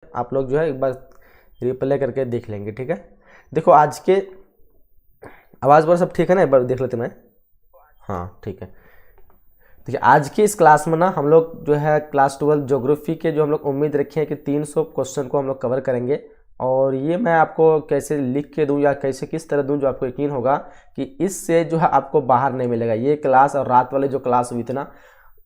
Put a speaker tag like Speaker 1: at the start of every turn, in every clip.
Speaker 1: आप लोग जो है एक बार रिप्ले करके देख लेंगे, ठीक है। देखो आज के आवाज़ पर सब ठीक है ना, एक बार देख लेते मैं। हाँ ठीक है। देखिए आज की इस क्लास में ना हम लोग जो है क्लास 12 ज्योग्राफी के जो हम लोग उम्मीद रखे हैं कि 300 क्वेश्चन को हम लोग कवर करेंगे, और ये मैं आपको कैसे लिख के दूं या कैसे किस तरह दूं जो आपको यकीन होगा कि इससे जो है आपको बाहर नहीं मिलेगा। ये क्लास और रात वाले जो क्लास हुई थी ना,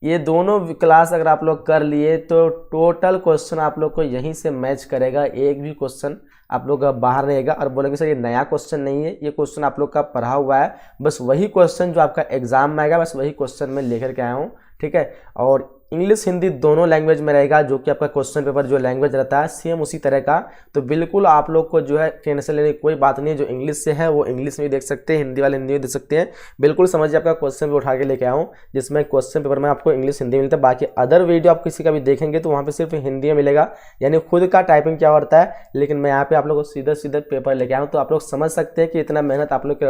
Speaker 1: ये दोनों क्लास अगर आप लोग कर लिए तो टोटल क्वेश्चन आप लोग को यहीं से मैच करेगा। एक भी क्वेश्चन आप लोग का बाहर नहीं आएगा और बोलेंगे सर ये नया क्वेश्चन नहीं है, ये क्वेश्चन आप लोग का पढ़ा हुआ है, बस वही क्वेश्चन जो आपका एग्जाम में आएगा, बस वही क्वेश्चन मैं लेकर के आया हूँ, ठीक है। और इंग्लिश हिंदी दोनों लैंग्वेज में रहेगा, जो कि आपका क्वेश्चन पेपर जो लैंग्वेज रहता है सेम उसी तरह का। तो बिल्कुल आप लोग को जो है टेंशन लेने की कोई बात नहीं है। जो इंग्लिश से है वो इंग्लिश में भी देख सकते हैं, हिंदी वाले हिंदी में देख सकते हैं। बिल्कुल समझिए आपका क्वेश्चन पेपर उठा के लेके आया हूँ जिसमें क्वेश्चन पेपर में आपको इंग्लिश हिंदी मिलता है। बाकी अदर वीडियो आप किसी का भी देखेंगे तो वहाँ पर सिर्फ हिंदी में मिलेगा, यानी खुद का टाइपिंग क्या होता है। लेकिन मैं यहाँ पे आप लोग को सीधा सीधा पेपर लेके आया हूँ, तो आप लोग समझ सकते हैं कि इतना मेहनत आप लोग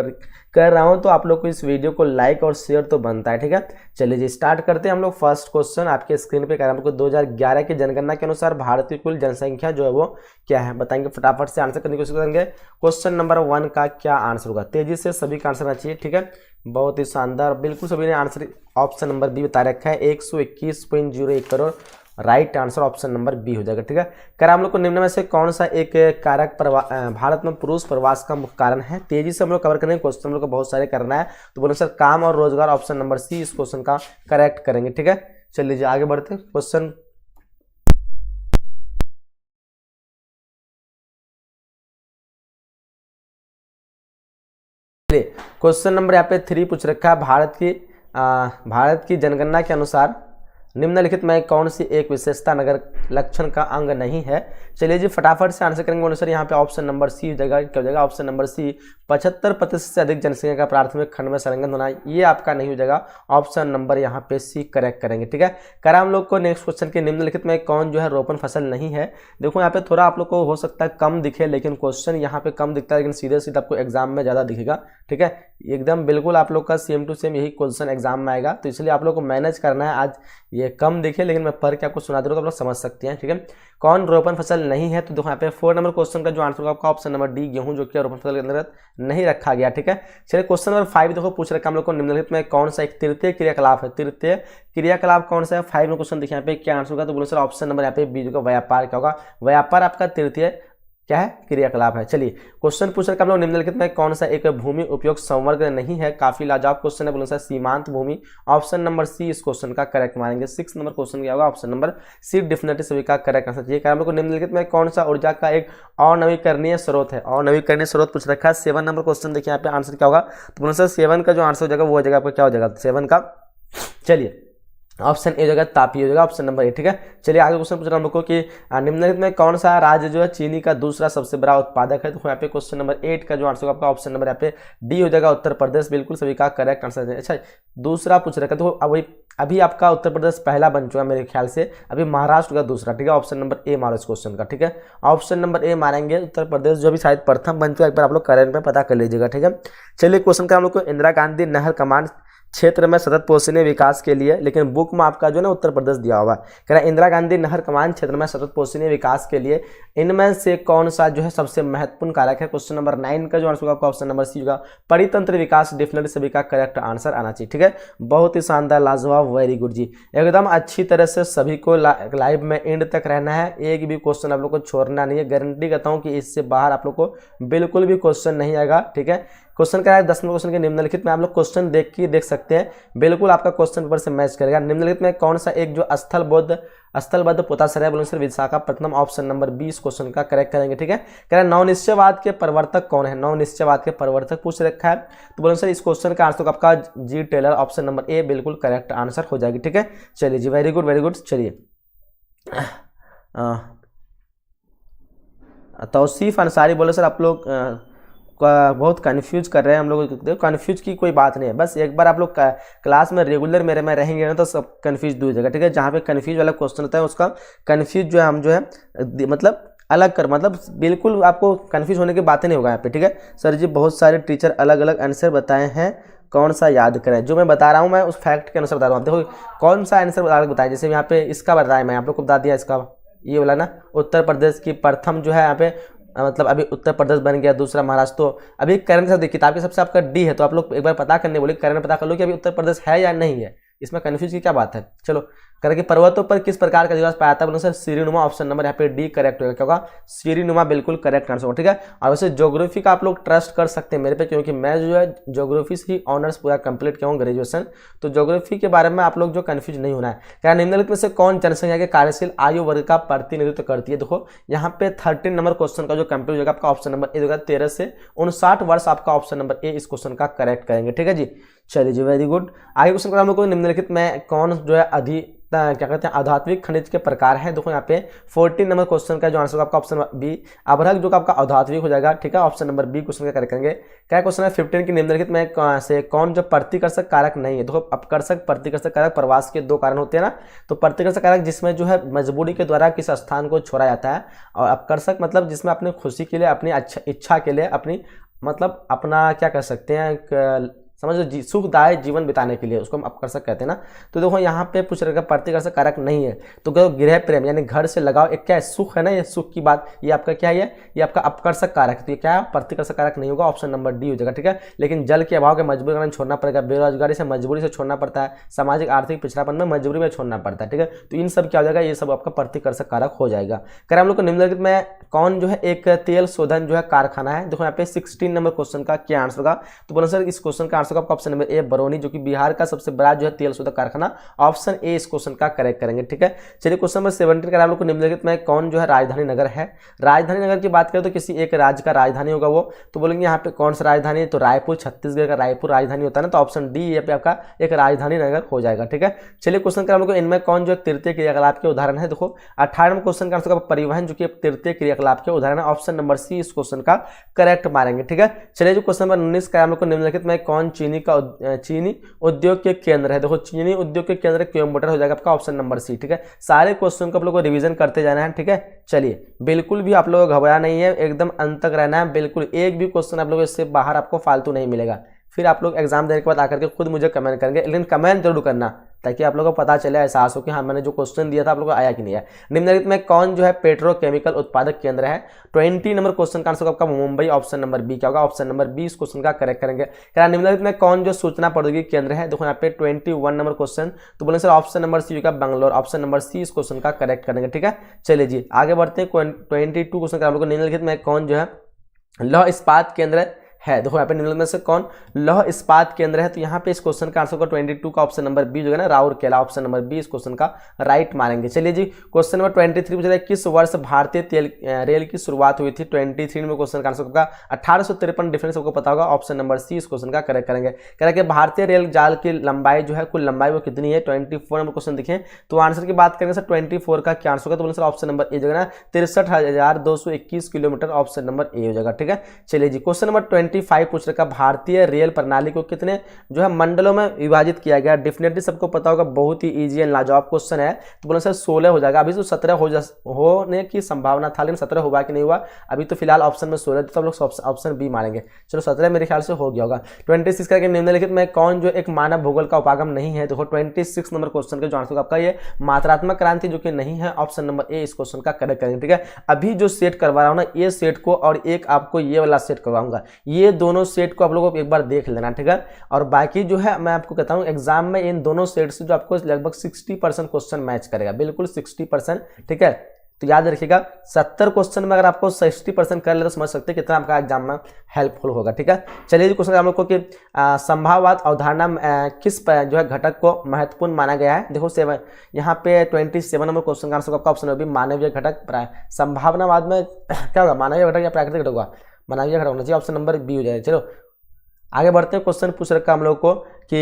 Speaker 1: कर रहा हूँ, तो आप लोग को इस वीडियो को लाइक और शेयर तो बनता है, ठीक है। चलिए जी स्टार्ट करते हैं हम लोग। फर्स्ट क्वेश्चन आपके स्क्रीन पे हमको 2011 की जनगणना के अनुसार भारत की कुल जनसंख्या जो है वो क्या है बताएंगे। फटाफट से आंसर करने की कोशिश करेंगे। क्वेश्चन नंबर 1 का क्या आंसर होगा, तेजी से सभी का आंसर आना चाहिए, ठीक है। बहुत ही शानदार, बिल्कुल सभी ने आंसर ऑप्शन नंबर बी बता रखा है, 121.01 crore. Right answer option number B हो जाएगा, ठीक है। कर हम लोग को निम्न में से कौन सा एक कारक भारत में पुरुष प्रवास का मुख्य कारण है। तेजी से हम लोग कवर करेंगे, क्वेश्चन हम लोग को बहुत सारे करना है, तो बोलो सर काम और रोजगार, ऑप्शन नंबर सी इस क्वेश्चन का करेक्ट करेंगे, ठीक है। चलिए जी आगे बढ़ते क्वेश्चन। क्वेश्चन नंबर यहाँ पे 3 पूछ रखा है। भारत की जनगणना के अनुसार निम्नलिखित में कौन सी एक विशेषता नगर लक्षण का अंग नहीं है। चलिए जी फटाफट से आंसर करेंगे। बोलो सर यहाँ पे ऑप्शन नंबर सी हो जाएगा, क्या हो जाएगा ऑप्शन नंबर सी, 75% से अधिक जनसंख्या का प्राथमिक खंड में संलग्न होना, ये आपका नहीं हो जाएगा। ऑप्शन नंबर यहाँ पे सी करेक्ट करेंगे, ठीक है। करा हम लोग को नेक्स्ट क्वेश्चन के निम्नलिखित में कौन जो है रोपण फसल नहीं है। देखो यहाँ पे थोड़ा आप लोग को हो सकता है कम दिखे, लेकिन क्वेश्चन यहाँ पे कम दिखता है, लेकिन सीधे सीधे आपको एग्जाम में ज़्यादा दिखेगा, ठीक है। एकदम बिल्कुल आप लोग का सेम टू सेम यही क्वेश्चन एग्जाम में आएगा, तो इसलिए आप लोग को मैनेज करना है। आज ये कम दिखे लेकिन मैं पढ़ के आपको सुना दे रहा हूँ, आप लोग समझ सकते हैं, ठीक है। कौन रोपण फसल नहीं है, तो देखो यहाँ पे 4 नंबर क्वेश्चन का जो आंसर होगा आपका ऑप्शन नंबर डी गेहूं, जो कि रोपण फसल के अंतर्गत नहीं रखा गया, ठीक है। चलिए क्वेश्चन नंबर 5 देखो पूछ रखा हम लोग को निम्नलिखित में कौन सा एक तृतीय क्रियाकलाप है। तृतीय क्रियाकलाप कौन सा है, 5 में क्वेश्चन देखिए यहाँ पे क्या आंसर होगा, तो बोलो सर ऑप्शन नंबर यहाँ पे बी जो व्यापार क्या होगा। व्यापार आपका तृतीय क्या है क्रियाकलाप है। चलिए क्वेश्चन पूछ रखा हम लोग निम्नलिखित में कौन सा एक भूमि उपयोग संवर्ग नहीं है। काफी लाजवाब क्वेश्चन है, बोलो सर सीमांत भूमि, ऑप्शन नंबर सी इस क्वेश्चन का करेक्ट मानेंगे। 6 नंबर क्वेश्चन क्या होगा, ऑप्शन नंबर सी डेफिनेटली सभी का करेक्ट आंसर चाहिए। हम लोग को निम्नलिखित में कौन सा ऊर्जा का एक अनवीकरणीय स्रोत है। अनवीकरणीय स्रोत पूछ रखा है। 7 नंबर क्वेश्चन देखिए यहाँ पे आंसर क्या होगा, तो बोलो सर 7 का जो आंसर हो जाएगा वो हो जाएगा आपका क्या हो जाएगा 7 का, चलिए ऑप्शन ए हो जाएगा तापी हो जाएगा, ऑप्शन नंबर ए, ठीक है। चलिए आगे क्वेश्चन पूछ रहा हम लोग को कि निम्नलिखित में कौन सा राज्य जो है चीनी का दूसरा सबसे बड़ा उत्पादक है। तो यहाँ पे क्वेश्चन नंबर 8 का जो आंसर होगा आपका ऑप्शन नंबर यहाँ पे डी हो जाएगा उत्तर प्रदेश, बिल्कुल सभी का करेक्ट आंसर है। अच्छा दूसरा पूछ रखा तो अभी आपका उत्तर प्रदेश पहला बन चुका मेरे ख्याल से, अभी महाराष्ट्र का दूसरा, ठीक है। ऑप्शन नंबर ए मारो इस क्वेश्चन का, ठीक है। ऑप्शन नंबर ए मारेंगे, उत्तर प्रदेश जो भी शायद प्रथम बन चुका, एक बार आप लोग करेंट में पता कर लीजिएगा, ठीक है। चलिए क्वेश्चन का हम लोग को इंदिरा गांधी नहर कमान क्षेत्र में सतत पोषणीय विकास के लिए, लेकिन बुक में आपका जो है ना उत्तर प्रदेश दिया हुआ है, कह रहा है इंदिरा गांधी नहर कमान क्षेत्र में सतत पोषणीय विकास के लिए इनमें से कौन सा जो है सबसे महत्वपूर्ण कारक है। क्वेश्चन नंबर 9 का जो आंसर होगा आपका ऑप्शन नंबर सी होगा परितंत्र विकास, डेफिनेटली सभी का करेक्ट आंसर आना चाहिए, ठीक है। बहुत ही शानदार, लाजवाब, वेरी गुड जी, एकदम अच्छी तरह से सभी को लाइव में एंड तक रहना है, एक भी क्वेश्चन आप लोग को छोड़ना नहीं है। गारंटी करता हूँ कि इससे बाहर आप लोग को बिल्कुल भी क्वेश्चन नहीं आएगा, ठीक है। क्वेश्चन क्या है 10 नंबर क्वेश्चन के निम्नलिखित में आप लोग क्वेश्चन देख सकते हैं, बिल्कुल आपका क्वेश्चन पेपर से मैच करेगा। निम्नलिखित में कौन सा एक जो स्थलबद्ध पोताश्रय है, बोलो sir Visakhapatnam, option number 20 question का करेक्ट करेंगे, ठीक है। कह रहा है नवनिश्चयवाद के प्रवर्तक कौन है। नवनिश्चयवाद के प्रवर्तक पूछ रखा है, तो बोलो सर इस क्वेश्चन का आंसर आपका जी टेलर, ऑप्शन नंबर ए बिल्कुल करेक्ट आंसर हो जाएगी, ठीक है। चलिए जी वेरी गुड वेरी गुड। चलिए तौसीफ अंसारी बोले सर आप लोग बहुत कन्फ्यूज कर रहे हैं हम लोग। देखो कन्फ्यूज की कोई बात नहीं है, बस एक बार आप लोग क्लास में रेगुलर मेरे में रहेंगे ना तो सब कन्फ्यूज दूर हो जाएगा, ठीक है। जहाँ पे कन्फ्यूज वाला क्वेश्चन होता है उसका कन्फ्यूज जो है हम जो है मतलब अलग कर, मतलब बिल्कुल आपको कन्फ्यूज होने की बातें नहीं होगा यहाँ पे, ठीक है। सर जी बहुत सारे टीचर अलग अलग आंसर बताए हैं, कौन सा याद करें। जो मैं बता रहा हूँ मैं उस फैक्ट के अनुसार बता रहा हूँ। देखो कौन सा आंसर बताएं, जैसे यहाँ पे इसका बताया मैं आप लोग को बता दिया, इसका ये वाला ना, उत्तर प्रदेश की प्रथम जो है यहाँ पे मतलब अभी उत्तर प्रदेश बन गया, दूसरा महाराष्ट्र। तो अभी करंट से किताब के सबसे आपका डी है, तो आप लोग एक बार पता करने बोले करंट पता कर लो कि अभी उत्तर प्रदेश है या नहीं है, इसमें कन्फ्यूज की क्या बात है। चलो करके पर्वतों पर किस प्रकार का अधिवास पाया था, बोलो सर सीढ़ीनुमा, ऑप्शन नंबर यहाँ पे डी करेक्ट होगा। क्या होगा, सीढ़ीनुमा बिल्कुल करेक्ट आंसर होगा, ठीक है। और वैसे ज्योग्राफी का आप लोग ट्रस्ट कर सकते हैं मेरे पे, क्योंकि मैं जो है ज्योग्राफी से ही ऑनर्स पूरा कंप्लीट किया हूँ, ग्रेजुएशन। तो ज्योग्राफी के बारे में आप लोग जो कन्फ्यूज नहीं होना है। क्या निम्नलिखित में से कौन जनसंख्या के कार्यशील आयु वर्ग का प्रतिनिधित्व करती है। देखो यहाँ पे 13 नंबर क्वेश्चन का जो कंप्लीट होगा आपका ऑप्शन नंबर ए होगा, 13 से 59 वर्ष आपका ऑप्शन नंबर ए इस क्वेश्चन का करेक्ट करेंगे, ठीक है जी। चलिए जी, वेरी गुड। आगे क्वेश्चन का हम लोग को निम्नलिखित में कौन जो है क्या कहते हैं आध्यात्मिक खनिज के प्रकार हैं। देखो यहाँ पे 14 नंबर क्वेश्चन का जो आंसर आपका ऑप्शन बी अभ्रक जो आपका आध्यात्मिक हो जाएगा, ठीक है। ऑप्शन नंबर बी क्वेश्चन का करेक्ट करेंगे। क्या क्वेश्चन है 15 की निम्नलिखित में से कौन जो प्रतिकर्षक कारक नहीं है। देखो अपकर्षक प्रतिकर्षक कारक प्रवास के दो कारण होते हैं ना, तो प्रतिकर्षक कारक जिसमें जो है मजबूरी के द्वारा किस स्थान को छोड़ा जाता है, और अपकर्षक मतलब जिसमें अपनी खुशी के लिए, अपनी इच्छा के लिए, अपनी मतलब अपना क्या कह सकते हैं समझ लो सुखदायक जीवन बिताने के लिए, उसको हम अपकर्षक कहते हैं ना। तो देखो यहाँ पे पूछ रखा प्रतिकर्षक कारक नहीं है, तो गृह प्रेम यानी घर से लगाव एक क्या है, सुख है ना, ये सुख की बात, ये आपका क्या है, ये आपका अपकर्षक कारक है। तो ये क्या है, प्रतिकर्षक कारक नहीं होगा, ऑप्शन नंबर डी हो जाएगा, ठीक है। लेकिन जल के अभाव के मजबूरी कारण छोड़ना पड़ेगा, बेरोजगारी से मजबूरी से छोड़ना पड़ता है, सामाजिक आर्थिक पिछड़ापन में मजबूरी में छोड़ना पड़ता है, ठीक है। तो इन सब क्या हो जाएगा, ये सब आपका प्रतिकर्षक कारक हो जाएगा। कर हम लोग को निम्नलिखित में कौन जो है एक तेल शोधन जो है कारखाना है। देखो यहाँ पे 16 नंबर क्वेश्चन का क्या आंसर होगा, तो बोलो सर इस क्वेश्चन का आंसर आपका ऑप्शन नंबर ए बरौनी, जो कि बिहार का सबसे बड़ा जो है तेल शोधक कारखाना, ऑप्शन ए इस क्वेश्चन का करेक्ट करेंगे, ठीक है। चलिए क्वेश्चन नंबर 17 का हम लोग को निम्नलिखित में कौन जो है राजधानी नगर है। राजधानी नगर की बात करें तो किसी एक राज्य का राजधानी होगा वो, तो बोलेंगे यहाँ पे कौन सा राजधानी है, तो रायपुर, छत्तीसगढ़ का रायपुर राजधानी होता है ना, तो ऑप्शन डी ये पे आपका एक राजधानी नगर हो जाएगा, ठीक है। चलिए क्वेश्चन का हम लोग को इनमें कौन जो एक तृतीय क्रियाकलाप के उदाहरण है। देखो 18वें क्वेश्चन का आंसर परिवहन, जो कि तृतीय क्रियाकलाप के उदाहरण है, ऑप्शन नंबर सी इस क्वेश्चन का करेक्ट मारेंगे, ठीक है। चलिए जो क्वेश्चन नंबर 19 का हम लोग को निम्नलिखित में कौन चीनी उद्योग के केंद्र है। देखो चीनी उद्योग के केंद्र कोयम्बटूर हो जाएगा आपका ऑप्शन नंबर सी, ठीक है। सारे क्वेश्चन को आप लोगों को रिवीजन करते जाना है, ठीक है। चलिए बिल्कुल भी आप लोगों को घबराना नहीं है, एकदम अंत तक रहना है, बिल्कुल एक भी क्वेश्चन आप लोगों इससे बाहर आपको फालतू नहीं मिलेगा। फिर आप लोग एग्जाम देने के बाद आकर के खुद मुझे कमेंट करेंगे, लेकिन कमेंट जरूर करना ताकि आप लोगों को पता चले, एहसास हो कि हाँ मैंने जो क्वेश्चन दिया था आप लोगों को आया कि नहीं है। निम्नलिखित में कौन जो है पेट्रोकेमिकल उत्पादक केंद्र है। 20 नंबर क्वेश्चन का आंसर आपका मुंबई, ऑप्शन नंबर बी क्या होगा, ऑप्शन नंबर बी इस क्वेश्चन का करेक्ट करेंगे। क्या निम्नलिखित में कौन जो सूचना प्रौद्योगिकी केंद्र है। देखो यहाँ पे 21 नंबर क्वेश्चन, तो बोले सर ऑप्शन नंबर सी होगा बंगलोर, ऑप्शन नंबर सी इस क्वेश्चन का करेक्ट करेंगे, ठीक है। चलिए जी आगे बढ़ते हैं। 22 क्वेश्चन का हम लोग को निम्नलिखित में कौन जो है लौह इस्पात केंद्र है। देखो यहाँ पे निम्नलिखित में से कौन लौह इस्पात केंद्र है, तो यहाँ पे इस क्वेश्चन का आंसर होगा 22 का ऑप्शन नंबर बी जो है ना राउरकेला, ऑप्शन नंबर बी इस क्वेश्चन का राइट मारेंगे। चलिए जी क्वेश्चन नंबर 23 पूछ रहा है किस वर्ष भारतीय तेल रेल की शुरुआत हुई थी। 23 में क्वेश्चन का आंसर होगा 1853, डिफरेंस आपको पता होगा, ऑप्शन नंबर सी इस क्वेश्चन का करेक्ट करेंगे। कह रहे भारतीय रेल जाल की लंबाई जो है कुल लंबाई वो कितनी है। 24 नंबर क्वेश्चन देखें, तो आंसर की बात करेंगे सर 24 का क्या आंसर होगा, तो बोले सर ऑप्शन नंबर ए जो है ना 63,221 किलोमीटर, ऑप्शन नंबर ए हो जाएगा, ठीक है। चलिए जी क्वेश्चन नंबर 25 पूछ रखा भारतीय रेल प्रणाली को कितने जो है मंडलों में विभाजित किया गया। डेफिनेटली सबको पता होगा, बहुत ही इजी एंड लाजवाब क्वेश्चन है, तो बोलो सर 16 हो जाएगा। अभी तो 17 होने की संभावना था, लेकिन 17 हुआ कि नहीं हुआ, अभी तो फिलहाल ऑप्शन में 16, तो हम लोग ऑप्शन बी मारेंगे। चलो 17 मेरे ख्याल से हो गया होगा। 26 का निम्नलिखित में कौन जो एक मानव भूगोल का उपागम नहीं है। देखो 26 नंबर क्वेश्चन का जो आंसर आपका ये मात्रात्मक क्रांति जो कि नहीं है, ऑप्शन नंबर ए इस क्वेश्चन का करेक्ट करेंगे, ठीक है। अभी जो सेट करवा रहा हूं ना, ये सेट को और एक आपको ये वाला सेट करवाऊंगा, ये दोनों सेट को आप लोगों को एक बार देख लेना, ठीक है। और बाकी जो है मैं आपको कहता हूं एग्जाम में इन दोनों सेट से जो आपको लगभग 60% क्वेश्चन मैच करेगा, बिल्कुल 60%, ठीक है। तो याद रखिएगा 70 क्वेश्चन में अगर आपको 60% कर ले तो समझ सकते हैं कितना आपका एग्जाम में हेल्पफुल होगा, ठीक है। चलिए जी क्वेश्चन हम लोग को कि संभाववाद अवधारणा किस जो है घटक को महत्वपूर्ण माना गया है। देखो 7 यहाँ पे 27 नंबर क्वेश्चन का आंसर आपका ऑप्शन है मानवीय घटक। संभावनावाद में क्या होगा, मानवीय घटक या प्राकृतिक घटक होगा, मानवीय घटक होना चाहिए, ऑप्शन नंबर बी हो जाएगा। चलो आगे बढ़ते हैं। क्वेश्चन पूछ रखा हम लोग को कि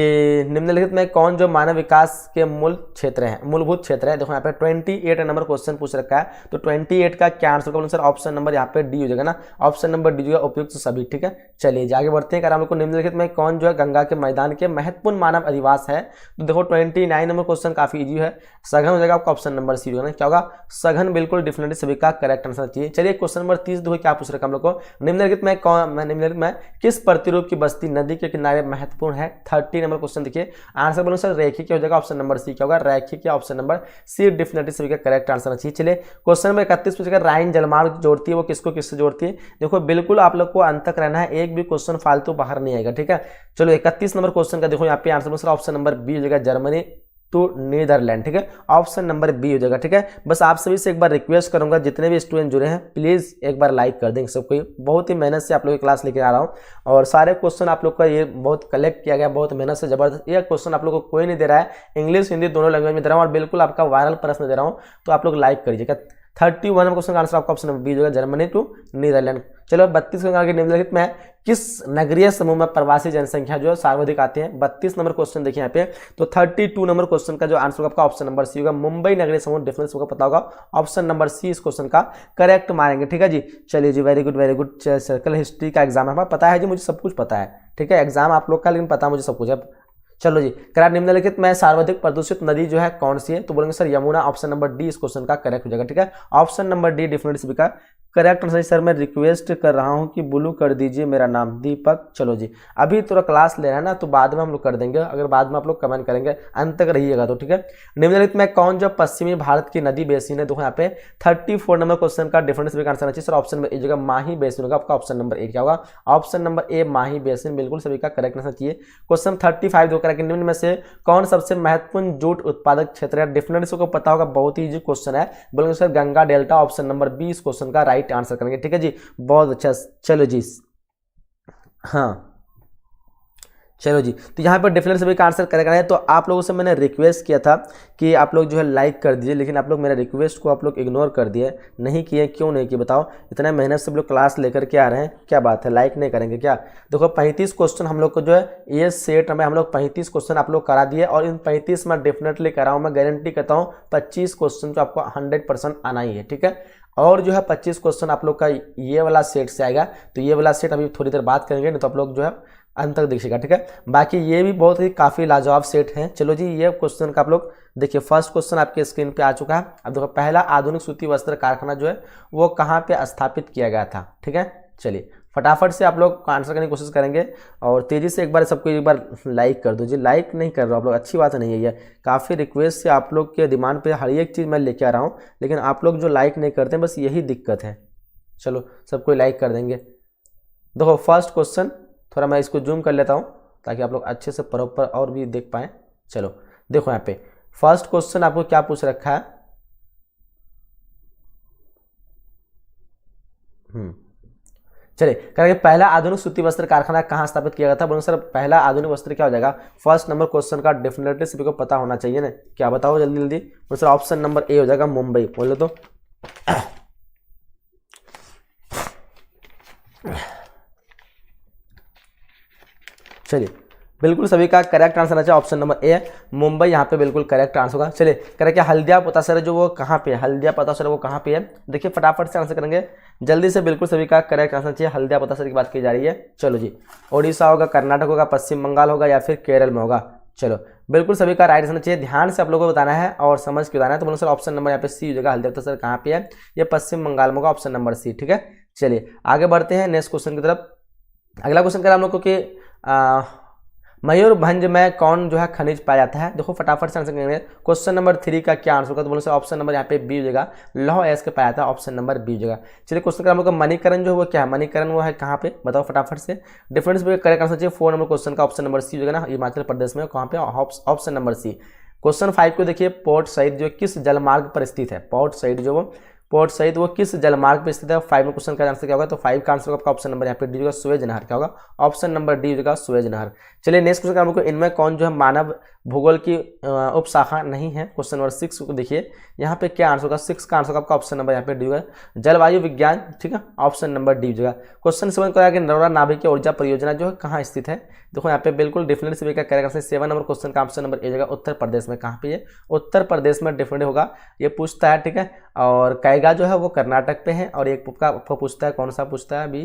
Speaker 1: निम्नलिखित में कौन जो मानव विकास के मूलभूत क्षेत्र है। देखो यहाँ पे 28 नंबर क्वेश्चन पूछ रखा है, तो 28 का क्या आंसर होगा सर, ऑप्शन नंबर यहाँ पे डी हो जाएगा ना, ऑप्शन नंबर डी जो है उपयुक्त सभी, ठीक है। चलिए आगे बढ़ते हैं। हम लोग को निम्नलिखित में कौन जो है गंगा के मैदान के महत्वपूर्ण मानव अधिवास है। तो देखो 29 नंबर क्वेश्चन काफी इजी है, सघन हो जाएगा आपका, ऑप्शन नंबर सी होगा ना, क्या होगा सघन, बिल्कुल डेफिनेटली सभी का करेक्ट आंसर चाहिए। चलिए क्वेश्चन नंबर 30 देखो क्या पूछ रखा हम लोग को, निम्नलिखित में किस प्रतिरूप की बस्ती नदी के किनारे महत्वपूर्ण है। 30 नंबर क्वेश्चन देखिए, आंसर बोलो सर रेखीय क्या हो जाएगा, ऑप्शन नंबर सी क्या होगा, रेखीय क्या, ऑप्शन नंबर सी डेफिनेटली सभी का करेक्ट आंसर चाहिए। चलिए क्वेश्चन नंबर 31 पूछेगा राइन जलमार्ग जोड़ती है वो किसको किससे जोड़ती है। देखो बिल्कुल आप लोग को अंत तक रहना है, एक भी क्वेश्चन फालतू बाहर नहीं आएगा, ठीक है। चलो 31 नंबर क्वेश्चन का देखो यहाँ पे answer sir option number B हो जाएगा, जर्मनी टू नीदरलैंड, ठीक है, ऑप्शन नंबर बी हो जाएगा, ठीक है। बस आप सभी से एक बार रिक्वेस्ट करूंगा, जितने भी स्टूडेंट जुड़े हैं प्लीज एक बार लाइक कर देंगे सबको, बहुत ही मेहनत से आप लोग की क्लास लेके आ रहा हूँ और सारे क्वेश्चन आप लोग का ये बहुत कलेक्ट किया गया, बहुत मेहनत से, जबरदस्त। ये क्वेश्चन आप लोग को कोई नहीं दे रहा है, इंग्लिश हिंदी दोनों लैंग्वेज में दे रहा हूँ और बिल्कुल आपका वायरल प्रश्न दे रहा हूँ, तो आप लोग लाइक करिएगा। 31 क्वेश्चन का आंसर आपका ऑप्शन नंबर बी होगा, जर्मनी टू नीदरलैंड। चलो 32 के निम्नलिखित में किस नगरीय समूह में प्रवासी जनसंख्या जो सर्वाधिक आती है। 32 नंबर क्वेश्चन देखिए यहाँ पे, तो 32 नंबर क्वेश्चन का जो आंसर आपका ऑप्शन नंबर सी होगा, मुंबई नगरीय समूह, डिफरेंस होगा पता होगा, ऑप्शन नंबर सी इस क्वेश्चन का करेक्ट मारेंगे, ठीक है जी। चलिए जी वेरी गुड। सर्कल हिस्ट्री का एग्जाम है, पता है जी, मुझे सब कुछ पता है, ठीक है, एग्जाम आप लोग का, लेकिन पता मुझे सब कुछ है। चलो जी, करा निम्नलिखित में सर्वाधिक प्रदूषित नदी जो है कौन सी है, तो बोलेंगे sir Yamuna, option number D इस क्वेश्चन का करेक्ट हो जाएगा, ठीक है, ऑप्शन नंबर डी डेफिनेटली का करेक्ट आंसर। सर मैं रिक्वेस्ट कर रहा हूं कि ब्लू कर दीजिए, मेरा नाम दीपक। चलो जी, अभी थोड़ा क्लास ले रहा है ना, तो बाद में हम लोग कर देंगे, अगर बाद में आप लोग कमेंट करेंगे अंत तक रहिएगा तो, ठीक है। निम्नलिखित में कौन जो पश्चिमी भारत की नदी बेसिन है, देखो यहाँ पे 34 नंबर क्वेश्चन का डिफरेंस भी आंसर चाहिए सर, ऑप्शन नंबर ए जगह माही बेसिन होगा, आपका ऑप्शन नंबर ए क्या होगा, ऑप्शन नंबर ए माही बेसिन, बिल्कुल सभी का करेक्ट आंसर चाहिए। क्वेश्चन 35 दो करेक्ट, निम्न में से कौन सबसे महत्वपूर्ण जूट उत्पादक क्षेत्र है, डेफिनेटली को पता होगा, बहुत ही इजी क्वेश्चन है, बोलेंगे sir Ganga delta, option number B इस क्वेश्चन का राइट आंसर करेंगे, ठीक है जी, बहुत अच्छा। चलो जी, हाँ चलो जी, तो यहाँ पर डेफिनेटली सभी का आंसर करेक्ट है। तो आप लोगों से मैंने रिक्वेस्ट किया था कि आप लोग जो है लाइक कर दीजिए, लेकिन आप लोग मेरे रिक्वेस्ट को आप लोग इग्नोर कर दिए, नहीं किए, क्यों नहीं किए बताओ, इतना मेहनत से आप लोग क्लास लेकर के आ रहे हैं, क्या बात है, लाइक नहीं करेंगे क्या। देखो 35 क्वेश्चन हम लोग को जो है ये सेट में हम लोग 35 क्वेश्चन आप लोग करा दिए, और इन 35 में डेफिनेटली कराऊँ, मैं गारंटी करता हूँ 25 क्वेश्चन जो आपको 100% आना ही है, ठीक है। और जो है 25 क्वेश्चन आप लोग का ये वाला सेट से आएगा, तो ये वाला सेट अभी थोड़ी देर बात करेंगे, नहीं तो आप लोग जो है अंत तक देखिएगा, ठीक है। बाकी ये भी बहुत ही काफ़ी लाजवाब सेट हैं। चलो जी, ये क्वेश्चन का आप लोग देखिए, फर्स्ट क्वेश्चन आपके स्क्रीन पे आ चुका है। अब देखो, पहला आधुनिक सूती वस्त्र कारखाना जो है वो कहाँ पे स्थापित किया गया था, ठीक है। चलिए फटाफट से आप लोग आंसर करने की कोशिश करेंगे, और तेज़ी से एक बार सबको एक बार लाइक कर दो जी, लाइक नहीं कर रहे हो आप लोग, अच्छी बात नहीं है ये, काफ़ी रिक्वेस्ट से आप लोग के डिमांड पे हर एक चीज़ मैं लेके आ रहा हूँ, लेकिन आप लोग जो लाइक नहीं करते हैं, बस यही दिक्कत है। चलो सबको लाइक कर देंगे। देखो फर्स्ट क्वेश्चन, थोड़ा मैं इसको जूम कर लेता हूँ ताकि आप लोग अच्छे से प्रॉपर और भी देख पाएँ। चलो देखो यहाँ पे फर्स्ट क्वेश्चन आपको क्या पूछ रखा है, चलिए करेंगे, पहला आधुनिक सूती वस्त्र कारखाना कहाँ स्थापित किया गया था। बोलो सर पहला आधुनिक वस्त्र क्या हो जाएगा, फर्स्ट नंबर क्वेश्चन का डेफिनेटली सभी को पता होना चाहिए ना, क्या बताओ जल्दी जल्दी। बोलो सर ऑप्शन नंबर ए हो जाएगा, मुंबई, बोलो तो। चलिए बिल्कुल सभी का करेक्ट आंसर आना चाहिए, ऑप्शन नंबर ए मुंबई, यहाँ पे बिल्कुल करेक्ट आंसर होगा। चलिए करें क्या, हल्दिया पोतासर जो वो कहाँ पे है, हल्दिया पोतासर वो कहाँ पे है, देखिए फटाफट से आंसर करेंगे जल्दी से, बिल्कुल सभी का करेक्ट आंसर चाहिए। हल्दिया पोतासर की बात की जा रही है। चलो जी, उड़ीसा होगा, कर्नाटक होगा, पश्चिम बंगाल होगा, या फिर केरल में होगा। चलो बिल्कुल सभी का राइट आंसर चाहिए, ध्यान से आप लोगों को बताना है और समझ के बताना है। तो बोलो सर ऑप्शन नंबर यहाँ पे सी हो जाएगा, हल्दिया पोतासर कहाँ पे है, ये पश्चिम बंगाल में होगा, ऑप्शन नंबर सी, ठीक है। चलिए आगे बढ़ते हैं नेक्स्ट क्वेश्चन की तरफ। अगला क्वेश्चन करें हम लोग को कि मयूरभंज में कौन जो है खनिज पाया जाता है। देखो फटाफट से आंसर करेंगे, क्वेश्चन नंबर 3 का क्या आंसर होगा, तो बोलो सर ऑप्शन नंबर यहाँ पे बी हो जाएगा, लौह अयस्क पाया जाता है, ऑप्शन नंबर बी हो जाएगा। चलिए क्वेश्चन का हम लोग का मणिकरण जो है वो क्या है, मणिकरण वो है कहाँ पे, बताओ फटाफट से, डिफरेंस भी करेक्ट आंसर चाहिए। 4 नंबर क्वेश्चन का ऑप्शन नंबर सी हो जाएगा ना, हिमाचल प्रदेश में, कहाँ पे, ऑप्शन नंबर सी। क्वेश्चन 5 को देखिए, पोर्ट सईद जो किस जलमार्ग पर स्थित है, पोर्ट सईद जो वो पोर्ट सईद वो किस जलमार्ग पर स्थित है। 5 में क्वेश्चन का आंसर क्या होगा, तो 5 का आंसर आपका ऑप्शन नंबर यहाँ पे डी होगा, सुएज नहर, क्या होगा, ऑप्शन नंबर डी होगा, सुएज नहर। चलिए नेक्स्ट क्वेश्चन का हमको, इनमें कौन जो है मानव भूगोल की उपशाखा नहीं है। क्वेश्चन नंबर 6 को देखिए, यहाँ पे क्या आंसर होगा, 6 का आंसर आपका ऑप्शन नंबर यहाँ पे डी होगा, जलवायु विज्ञान, ठीक है, ऑप्शन नंबर डी होगा। क्वेश्चन 7 को आगे, नरोरा नाभिकीय ऊर्जा परियोजना जो है कहाँ स्थित है। देखो यहाँ पे बिल्कुल डिफरेंट सभी का करेक्ट आंसर 7 नंबर क्वेश्चन का ऑप्शन नंबर ए जगह, उत्तर प्रदेश में, कहाँ पे है, उत्तर प्रदेश में डिफरेंट होगा, ये पूछता है, ठीक है। और कैगा जो है वो कर्नाटक पे है, और एक का पूछता है, कौन सा पूछता है अभी,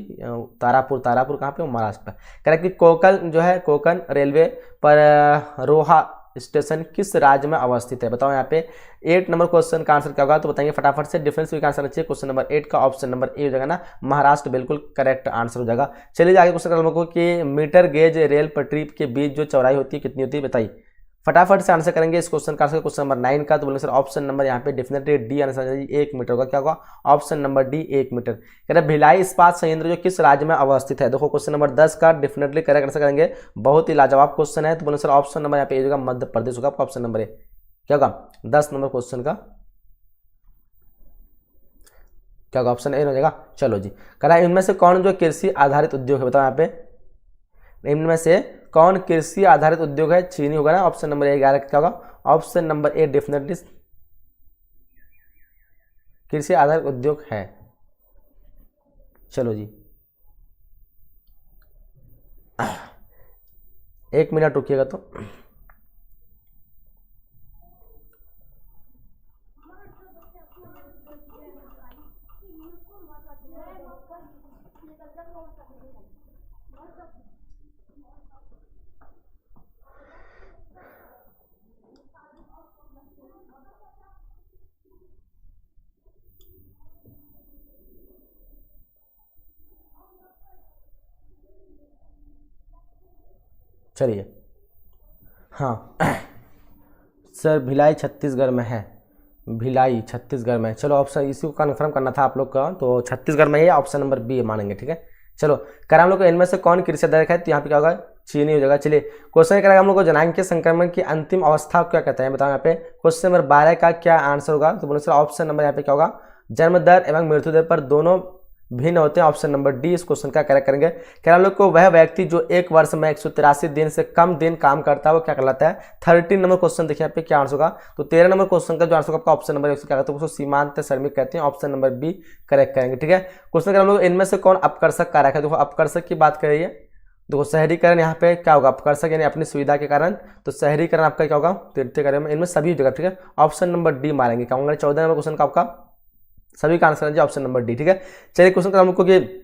Speaker 1: तारापुर कहाँ पे, महाराष्ट्र पे। करेक्ट, कोकल जो है, कोकन रेलवे पर रोहा स्टेशन किस राज्य में अवस्थित है? बताओ यहाँ पे 8 नंबर क्वेश्चन का आंसर क्या होगा? तो बताएंगे फटाफट से। डिफरेंस का आंसर चाहिए क्वेश्चन नंबर 8 का ऑप्शन नंबर ए हो जाएगा ना, महाराष्ट्र बिल्कुल करेक्ट आंसर हो जाएगा। चलिए आगे क्वेश्चन हम लोग को कि मीटर गेज रेल पटरी के बीच जो चौड़ाई होती है कितनी होती है बताइए। फटाफट से आंसर करेंगे इस क्वेश्चन का आंसर क्वेश्चन नंबर 9 का। तो बोलेंगे सर ऑप्शन नंबर यहाँ पे डेफिनेटली डी आंसर 1 मीटर होगा। क्या होगा? Option number D 1 metre. कह रहे भिलाई इस्पात संयंत्र जो किस राज्य में अवस्थित है? देखो क्वेश्चन नंबर 10 का डेफिनेटली करेक्ट आंसर करेंगे, बहुत ही लाजवाब क्वेश्चन है। तो बोलेंगे सर ऑप्शन नंबर यहाँ पे होगा मध्य प्रदेश होगा, आपका ऑप्शन नंबर ए। क्या होगा? 10 नंबर क्वेश्चन का क्या होगा? ऑप्शन ए हो जाएगा। चलो जी, कह रहा है इनमें से कौन जो कृषि आधारित उद्योग है? बताओ यहाँ पे इनमें से कौन कृषि आधारित उद्योग है? चीनी होगा ना, ऑप्शन नंबर ए। 11 क्या होगा? ऑप्शन नंबर ए डेफिनेटली कृषि आधारित उद्योग है। चलो जी 1 मिनट रुकिएगा तो चलिए। हाँ सर भिलाई छत्तीसगढ़ में है, भिलाई छत्तीसगढ़ में। चलो ऑप्शन इसी को कन्फर्म करना था आप लोग का, तो छत्तीसगढ़ में ही ऑप्शन नंबर बी मानेंगे। ठीक है, चलो करें हम लोग को इनमें से कौन कृषि आधारित है? तो यहाँ पे क्या होगा? चीनी हो जाएगा। चलिए क्वेश्चन करेंगे हम लोग को जनांगीय संक्रमण की अंतिम अवस्था को क्या कहते हैं? बताओ यहाँ पे क्वेश्चन नंबर 12 का क्या आंसर होगा? तो बोलो सर ऑप्शन नंबर यहाँ पे क्या होगा? जन्म दर एवं मृत्यु दर पर दोनों भिन्न होते हैं, ऑप्शन नंबर डी इस क्वेश्चन का करेक्ट करेंगे। क्या हम लोग को वह व्यक्ति जो एक वर्ष में 183 दिन से कम दिन काम करता है वो क्या कहलाता है? 13 नंबर क्वेश्चन देखिए यहाँ पे क्या आंसर होगा? तो 13 नंबर क्वेश्चन का जो आंसर होगा ऑप्शन नंबर क्या कहते हैं? उसको सीमांत श्रमिक कहते हैं, ऑप्शन नंबर बी करेक्ट करेंगे। ठीक है, क्वेश्चन हम लोग इनमें से कौन अपकर्षक कारक है? देखो अपकर्षक की बात कर रही है, देखो शहरीकरण यहाँ पे क्या होगा? अपकर्षक यानी अपनी सुविधा के कारण, तो शहरीकरण आपका क्या होगा? तीर्थीकरण में, इनमें सभी जगह। ठीक है, ऑप्शन नंबर डी मारेंगे। क्या होंगे? 14 नंबर क्वेश्चन का आपका सभी का आंसर है ऑप्शन नंबर डी। ठीक है, चलिए क्वेश्चन का हम लोग को कि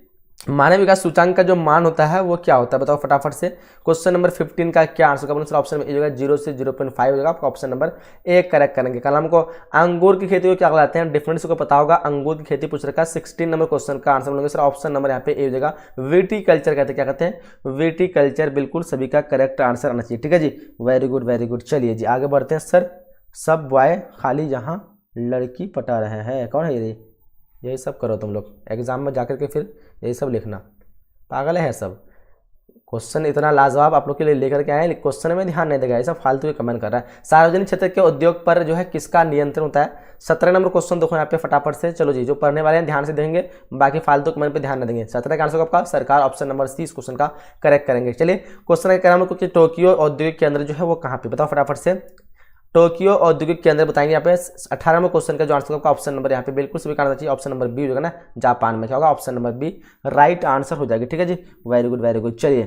Speaker 1: मानव विकास सूचांक का जो मान होता है वो क्या होता है? बताओ फटाफट से। क्वेश्चन नंबर 15 का क्या आंसर होगा? ऑप्शन में ए होगा 0 से 0.5 हो जाएगा, आपका ऑप्शन नंबर ए करेक्ट करेंगे। कल हमको अंगूर की खेती को क्या कहलाते हैं? डिफरेंस को पता होगा, अंगूर की खेती पूछ रखा है। 16 नंबर क्वेश्चन का आंसर बोलेंगे सर ऑप्शन नंबर यहाँ पे ए हो जाएगा, विटीकल्चर कहते हैं। क्या कहते हैं? विटीकल्चर, बिल्कुल सभी का करेक्ट आंसर आना चाहिए। ठीक है जी, वेरी गुड वेरी गुड। चलिए जी आगे बढ़ते हैं। सर सब बॉय खाली जहाँ लड़की पटा रहे हैं, कौन है ये? यही सब करो तुम लोग एग्जाम में जाकर के, फिर यही सब लिखना, पागल है सब। क्वेश्चन इतना लाजवाब आप लोग के लिए लेकर के आए, क्वेश्चन में ध्यान नहीं देगा, ये सब फालतू के कमेंट कर रहा है। सार्वजनिक क्षेत्र के उद्योग पर जो है किसका नियंत्रण होता है? 17 नंबर क्वेश्चन देखो यहाँ पे फटाफट से। चलो जी, जो पढ़ने वाले हैं ध्यान से देंगे, बाकी फालतू कमेंट पे ध्यान न देंगे। 17 का आंसर आपका सरकार, ऑप्शन नंबर सी इस क्वेश्चन का करेक्ट करेंगे। चलिए क्वेश्चन का हम लोग टोक्यो औद्योगिक केंद्र जो है वो कहाँ पे? बताओ फटाफट से। टोक्यो औद्योगिक केंद्र बताएंगे यहाँ पे 18 में क्वेश्चन का जो आंसर होगा ऑप्शन नंबर यहाँ पे बिल्कुल सभी का आंसर चाहिए, ऑप्शन नंबर बी होगा ना, जापान में। क्या होगा? Option number B right answer हो जाएगी। ठीक है जी, वेरी गुड वेरी गुड। चलिए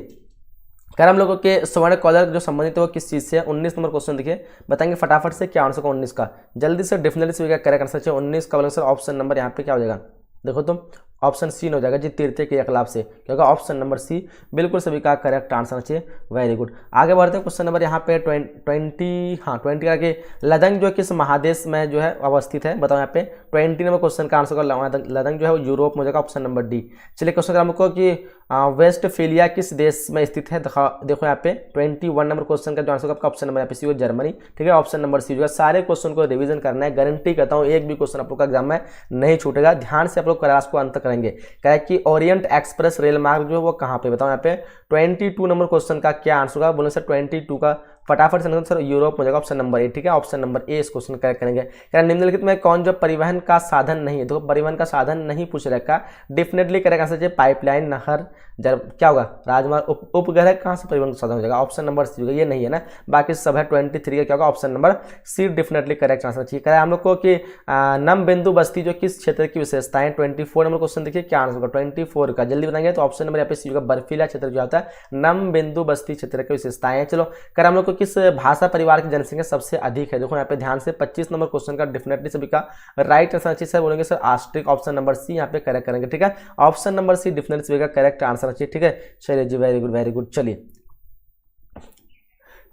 Speaker 1: कर हम लोगों के स्वर्ण कॉलर जो संबंधित है वो किस चीज़ से है? 19 नंबर क्वेश्चन देखिए, बताएंगे फटाफट से क्या आंसर होगा 19 का, जल्दी से डेफिनेटली सभी करेक्ट आंसर चाहिए। 19 का आंसर ऑप्शन नंबर यहाँ पे क्या हो जाएगा? देखो तुम ऑप्शन सी हो जाएगा जी, तीर्थ क्रियाकलाप से। क्या होगा? ऑप्शन नंबर सी बिल्कुल सभी का करेक्ट आंसर चाहिए, वेरी गुड। आगे बढ़ते हैं क्वेश्चन नंबर यहाँ पे 20 का कि लदंग जो है किस महादेश में जो है अवस्थित है? बताओ यहाँ पे 20 नंबर क्वेश्चन का आंसर होगा लदंग जो है वो यूरोप में हो जाएगा, ऑप्शन नंबर डी। चलिए क्वेश्चन का हमको कि वेस्टफेलिया किस देश में स्थित है? देखो यहाँ पे 21 नंबर क्वेश्चन का जो आंसर होगा आपका ऑप्शन नंबर यहाँ पे सी हो जर्मनी। ठीक है, ऑप्शन नंबर सी होगा। सारे क्वेश्चन को रिवीजन करना है, गारंटी करता हूँ एक भी क्वेश्चन आप लोग का एग्जाम में नहीं छूटेगा। ध्यान से आप लोग क्लास को अंत करेंगे। क्या कि ओरिएंट एक्सप्रेस रेल मार्ग जो है वो कहाँ पे? बताओ यहाँ पे 22 नंबर क्वेश्चन का क्या आंसर होगा? बोले सर 22 का फटाफट से सर यूरोप में जाएगा, ऑप्शन नंबर ए। ठीक है, ऑप्शन नंबर ए इस क्वेश्चन करेक्ट करेंगे। क्या निम्नलिखित में कौन जो परिवहन का साधन नहीं है? देखो परिवहन का साधन नहीं पूछ रखा, डेफिनेटली करेक्ट आंसर चाहिए पाइपलाइन, नहर, क्या होगा? राजमार्ग, उपग्रह कहाँ से परिवहन का साधन हो जाएगा? ऑप्शन नंबर सी होगा, ये नहीं है ना, बाकी सब है। 23 का क्या होगा? Option number C definitely correct answer चाहिए। क्या हम लोग को कि नम बिंदु बस्ती जो किस क्षेत्र की विशेषताएं? 24 नंबर क्वेश्चन देखिए क्या आंसर होगा 24 का, जल्दी बताएंगे। तो ऑप्शन नंबर यहाँ पे सी होगा, बर्फीला क्षेत्र जो आता है नम बिंदु बस्ती क्षेत्र की विशेषताएं। चलो कर हम लोग को किस भाषा परिवार की जनसंख्या सबसे अधिक है? देखो यहाँ पे ध्यान से 25 नंबर क्वेश्चन का डेफिनेटली सभी का राइट आंसर चाहिए। सर बोलेंगे sir Austric, option number C यहाँ पे करेक्ट करेंगे। ठीक है, ऑप्शन नंबर सी डेफिनेटली सभी का करेक्ट आंसर चाहिए। ठीक है, चलिए जी वेरी गुड वेरी गुड। चलिए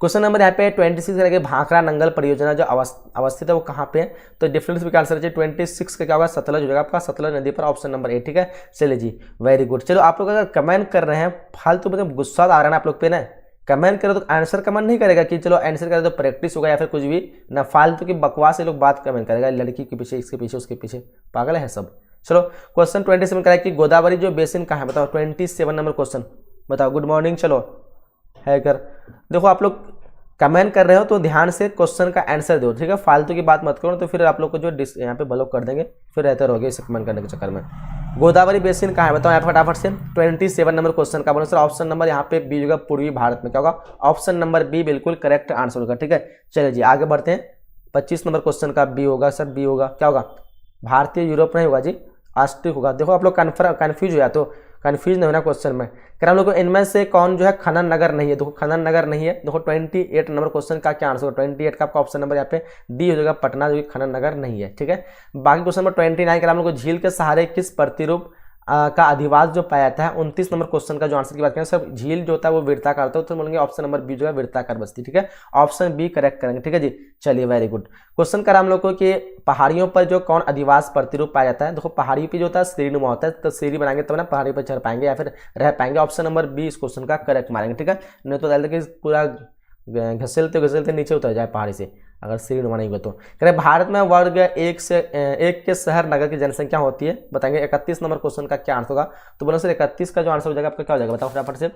Speaker 1: क्वेश्चन नंबर यहाँ पे 26 करेंगे, भाखड़ा नंगल परियोजना जो अवस्थित है वो कहाँ पे है, तो डिफरेंस भी क्या आंसर है 26 का क्या होगा, सतलज हो जाएगा आपका, सतलज नदी पर, ऑप्शन नंबर ए। ठीक है, चलिए जी वेरी गुड। चलो आप लोग अगर कमेंट कर रहे हैं फालतू मतलब गुस्सा आ रहा है ना आप लोग पे ना, कमेंट करो तो आंसर कमेंट नहीं करेगा कि चलो आंसर करे तो प्रैक्टिस होगा या फिर कुछ भी ना, फालतू की बकवास से लोग बात कमेंट करेगा, लड़की के पीछे इसके पीछे उसके पीछे, पागल है सब। चलो क्वेश्चन 27 करेगा कि गोदावरी जो बेसिन कहाँ है बताओ, 27 नंबर क्वेश्चन बताओ। गुड मॉर्निंग, चलो है कर देखो आप लोग कमेंट कर रहे हो तो ध्यान से क्वेश्चन का आंसर दो, ठीक है, फालतू की बात मत करो तो फिर आप लोग को जो यहाँ पे ब्लॉक कर देंगे, फिर रहते रहोगे इसे कमेंट करने के चक्कर में। गोदावरी बेसिन कहाँ है बताओ यहाँ फटाफट से, 27 नंबर क्वेश्चन का बोलो सर ऑप्शन नंबर यहाँ पे बी होगा, पूर्वी भारत में क्या होगा, ऑप्शन नंबर बी बिल्कुल करेक्ट आंसर होगा। ठीक है, चलिए जी आगे बढ़ते हैं। 25 नंबर क्वेश्चन का बी होगा सर, बी होगा क्या होगा, भारतीय यूरोप नहीं होगा जी, ऑस्ट्रिक होगा। देखो आप लोग कन्फ्यूज हो या तो कन्फ्यूज नहीं होना क्वेश्चन में, कर हम लोग को इनमें से कौन जो है खनन नगर नहीं है, देखो खनन नगर नहीं है। देखो 28 नंबर क्वेश्चन का क्या आंसर होगा, 28 का आपका ऑप्शन नंबर यहाँ पे डी हो जाएगा, पटना, जो कि खनन नगर नहीं है। ठीक है, बाकी क्वेश्चन नंबर 29 का हम लोग को झील के सहारे किस प्रतिरूप का अधिवास जो पाया जाता है। 29 नंबर क्वेश्चन का जो आंसर की बात करें सर, झील जो होता है वो वृत्ताकार होता है, तो बोलेंगे ऑप्शन नंबर बी जो है वृत्ताकार बस्ती। ठीक है, ऑप्शन बी करेक्ट करेंगे। ठीक है जी, चलिए वेरी गुड। क्वेश्चन करा हम लोग को कि पहाड़ियों पर जो कौन अधिवास प्रतिरूप पाया जाता है। देखो पहाड़ी पे जो होता है सीढ़ीनुमा होता है, तो सीढ़ी बनाएंगे तब ना पहाड़ी पर चढ़ पाएंगे या फिर रह पाएंगे, ऑप्शन नंबर बी इस क्वेश्चन का करेक्ट मारेंगे। ठीक है, नहीं तो डालते कि पूरा घसीलते नीचे उतर जाए पहाड़ी से, अगर सीढ़ी नुमा नहीं हुआ तो। कह रहे भारत में वर्ग एक के शहर नगर की जनसंख्या होती है, बताएंगे 31 नंबर क्वेश्चन का क्या आंसर होगा, तो बोलो सर 31 का जो आंसर हो जाएगा आपका क्या हो जाएगा बताओ फटाफट से,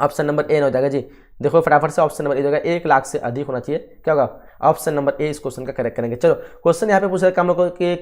Speaker 1: ऑप्शन नंबर ए हो जाएगा जी। देखो फटाफट से ऑप्शन नंबर ए हो जाएगा, 1 लाख से अधिक होना चाहिए, क्या होगा ऑप्शन नंबर ए इस क्वेश्चन का करेक्ट करेंगे। चलो क्वेश्चन यहाँ पे पूछ रहे हैं हम लोग को कि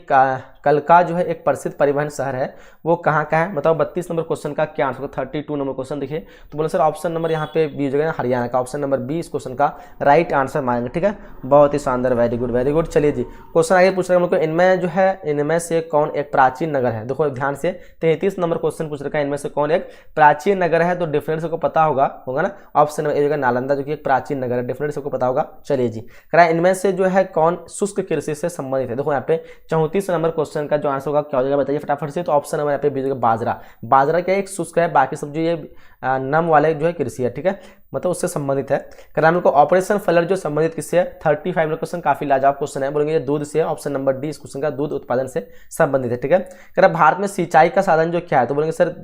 Speaker 1: कलका जो है एक प्रसिद्ध परिवहन शहर है, वो कहाँ का है बताओ। 32 नंबर क्वेश्चन का क्या आंसर होगा, 32 नंबर क्वेश्चन देखिए, तो बोलो सर ऑप्शन नंबर यहाँ पे बी हो जाएगा हरियाणा का, ऑप्शन नंबर बी इस क्वेश्चन का राइट आंसर मानेंगे। ठीक है, बहुत ही शानदार, वेरी गुड वेरी गुड। चलिए जी क्वेश्चन आगे पूछ रहे हैं हम लोग को, इनमें जो है इनमें से कौन एक प्राचीन नगर है। देखो ध्यान से 33 नंबर क्वेश्चन पूछ रखा है, इनमें से कौन एक प्राचीन नगर है, तो डिफरेंस को पता होगा ना, ऑप्शन नंबर ए होगा नालंदा, जो कि एक प्राचीन नगर है, डिफरेंस को पता होगा। चलिए जी करा इनमें से जो है कौन शुष्क कृषि से संबंधित है। देखो यहाँ पे 34 नंबर क्वेश्चन का जो आंसर होगा क्या हो जाएगा बताइए फटाफट से, तो ऑप्शन नंबर यहाँ पे बी होगा बाजरा। बाजरा क्या एक शुष्क है, बाकी सब जो ये नम वाले जो है कृषि है। ठीक है, मतलब उससे संबंधित है। कराम को ऑपरेशन फ्लड जो संबंधित किससे है, 35 नंबर क्वेश्चन काफी लाजवाब क्वेश्चन है, बोलेंगे ये दूध से है, ऑप्शन नंबर डी इस क्वेश्चन का दूध उत्पादन से संबंधित है। ठीक है, करा भारत में सिंचाई का साधन जो क्या है, तो बोलेंगे सर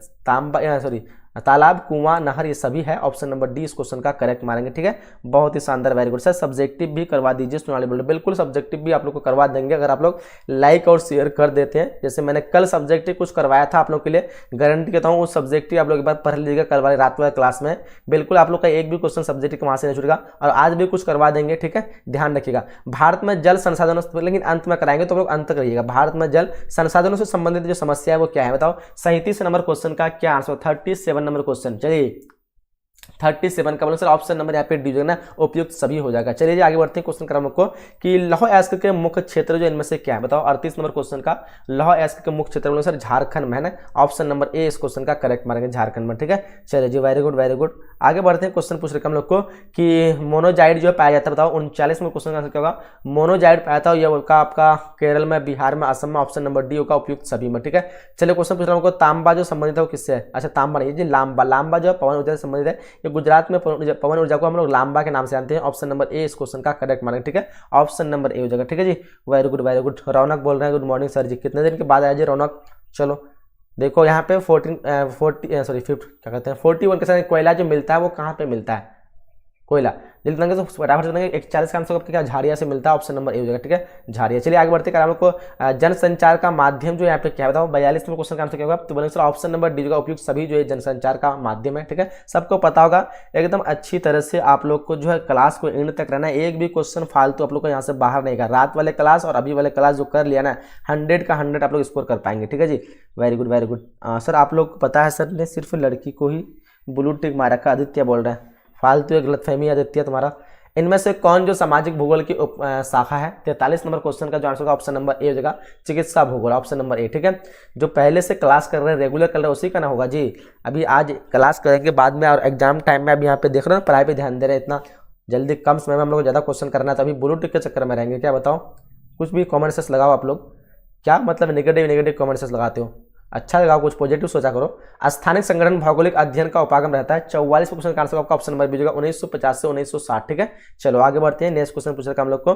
Speaker 1: तालाब, कुआं, नहर, ये सभी है, ऑप्शन नंबर डी इस क्वेश्चन का करेक्ट मारेंगे। ठीक है, बहुत ही शानदार, वेरी गुड। सर सब्जेक्टिव भी करवा दीजिए सोनाली बोल, बिल्कुल सब्जेक्टिव भी आप लोग को करवा देंगे अगर आप लोग लाइक और शेयर कर देते हैं। जैसे मैंने कल सब्जेक्टिव कुछ करवाया था आप लोग के लिए, गारंटी कहता हूँ उस सब्जेक्टिव आप लोग एक बार पढ़ लीजिएगा कल वाले रात वाले क्लास में, बिल्कुल आप लोग का एक भी क्वेश्चन सब्जेक्टिव वहां से नहीं छूटेगा, और आज भी कुछ करवा देंगे। ठीक है, ध्यान रखिएगा। भारत में जल संसाधनों, लेकिन अंत में कराएंगे तो लोग अंत तक रहिएगा। भारत में जल संसाधनों से संबंधित जो समस्या है वो क्या है बताओ। 37 नंबर क्वेश्चन का क्या आंसर, 37 नंबर क्वेश्चन। चलिए 37 का बोलो सर ऑप्शन नंबर यहाँ पे डी ना उपयुक्त सभी हो जाएगा। चलिए आगे बढ़ते हैं क्वेश्चन क्रम को कि लौह अयस्क के मुख्य क्षेत्र जो इनमें से क्या है बताओ। 38 नंबर क्वेश्चन का लौह अयस्क के मुख्य क्षेत्र बोलो सर झारखंड में है ना, ऑप्शन नंबर ए इस क्वेश्चन का करेक्ट मारेंगे झारखंड में। ठीक है, चलिए जी वेरी गुड वेरी गुड। आगे बढ़ते हैं, क्वेश्चन पूछ रहे हम लोग को कि मोनोजाइड जो पाया जाता है बताओ। 39 नंबर क्वेश्चन का आंसर क्या होगा, मोनोजाइड पाया था ये होगा आपका केरल में, बिहार में, असम में, ऑप्शन नंबर डी होगा उपयुक्त सभी में। ठीक है, चलिए क्वेश्चन पूछ रहा हूँ तांबा जो संबंधित है वो किससे है, अच्छा तांबा नहीं जी लांबा, लांबा जो पवन ऊर्जा से संबंधित है, ये गुजरात में पवन ऊर्जा को हम लोग लांबा के नाम से जानते हैं, ऑप्शन नंबर ए इस क्वेश्चन का करेक्ट मानेंगे। ठीक है, ऑप्शन नंबर ए हो जाएगा। ठीक है जी, वेरी गुड वेरी गुड। रौनक बोल रहे हैं, गुड मॉर्निंग सर जी, कितने दिन के बाद आया जी रौनक। चलो देखो यहाँ पे 41 के साथ कोयला जो मिलता है वो कहाँ पे मिलता है, कोयला जल्दी बताएंगे तो फटाफट बताएंगे। 41 का आंसर क्या झाड़िया से मिलता है, ऑप्शन नंबर ए हो जाएगा। ठीक है, झाड़िया। चलिए आगे बढ़ते हैं, हम लोग को जनसंचार का माध्यम जो यहाँ पे क्या बताओ। 42 में क्वेश्चन का आंसर क्या होगा, तो बोलेंगे सर ऑप्शन नंबर डी होगा उपयुक्त सभी जो है जनसंचार का माध्यम है। ठीक है, सबको पता होगा, एकदम अच्छी तरह से आप लोग को जो है क्लास को एंड तक रहना है, एक भी क्वेश्चन फालतू आप लोग को यहाँ से बाहर नहीं कर। रात वाले क्लास और अभी वाले क्लास जो कर लिया ना 100 का 100 आप लोग स्कोर कर पाएंगे। ठीक है जी, very good very good. Sir आप लोग को पता है सर ने सिर्फ लड़की को ही ब्लू टिक मारा का, आदित्य बोल रहे हैं, फालतू एक गलतफहमी आदित्य तुम्हारा। इनमें से कौन जो सामाजिक भूगोल की शाखा है। 43 नंबर क्वेश्चन का जो आंसर होगा ऑप्शन नंबर ए हो जाएगा चिकित्सा भूगोल, ऑप्शन नंबर ए। ठीक है, जो पहले से क्लास कर रहे हैं रेगुलर कर रहे हैं उसी का ना होगा जी। अभी आज क्लास करेंगे बाद में, और एग्जाम टाइम में अभी यहाँ पे देख रहे हो पढ़ाई पे ध्यान दे रहे हैं, इतना जल्दी कम समय में हम लोग ज़्यादा क्वेश्चन करना है, तो अभी ब्लू टिक के चक्कर में रहेंगे क्या बताओ। कुछ भी कॉमन सेंस लगाओ आप लोग, क्या मतलब नेगेटिव कॉमन सेंस लगाते हो। अच्छा लगा, कुछ पॉजिटिव सोचा करो। स्थानिक संगठन भौगोलिक अध्ययन का उपागम रहता है। 44 क्वेश्चन का आंसर आपका ऑप्शन नंबर बी होगा 1950 से 1960। ठीक है, चलो आगे बढ़ते हैं। नेक्स्ट क्वेश्चन पूछ रखा हम लोग को,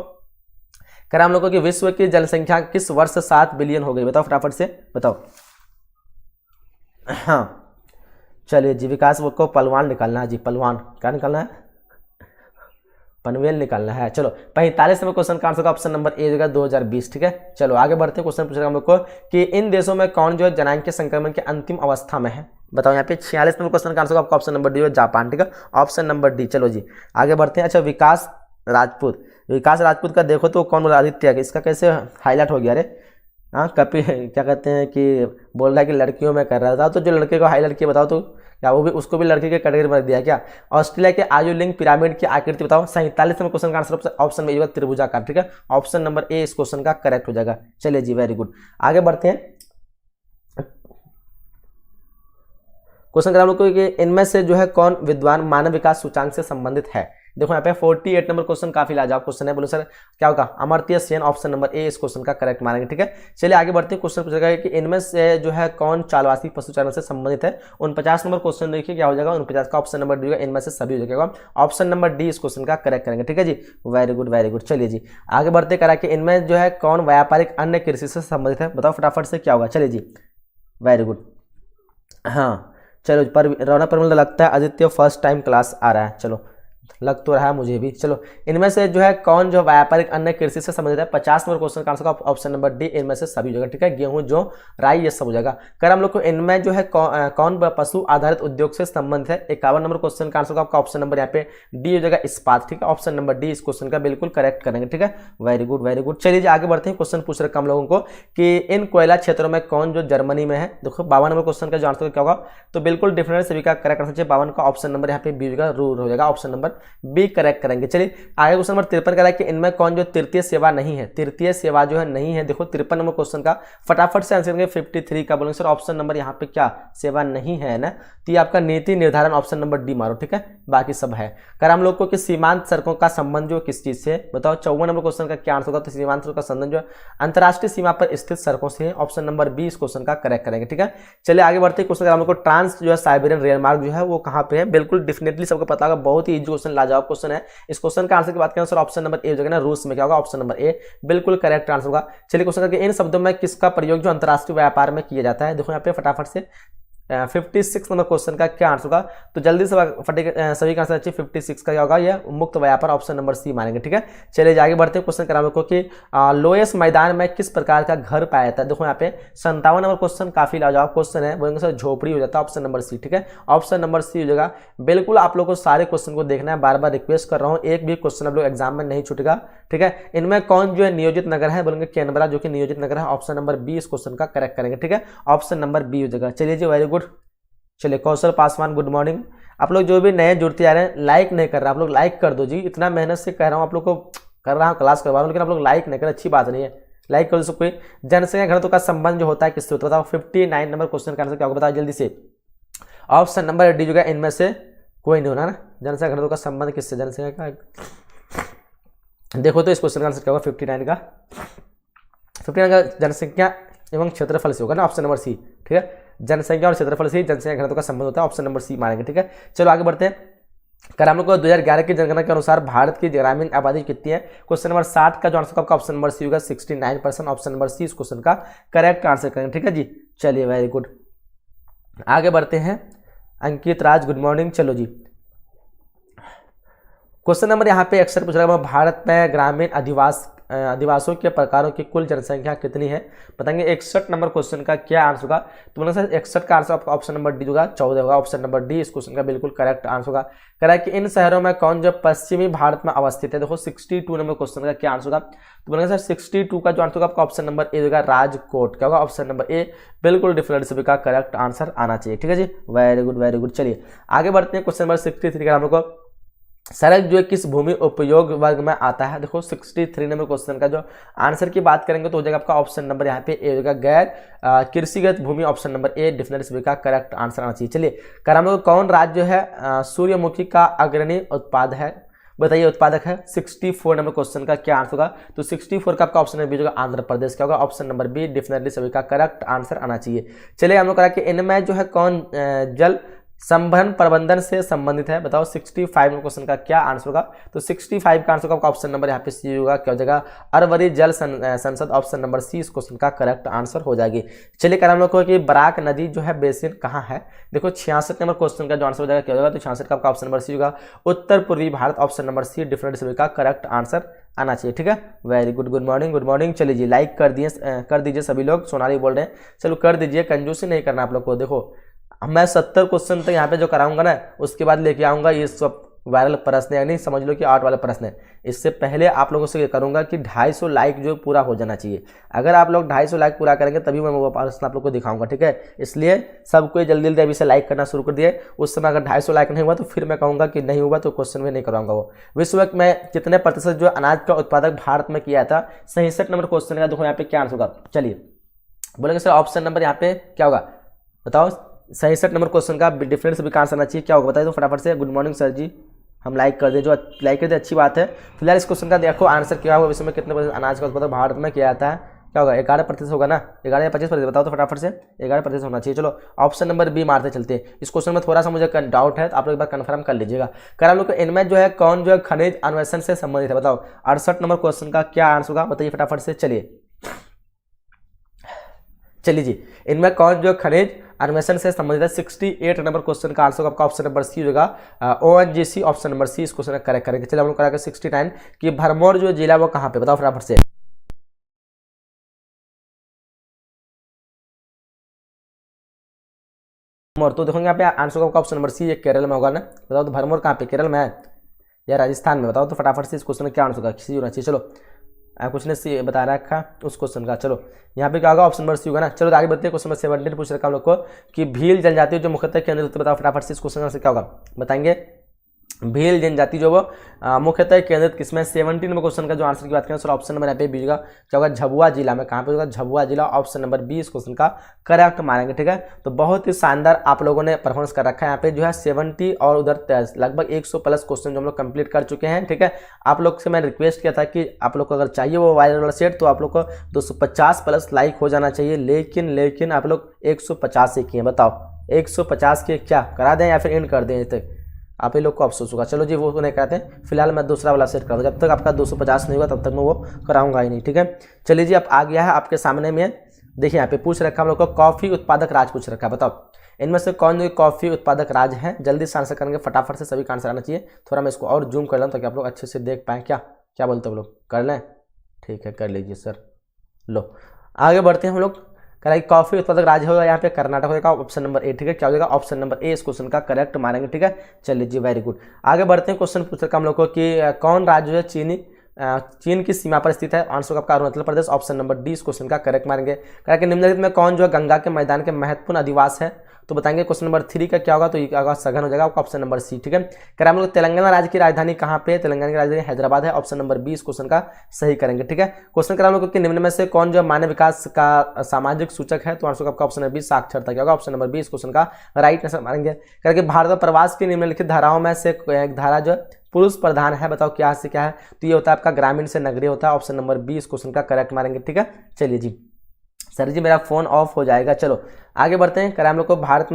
Speaker 1: कह हम लोग की विश्व की जनसंख्या किस वर्ष 7 बिलियन हो गई, बताओ फटाफट से बताओ। हाँ चलिए जी, विकास को पलवान निकालना है जी, पलवान क्या निकालना है, पनवेल निकालना है। चलो 45 नंबर क्वेश्चन का आंसर का ऑप्शन नंबर ए होगा 2020। ठीक है, चलो आगे बढ़ते हैं। क्वेश्चन पूछ रहे हम लोग को कि इन देशों में कौन जो है जनांग संक्रमण के अंतिम अवस्था में है, बताओ। यहाँ पे 46 नंबर क्वेश्चन का आंसर आपका ऑप्शन नंबर डी है जापान। ठीक है, ऑप्शन नंबर डी। चलो जी आगे बढ़ते हैं। अच्छा विकास राजपूत, विकास राजपूत का देखो तो कौन बोला, आदित्य, इसका कैसे हाईलाइट हो गया अरे। हाँ कपि क्या कहते हैं कि बोल रहा है कि लड़कियों में कर रहा था, तो जो लड़के को हाईलाइट किया बताओ तो क्या वो भी, उसको भी लड़की के कैटेगरी में दिया क्या। ऑस्ट्रेलिया के आयु लिंग पिरामिड की आकृति बताओ। 47 नंबर क्वेश्चन का आंसर ऑप्शन में त्रिभुजाकार। ठीक है, ऑप्शन नंबर ए इस क्वेश्चन का करेक्ट हो जाएगा। चलिए जी वेरी गुड, आगे बढ़ते हैं। क्वेश्चन करा हम लोग को कि इनमें से जो है कौन विद्वान मानव विकास सूचांक से संबंधित है। देखो यहाँ पे 48 नंबर क्वेश्चन काफी लाजवाब क्वेश्चन है। बोलो सर क्या होगा, अमर्त्य सेन, ऑप्शन नंबर ए इस क्वेश्चन का करेक्ट मानेंगे। ठीक है, चलिए आगे बढ़ते हैं। क्वेश्चन पूछा गया कि इनमें से जो है कौन चालवासी पशुचारण से संबंधित है। 49 नंबर क्वेश्चन देखिए क्या हो जाएगा, 49 का ऑप्शन नंबर डी होगा, इनमें से सभी हो जाएगा, ऑप्शन नंबर डी इस क्वेश्चन का करेक्ट करेंगे। ठीक है जी, वेरी गुड वेरी गुड। चलिए जी आगे बढ़ते करा कि इनमें जो है कौन व्यापारिक अन्य कृषि से संबंधित है, बताओ फटाफट से क्या होगा। चलिए जी वेरी गुड। हाँ चलो पर रौनक पर मुझे लगता है आदित्य फर्स्ट टाइम क्लास आ रहा है, चलो लग तो रहा है मुझे भी। चलो इनमें से जो है कौन जो व्यापारिक अन्य कृषि से संबंधित है। 50 नंबर क्वेश्चन का आंसर का ऑप्शन नंबर डी इनमें से सभी हो जाएगा। ठीक है, गेहूं जो राई ये सब हो जाएगा। कर हम लोग को इनमें जो है कौन पशु आधारित उद्योग से संबंधित है। 51 नंबर क्वेश्चन का आंसर का आपका ऑप्शन नंबर यहाँ पे डी हो जाएगा इस्पात। ठीक है, ऑप्शन नंबर डी इस क्वेश्चन का बिल्कुल करेक्ट करेंगे। ठीक है, वेरी गुड वेरी गुड। चलिए आगे बढ़ते हैं। क्वेश्चन पूछ रहे हम लोगों को कि इन कोयला क्षेत्रों में कौन जो जर्मनी में है। देखो 52 नंबर क्वेश्चन का जो आंसर क्या होगा, तो बिल्कुल डिफरेंट सभी का करेक्ट आंसर 52 का ऑप्शन नंबर यहाँ पे बी होगा, रूल हो जाएगा, ऑप्शन नंबर बी करेक्ट करेंगे। चलिए आगे क्वेश्चन नंबर 53 करा कि इनमें कौन जो तृतीय सेवा नहीं है। तृतीय सेवा जो है नहीं है। देखो 53 नंबर क्वेश्चन का फटाफट से आंसर करेंगे। 53 का बोलेंगे सर ऑप्शन नंबर यहाँ पे क्या सेवा नहीं है ना, तो ये आपका नीति निर्धारण ऑप्शन नंबर डी मारो। ठीक है, बाकी सब है। कर हम लोग को कि सीमांत सड़कों का संबंध जो किस चीज से, बताओ। 54 नंबर क्वेश्चन का क्या आंसर होगा, तो सीमांत सड़कों का संबंध जो अंतरराष्ट्रीय सीमा पर स्थित सड़कों से है, ऑप्शन नंबर बी इस क्वेश्चन का करेक्ट करेंगे। ठीक है, चलिए आगे बढ़ते हैं। क्वेश्चन हम लोग को ट्रांस जो है साइबेरियन रेल मार्ग जो है वो कहाँ पे है, बिल्कुल डेफिनेटली सबको पता होगा, बहुत ही इजी क्वेश्चन लाजवाब क्वेश्चन है। इस क्वेश्चन का आंसर की बात करें सर ऑप्शन नंबर ए हो जाएगा ना, रूस में क्या होगा, ऑप्शन नंबर ए बिल्कुल करेक्ट आंसर होगा। चलिए क्वेश्चन करके इन शब्दों में किसका प्रयोग जो अंतरराष्ट्रीय व्यापार में किया जाता है। देखो यहाँ पे फटाफट से 56 नंबर क्वेश्चन का क्या आंसर होगा, तो जल्दी से सभी का आंसर अच्छी 56 का क्या होगा, यह मुक्त व्यापार ऑप्शन नंबर सी मानेंगे। ठीक है, चलिए आगे बढ़ते हैं। क्वेश्चन करा को कि लोएस मैदान में किस प्रकार का घर पाया जाता है। देखो यहाँ पे 57 नंबर क्वेश्चन काफी लाजवाब क्वेश्चन है, बोलेंगे सर झोपड़ी हो जाता है, ऑप्शन नंबर सी। ठीक है, ऑप्शन नंबर सी हो जाएगा। बिल्कुल आप लोग को सारे क्वेश्चन को देखना है, बार बार रिक्वेस्ट कर रहा हूँ, एक भी क्वेश्चन आप लोग एग्जाम में नहीं छूटेगा। ठीक है, इनमें कौन जो है नियोजित नगर है, बोलेंगे कैनबरा जो कि नियोजित नगर है, ऑप्शन नंबर बी इस क्वेश्चन का करेक्ट करेंगे। ठीक है, ऑप्शन नंबर बी हो जाएगा। चलिए जी वेरी गुड। चलिए कौशल पासवान गुड मॉर्निंग। आप लोग जो भी नए जुड़ते आ रहे हैं, लाइक नहीं कर रहे, आप लोग लाइक कर दो जी। इतना मेहनत से कह रहा हूँ आप लोग को, कर रहा हूँ क्लास करवा रहा हूँ, लेकिन आप लोग लाइक नहीं कर, अच्छी बात नहीं है। लाइक कर दो। कोई जनसंख्या घनत्व का संबंध जो होता है किससे होता है, बताओ। 59 नंबर क्वेश्चन का आंसर क्या होगा, बताओ जल्दी से। ऑप्शन नंबर डी जो है इनमें से कोई नहीं होना ना। जनसंख्या घनत्व का संबंध किससे, जनसंख्या का देखो तो इस क्वेश्चन का आंसर क्या होगा, 59 का जनसंख्या एवं क्षेत्रफल से होगा ना, ऑप्शन नंबर सी। ठीक है, जनसंख्या और क्षेत्रफल से जनसंख्या घनत्व का संबंध होता है, ऑप्शन नंबर सी मानेंगे। ठीक है, चलो आगे बढ़ते हैं। कर हम लोग को 2011 की जनगणना के अनुसार भारत की ग्रामीण आबादी कितनी है। क्वेश्चन नंबर 60 का जो आंसर आपका ऑप्शन नंबर सी होगा 69%, ऑप्शन नंबर सी इस क्वेश्चन का करेक्ट आंसर करेंगे। ठीक है जी, चलिए वेरी गुड, आगे बढ़ते हैं। अंकित राज गुड मॉर्निंग। चलो जी क्वेश्चन नंबर यहाँ पे 61 पूछ रहा है, भारत में ग्रामीण अधिवासों के प्रकारों की कुल जनसंख्या कितनी है, बताएंगे। 61 नंबर क्वेश्चन का क्या आंसर होगा, तो बोला सर 61 का आंसर आपका ऑप्शन नंबर डी होगा, 14 होगा, ऑप्शन नंबर डी इस क्वेश्चन का बिल्कुल करेक्ट आंसर होगा। कह रहा है कि इन शहरों में कौन जो पश्चिमी भारत में अवस्थित है। देखो 62 नंबर क्वेश्चन का क्या आंसर होगा, तो बोलेंगे सर 62 का जो आंसर होगा आपका ऑप्शन नंबर ए होगा, राजकोट। क्या होगा, ऑप्शन नंबर ए बिल्कुल डिफरेंट सभी का करेक्ट आंसर आना चाहिए। ठीक है जी, वेरी गुड वेरी गुड। चलिए आगे बढ़ते हैं। क्वेश्चन नंबर 63 का हम लोग को सड़क जो है किस भूमि उपयोग वर्ग में आता है। देखो 63 नंबर क्वेश्चन का जो आंसर की बात करेंगे तो हो जाएगा आपका ऑप्शन नंबर यहाँ पे ए होगा, गैर कृषिगत भूमि, ऑप्शन नंबर ए डिफिनेट सभी का करेक्ट आंसर आना चाहिए। चलिए कर हम लोग कौन राज्य जो है सूर्यमुखी का अग्रणी उत्पाद है, बताइए उत्पादक है। 64 नंबर क्वेश्चन का क्या आंसर होगा? तो 64 का आपका ऑप्शन बी होगा आंध्र प्रदेश। क्या होगा? ऑप्शन नंबर बी डेफिनेटली सभी का करेक्ट आंसर आना चाहिए। चलिए हम लोग करा कि इनमें जो है कौन जल संभरण प्रबंधन से संबंधित है? बताओ 65 नंबर क्वेश्चन का क्या आंसर होगा? तो 65 का आंसर का ऑप्शन नंबर यहाँ पे सी होगा। क्या हो जाएगा? अरवरी जल संसद, ऑप्शन नंबर सी इस क्वेश्चन का करेक्ट आंसर हो जाएगी। चलिए कर हम लोग को कि बराक नदी जो है बेसिन कहाँ है? देखो 66 नंबर क्वेश्चन का जो आंसर हो जाएगा क्या होगा? तो 66 का आपका ऑप्शन नंबर सी होगा उत्तर पूर्वी Bharat, option number C different सभी का करेक्ट आंसर आना चाहिए। ठीक है, very good, good morning, good morning. चलिए जी लाइक कर दीजिए सभी लोग। सोनाली बोल रहे हैं, चलो कर दीजिए, कंजूसी नहीं करना आप लोग को। देखो मैं 70 क्वेश्चन तक यहाँ पे जो कराऊंगा ना, उसके बाद लेके आऊंगा ये सब वायरल प्रश्न, यानी समझ लो कि आर्ट वाले प्रश्न है। इससे पहले आप लोगों से ये करूंगा कि 250 लाइक जो पूरा हो जाना चाहिए। अगर आप लोग 250 लाइक पूरा करेंगे तभी मैं वो प्रश्न आप लोग को दिखाऊंगा। ठीक है, इसलिए सबको जल्दी जल्दी अभी से लाइक करना शुरू कर दिए। उस समय अगर 250 लाइक नहीं हुआ तो फिर मैं कहूँगा कि नहीं हुआ तो क्वेश्चन में नहीं करवाऊंगा वो। विश्व में कितने प्रतिशत जो अनाज का उत्पादक भारत में किया था? 67 नंबर क्वेश्चन का देखो यहाँ पे क्या आंसर होगा। चलिए बोलेंगे सर ऑप्शन नंबर यहाँ पे क्या होगा? बताओ 67 नंबर क्वेश्चन का डिफरेंस भी कहाँ से आना चाहिए? क्या होगा बताइए तो फटाफट से। गुड मॉर्निंग सर जी, हम लाइक कर दें, जो लाइक कर दे अच्छी बात है। फिलहाल इस क्वेश्चन का देखो आंसर क्या होगा, विश्व में कितने प्रतिशत अनाज का उत्पादन भारत में किया जाता है? क्या होगा? 11% होगा ना, 11 या 25%? बताओ तो फटाफट से। 11% होना चाहिए। चलो ऑप्शन नंबर बी मारते चलते हैं। इस क्वेश्चन में थोड़ा सा मुझे डाउट है तो आप लोग एक बार कन्फर्म कर लीजिएगा। कर हम लोग इनमें जो है कौन जो है खनिज अन्वेषण से संबंधित है? बताओ 68 नंबर क्वेश्चन का क्या आंसर होगा? बताइए फटाफट से। चलिए जी, इनमें कौन जो खनिज अन्वेषण से संबंधित है? 68 नंबर क्वेश्चन का आंसर आपका ऑप्शन नंबर सी होगा ONGC, ऑप्शन नंबर सी इस क्वेश्चन करेक्ट करेंगे। चलिए हम लोग करेंगे 69 कि भरमौर जो जिला वो कहाँ पे? बताओ फटाफट से। भरमौर तो देखोगे यहाँ पे आंसर का ऑप्शन नंबर सी केरल में होगा ना। बताओ तो भरमौर कहाँ पे? केरल में है या राजस्थान में? बताओ तो फटाफट से इस क्वेश्चन में क्या आंसर होगा? सी होना चाहिए। चलो कुछ ने सी बता रखा उस क्वेश्चन का। चलो यहाँ पे क्या होगा? ऑप्शन नंबर सी होगा ना। चलो आगे बढ़ते हैं। क्वेश्चन नंबर 17 पूछ रखा हम लोग को कि भील जनजाति जो मुख्यतः केंद्रित होती है। बताओ फटाफट से इस क्वेश्चन से क्या होगा? बताएंगे भील जनजाति जो वो मुख्यतः केंद्रित किसमें? 17 नंबर क्वेश्चन का जो आंसर की बात करें सर ऑप्शन नंबर यहाँ पे बी होगा। क्या होगा? झाबुआ जिला में। कहाँ पे होगा? झाबुआ जिला, ऑप्शन नंबर बी इस क्वेश्चन का करेक्ट मानेंगे। ठीक है, तो बहुत ही शानदार आप लोगों ने परफॉर्मेंस कर रखा है यहाँ पे जो है 70 और उधर लगभग 100 प्लस क्वेश्चन जो हम लोग कंप्लीट कर चुके हैं। ठीक है, आप लोग से मैं रिक्वेस्ट किया था कि आप लोग को अगर चाहिए वो वायरल वाला सेट तो आप लोग को 250 प्लस लाइक हो जाना चाहिए, लेकिन आप लोग 150 से किए। बताओ 150 के क्या करा दें या फिर एंड कर दें? तक आप ही लोग को अफसोस होगा। चलो जी वो नहीं कराते हैं, फिलहाल मैं दूसरा वाला सेट कराऊंगा। जब तक आपका 250 नहीं होगा तब तक मैं वो कराऊंगा ही नहीं। ठीक है, चलिए जी अब आ गया है आपके सामने में। देखिए यहाँ पे पूछ रखा हम लोग को कॉफी उत्पादक राज्य पूछ रखा है। बताओ इनमें से कौन जो कॉफी उत्पादक राज्य है? जल्दी से आंसर करेंगे फटाफट से, सभी का आंसर आना चाहिए। थोड़ा मैं इसको और जूम कर लूँ ताकि आप लोग अच्छे से देख पाएँ। क्या बोलते हो लोग? कर लें? ठीक है कर लीजिए सर। लो आगे बढ़ते हैं हम लोग। करें कॉफी उत्पादक राज्य होगा यहाँ पे कर्नाटक होगा, ऑप्शन नंबर ए। ठीक है, क्या हो जाएगा? ऑप्शन नंबर ए इस क्वेश्चन का करेक्ट मानेंगे। ठीक है, चलिए जी वेरी गुड। आगे बढ़ते हैं। क्वेश्चन पूछ रखा हम लोग को कि कौन राज्य है चीन की सीमा पर स्थित है? आंसर आपका Arunachal Pradesh, option number D इस क्वेश्चन का करेक्ट मानेंगे। करेक्ट निम्नलिखित में कौन जो है गंगा के मैदान के महत्वपूर्ण अधिवास है? तो बताएंगे क्वेश्चन नंबर 3 का क्या होगा? तो ये होगा सघन हो जाएगा आपका ऑप्शन नंबर सी। ठीक है, करें हम लोग तेलंगाना राज्य की राजधानी कहाँ पे? तेलंगाना की राजधानी हैदराबाद है, ऑप्शन नंबर बी इस क्वेश्चन का सही करेंगे। ठीक है, क्वेश्चन करें हम लोग कि निम्न में से कौन जो मानव विकास का सामाजिक सूचक है? तो आंसर आपका ऑप्शन नंबर बी साक्षरता। क्या होगा? ऑप्शन नंबर बी इस क्वेश्चन का राइट आंसर मानेंगे। करके भारत में प्रवास की निम्नलिखित धाराओं में से एक धारा जो पुरुष प्रधान है, बताओ क्या से क्या है? तो ये होता है आपका ग्रामीण से नगरीय होता है, ऑप्शन नंबर बी इस क्वेश्चन का करेक्ट मानेंगे। ठीक है, चलिए जी सर जी मेरा फोन ऑफ हो जाएगा। चलो आगे बढ़ते हैं। करें हम लोग को भारत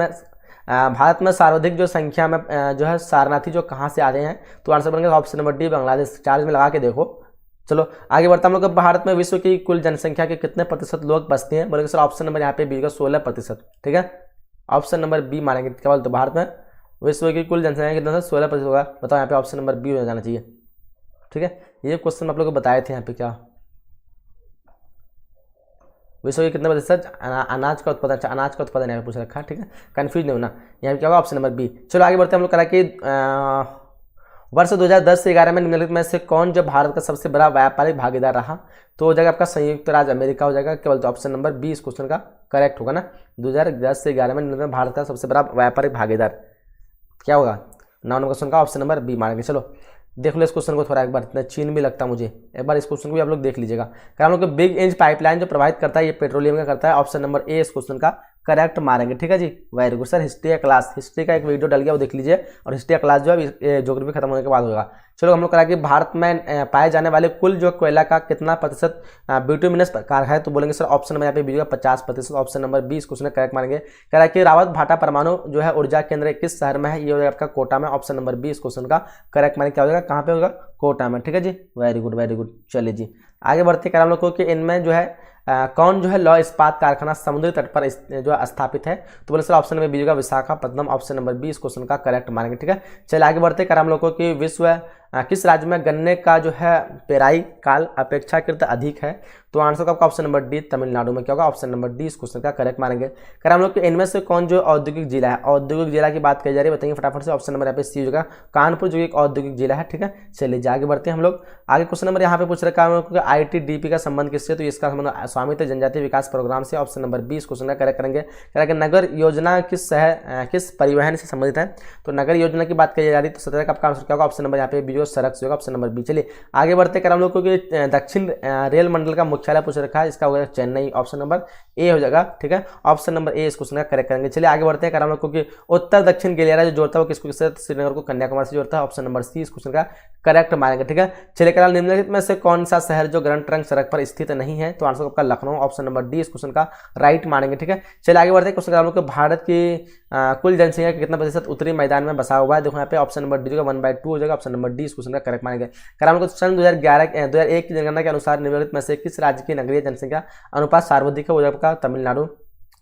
Speaker 1: में सर्वाधिक जो संख्या में जो है शरणार्थी जो कहाँ से आ रहे हैं? तो आंसर बनेगा option number D Bangladesh. Charge में लगा के देखो। चलो आगे बढ़ते हम लोग। भारत में विश्व की कुल जनसंख्या के कितने प्रतिशत लोग बसते हैं? बोलेंगे सर ऑप्शन नंबर यहाँ पे बी का 16%। ठीक है, ऑप्शन नंबर बी मानेंगे। क्या बोलते भारत में विश्व की कुल जनसंख्या कितना? 16% होगा। बताओ यहाँ पे ऑप्शन नंबर बी हो जाना चाहिए। ठीक है, ये क्वेश्चन आप लोग को बताए थे यहाँ पे क्या विश्व के कितने प्रतिशत अनाज का उत्पादन? अच्छा अनाज का उत्पादन यहाँ पे पूछ रखा है। ठीक है, कंफ्यूज नहीं होना। यहाँ पे क्या होगा? Option number B. चलो आगे बढ़ते हैं हम लोग। करा कि वर्ष 2010 से 11 में निम्नलिखित में से कौन जो भारत का सबसे बड़ा व्यापारिक भागीदार रहा? तो हो जाएगा आपका संयुक्त राज्य अमेरिका हो जाएगा। क्या बोलते ऑप्शन नंबर बी इस क्वेश्चन का करेक्ट होगा ना। 2010 से 11 में भारत का सबसे बड़ा व्यापारिक भागीदार क्या होगा? 9 नंबर क्वेश्चन का ऑप्शन नंबर बी मानेंगे। चलो देख लो इस क्वेश्चन को थोड़ा एक बार। चीन भी लगता मुझे, एक बार इस क्वेश्चन को भी आप लोग देख लीजिएगा। हम लोग बिग इंच पाइपलाइन जो प्रभावित करता है ये पेट्रोलियम का करता है, ऑप्शन नंबर ए इस क्वेश्चन का करेक्ट मारेंगे। ठीक है जी, वेरी गुड सर। हिस्ट्री का क्लास, हिस्ट्री का एक वीडियो डल गया, वो देख लीजिए, और हिस्ट्री का क्लास जो है ज्योग्राफी खत्म होने के बाद होगा। चलो हम लोग करा कि भारत में पाए जाने वाले कुल जो कोयला का कितना प्रतिशत बिटुमिनस प्रकार है, तो बोलेंगे सर ऑप्शन नंबर यहाँ पे बीजेगा 50%, ऑप्शन नंबर 20 क्वेश्चन करेक्ट मानेंगे। कह रहा है कि रावत भाटा परमाणु जो है ऊर्जा केंद्र किस शहर में है, ये हो जाएगा आपका कोटा में, ऑप्शन नंबर 20 क्वेश्चन का करेक्ट मानेंगे। क्या हो जाएगा, कहाँ पे होगा, कोटा में। ठीक है जी, वेरी गुड वेरी गुड। चलिए जी आगे बढ़ते हैं। हम लोग को कि इनमें जो है कौन जो है लौह इस्पात कारखाना समुद्री तट पर जो है स्थापित है, तो बोले सर ऑप्शन नंबर बीजेगा विशाखापट्टनम, ऑप्शन नंबर 20 क्वेश्चन का करेक्ट मानेंगे। ठीक है, चलिए आगे बढ़ते हैं। हम लोग को कि विश्व किस राज्य में गन्ने का जो है पेराई काल अपेक्षाकृत अधिक है, तो आंसर का ऑप्शन नंबर डी तमिलनाडु में। क्या होगा, ऑप्शन नंबर डी इस क्वेश्चन का करेक्ट मानेंगे। कर हम लोग इनमें से कौन जो औद्योगिक जिला है, औद्योगिक जिला की बात की जा रही है, बताइए फटाफट से। ऑप्शन नंबर यहाँ पे सी हो जाएगा, कानपुर जो एक औद्योगिक जिला है। ठीक है, चलिए आगे बढ़ते हैं हम लोग। आगे क्वेश्चन नंबर यहाँ पे पूछ रखा है ITDP का संबंध किससे, तो इसका संबंध स्वामित्व जनजातीय विकास प्रोग्राम से, ऑप्शन नंबर 20 क्वेश्चन का करेक्ट करेंगे। कह कि नगर योजना किस परिवहन से संबंधित है, तो नगर योजना की बात की जा रही है, तो 17 का आपका आंसर क्या होगा, ऑप्शन नंबर यहाँ पे बी सड़क से होगा, ऑप्शन नंबर बी। चलिए आगे बढ़ते कर हम लोग को दक्षिण रेल मंडल का मुख्यालय पूछ रखा है, इसका होगा चेन्नई, ऑप्शन नंबर ए हो जाएगा। ठीक है, ऑप्शन नंबर ए इस क्वेश्चन का करेक्ट करेंगे। चलिए आगे बढ़ते हैं कर हम लोग को उत्तर दक्षिण गलियारा जो जोड़ता है वो किसको किससे, श्रीनगर को कन्याकुमारी से जोड़ता है, ऑप्शन नंबर सी इस क्वेश्चन का करेक्ट मानेंगे। ठीक है, चलिए कर निम्नलिखित में से कौन सा शहर जो ग्रैंड ट्रंक सड़क पर स्थित नहीं है, तो आंसर आपका लखनऊ, ऑप्शन नंबर डी इस क्वेश्चन का राइट मानेंगे। ठीक है, चलिए आगे बढ़ते हैं। क्वेश्चन हम लोग भारत की कुल जनसंख्या का कितना प्रतिशत उत्तरी मैदान में बसा हुआ है, देखो यहाँ पे ऑप्शन नंबर डी 1/2 हो जाएगा, ऑप्शन नंबर डी इस क्वेश्चन का करेक्ट मानेंगे। कर हम लोग सन 2001 की जनगणना के अनुसार निम्नलिखित में से किस राज्य की नगरीय जनसंख्या अनुपात सर्वाधिक है, वो आपका तमिलनाडु।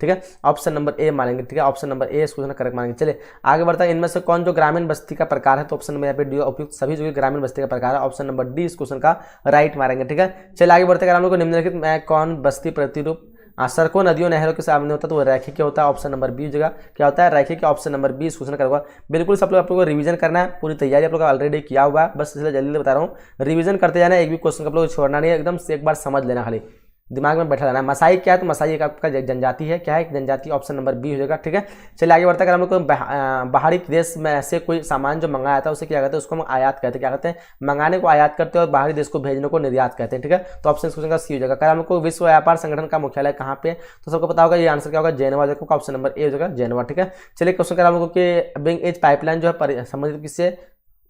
Speaker 1: ठीक है, ऑप्शन नंबर ए मानेंगे। ठीक है, ऑप्शन नंबर ए इस क्वेश्चन करेक्ट मानेंगे। चलिए आगे बढ़ता है। इनमें से कौन जो ग्रामीण बस्ती का प्रकार है, तो ऑप्शन नंबर यहाँ पे डी उपयुक्त सभी जो ग्रामीण बस्ती का प्रकार है, ऑप्शन नंबर डी इस क्वेश्चन का राइट मारेंगे। ठीक है, चलिए आगे बढ़ते हैं। हम लोग को निम्नलिखित में कौन बस्ती प्रतिरूप सड़कों नदियों नहरों के सामने होता है, तो वो रैखिक क्या होता है, ऑप्शन नंबर बी जगह क्या होता है, रैखिक, ऑप्शन नंबर 20 क्वेश्चन करेगा। बिल्कुल सब लोग आप लोगों को रिवीजन करना है, पूरी तैयारी आप लोग ऑलरेडी किया हुआ है, बस इसलिए जल्दी बता रहा हूँ, रिवीजन करते जाना है, एक भी क्वेश्चन आप लोग छोड़ना नहीं है, एकदम से एक बार समझ लेना, खाली दिमाग में बैठा रहना है। मसाई क्या है, तो मसाई एक आपका जनजाति है, क्या है, जनजाति, ऑप्शन नंबर बी हो जाएगा। ठीक है, चलिए आगे बढ़ता है। हम लोग को बाहरी देश में से कोई सामान जो मंगाया था उसे क्या कहते हैं, उसको हम आयात कहते हैं। क्या कहते हैं, मंगाने को आयात करते हैं और बाहरी देश को भेजने को निर्यात कहते हैं। ठीक है, तो ऑप्शन क्वेश्चन का सी हो जाएगा। हम लोग को विश्व व्यापार संगठन का मुख्यालय कहाँ पे, तो सबको पता होगा, ये आंसर क्या होगा, जेनेवा होगा, ऑप्शन नंबर ए हो जाएगा, जेनेवा। ठीक है, चलिए क्वेश्चन हम लोग के बिंग एज पाइपलाइन जो है संबंधित किससे,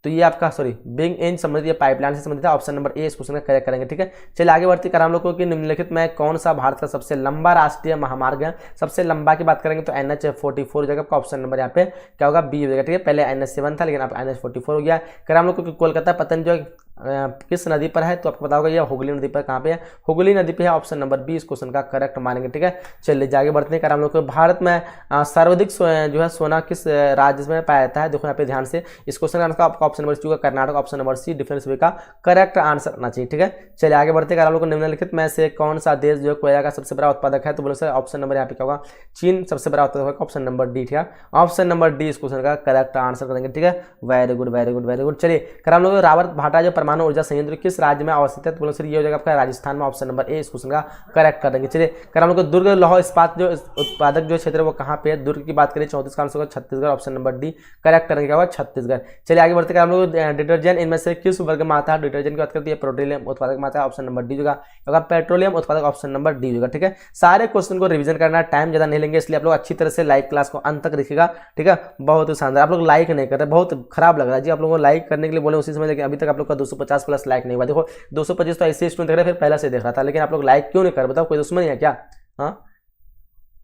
Speaker 1: तो ये आपका बिंग एंज संबंधित ये पाइपलाइन से संबंधित है, ऑप्शन नंबर ए इस क्वेश्चन का करेक्ट करेंगे। ठीक है, चलिए आगे बढ़ते कर हम लोग को कि निम्नलिखित में कौन सा भारत का सबसे लंबा राष्ट्रीय महामार्ग है, सबसे लंबा की बात करेंगे तो NH44 हो जाएगा, आपका ऑप्शन नंबर यहाँ पे क्या होगा, बी हो जाएगा। ठीक है, पहले NH7 था लेकिन अब NH44 हो गया। कर हम लोग को कोलकाता पतन जो किस नदी पर है, तो आपको पता होगा ये हुगली नदी पर, कहाँ पे है, हुगली नदी पे है, ऑप्शन नंबर 20 क्वेश्चन का करेक्ट मानेंगे। ठीक है, चलिए आगे बढ़ते हैं। कर हम लोग को भारत में सर्वाधिक जो है सोना किस राज्य में पाया जाता है, देखो यहाँ पे ध्यान से, इस क्वेश्चन का आपका ऑप्शन नंबर सी होगा, Karnataka, option number C defence वे का करेक्ट आंसर आना चाहिए। ठीक है, चलिए आगे बढ़ते हैं। हम लोग को निम्नलिखित में से कौन सा देश जो कोयला का सबसे बड़ा उत्पादक है, तो बोले सर ऑप्शन नंबर यहाँ पे क्या होगा, चीन सबसे बड़ा उत्पादक होगा, ऑप्शन नंबर डी। ठीक है, ऑप्शन नंबर डी इस क्वेश्चन का करेक्ट आंसर करेंगे। ठीक है, very good very good very good. चलिए कर हम लोग रावत भाटा जो परमाणु ऊर्जा संयंत्र किस राज्य में अवस्थित है, तो बोलो सर ये हो जाएगा आपका राजस्थान में, ऑप्शन नंबर ए इस क्वेश्चन का करेक्ट कर देंगे। चलिए कर हम लोग को दुर्ग लौह इस्पात जो उत्पादक जो क्षेत्र है वो कहाँ पे है, दुर्ग की बात करें 34 का आंसर होगा Chhattisgarh, option number D correct करेंगे, क्या होगा छत्तीसगढ़। चलिए आगे बढ़ते हैं। हम लोग डिटर्जेंट इनमें से किस वर्ग में आता है, डिटर्जेंट की बात करती है पेट्रोलियम उत्पादक में आता है, ऑप्शन नंबर डी होगा, पेट्रोलियम उत्पादक, ऑप्शन नंबर डी होगा। ठीक है, सारे क्वेश्चन को रिवीजन करना, टाइम ज्यादा नहीं लेंगे, इसलिए आप लोग अच्छी तरह से लाइव क्लास को अंत तक देखिएगा। ठीक है, बहुत ही शानदार। आप लोग लाइक नहीं कर रहे, बहुत खराब लग रहा है जी, आप लोगों को लाइक करने के लिए बोले उसी समय, लेकिन अभी तक आप लोग का 250 प्लस लाइक नहीं हुआ। देखो 225 तो ऐसे स्टूडेंट देख रहे, फिर पहला से देख रहा था, लेकिन आप लोग लाइक क्यों नहीं कर, बताओ कोई दुश्मनी है क्या। हाँ,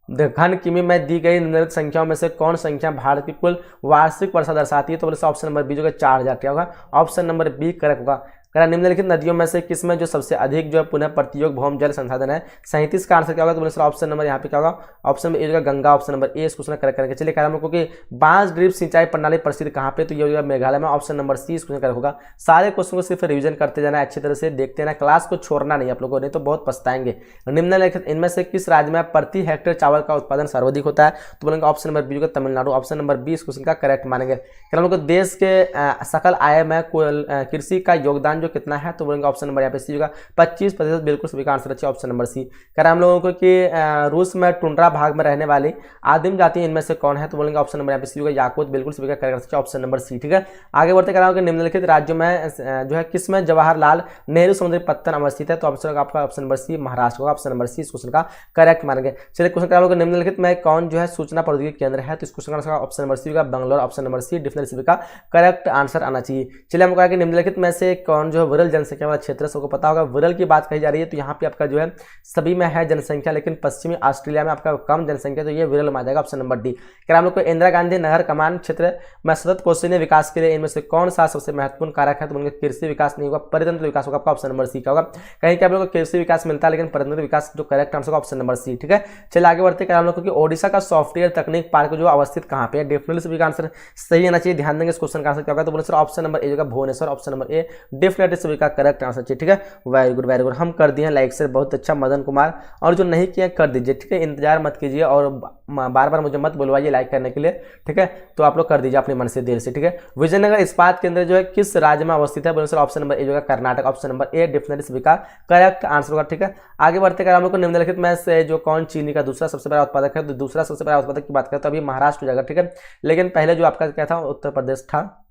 Speaker 1: घन किमी में दी गई निम्नलिखित संख्याओं में से कौन संख्या भारत की कुल वार्षिक वर्षा दर्शाती है, तो बोले ऑप्शन नंबर बी जो 4000 क्या होगा, ऑप्शन नंबर बी करेक्ट होगा। निम्नलिखित नदियों में से किसमें जो सबसे अधिक जो है पुनः प्रतियोग भौम जल संसाधन है, 37 का आंसर क्या होगा, तो बोले सर ऑप्शन नंबर यहाँ पे क्या होगा, ऑप्शन नंबर ए होगा गंगा, ऑप्शन नंबर ए इस क्वेश्चन करेक्ट करेंगे। चलिए हम लोग कि बांस ड्रिप सिंचाई प्रणाली प्रसिद्ध कहाँ पे, तो ये होगा मेघालय में, ऑप्शन नंबर सी इस क्वेश्चन करेक्ट होगा। सारे क्वेश्चन को सिर्फ रिवीजन करते जाना, अच्छी तरह से देखते ना, क्लास को छोड़ना नहीं आप लोगों ने, तो बहुत पछताएंगे। निम्नलिखित इनमें से किस राज्य में प्रति हेक्टेयर चावल का उत्पादन सर्वाधिक होता है, तो बोलेंगे ऑप्शन नंबर बी होगा तमिलनाडु, ऑप्शन नंबर 20 क्वेश्चन का करेक्ट मानेंगे। हम लोग देश के सकल आय में कृषि का योगदान जो जो कितना है, तो बोलेंगे ऑप्शन नंबर यहाँ पे सी होगा 25%, बिल्कुल सभी का आंसर अच्छा ऑप्शन नंबर सी। कह हम लोगों को कि रूस में टुंड्रा भाग में रहने वाली आदिम जाति इनमें से कौन है, तो बोलेंगे ऑप्शन नंबर यहाँ पे सी होगा याकूत, बिल्कुल सभी का करेक्ट ऑप्शन नंबर सी। ठीक है, आगे बढ़ते कह रहा हूँ कि निम्नलिखित राज्यों में जो है किसमें जवाहरलाल नेहरू समुद्री पत्तन अवस्थित है, तो ऑप्शन आपका ऑप्शन नंबर सी महाराष्ट्र होगा, ऑप्शन नंबर सी इस क्वेश्चन का करेक्ट मानेंगे। चलिए क्वेश्चन कह रहा हूँ कि निम्नलिखित में कौन जो है सूचना प्रौद्योगिकी केंद्र है, तो इस क्वेश्चन का ऑप्शन नंबर सी होगा Bangalore, option number C definitely का करेक्ट आंसर आना चाहिए। चलिए हमको कहा कि निम्नलिखित में से कौन जो है विरल जनसंख्या वाला क्षेत्र, सबको पता होगा विरल की बात कही जा रही है, तो यहाँ पे आपका जो है सभी में है जनसंख्या, लेकिन पश्चिमी ऑस्ट्रेलिया में आपका कम जनसंख्या, तो ये विरल में आ जाएगा ऑप्शन नंबर डी। क्या हम लोग को इंदिरा गांधी नगर कमान क्षेत्र में सतत पोषणीय विकास के लिए इनमें से कौन सा सबसे महत्वपूर्ण कारक है, तो उनका कृषि विकास नहीं होगा, परितंत्र विकास होगा, आपका ऑप्शन नंबर सी का होगा। कहीं क्या आप लोग को कृषि विकास मिलता है, लेकिन परितंत्र विकास जो करेक्ट आंसर होगा ऑप्शन नंबर सी। ठीक है, चलिए आगे बढ़ते हैं हम लोग को ओडिशा का सॉफ्टवेयर तकनीक पार्क जो अवस्थित कहाँ पे है, डेफिनेटली सभी का आंसर सही आना चाहिए। ध्यान देंगे इस क्वेश्चन का आंसर क्या होगा, तो बोले सर ऑप्शन नंबर ए होगा Bhubaneswar, option number A definitely सभी का करेक्ट आंसर चाहिए। ठीक है, वेरी गुड वेरी गुड, हम कर दिए लाइक से, बहुत अच्छा मदन कुमार, और जो नहीं किया कर दीजिए। ठीक है, इंतजार मत कीजिए और बार बार मुझे मत बुलवाइए लाइक करने के लिए। ठीक है, तो आप लोग कर दीजिए अपने मन से देर से। ठीक है, विजयनगर इस्पात केंद्र जो है किस राज्य में अवस्थित है, बोले सर ऑप्शन नंबर ए जो है Karnataka, option number A definitely सभी का करेक्ट आंसर होगा। ठीक है, आगे बढ़ते कर हम लोग को निम्नलिखित में से जो कौन चीनी का दूसरा सबसे बड़ा उत्पादक है, तो दूसरा सबसे बड़ा उत्पादक की बात करें तो अभी महाराष्ट्र हो जाएगा। ठीक है, लेकिन पहले जो आपका क्या था उत्तर प्रदेश था।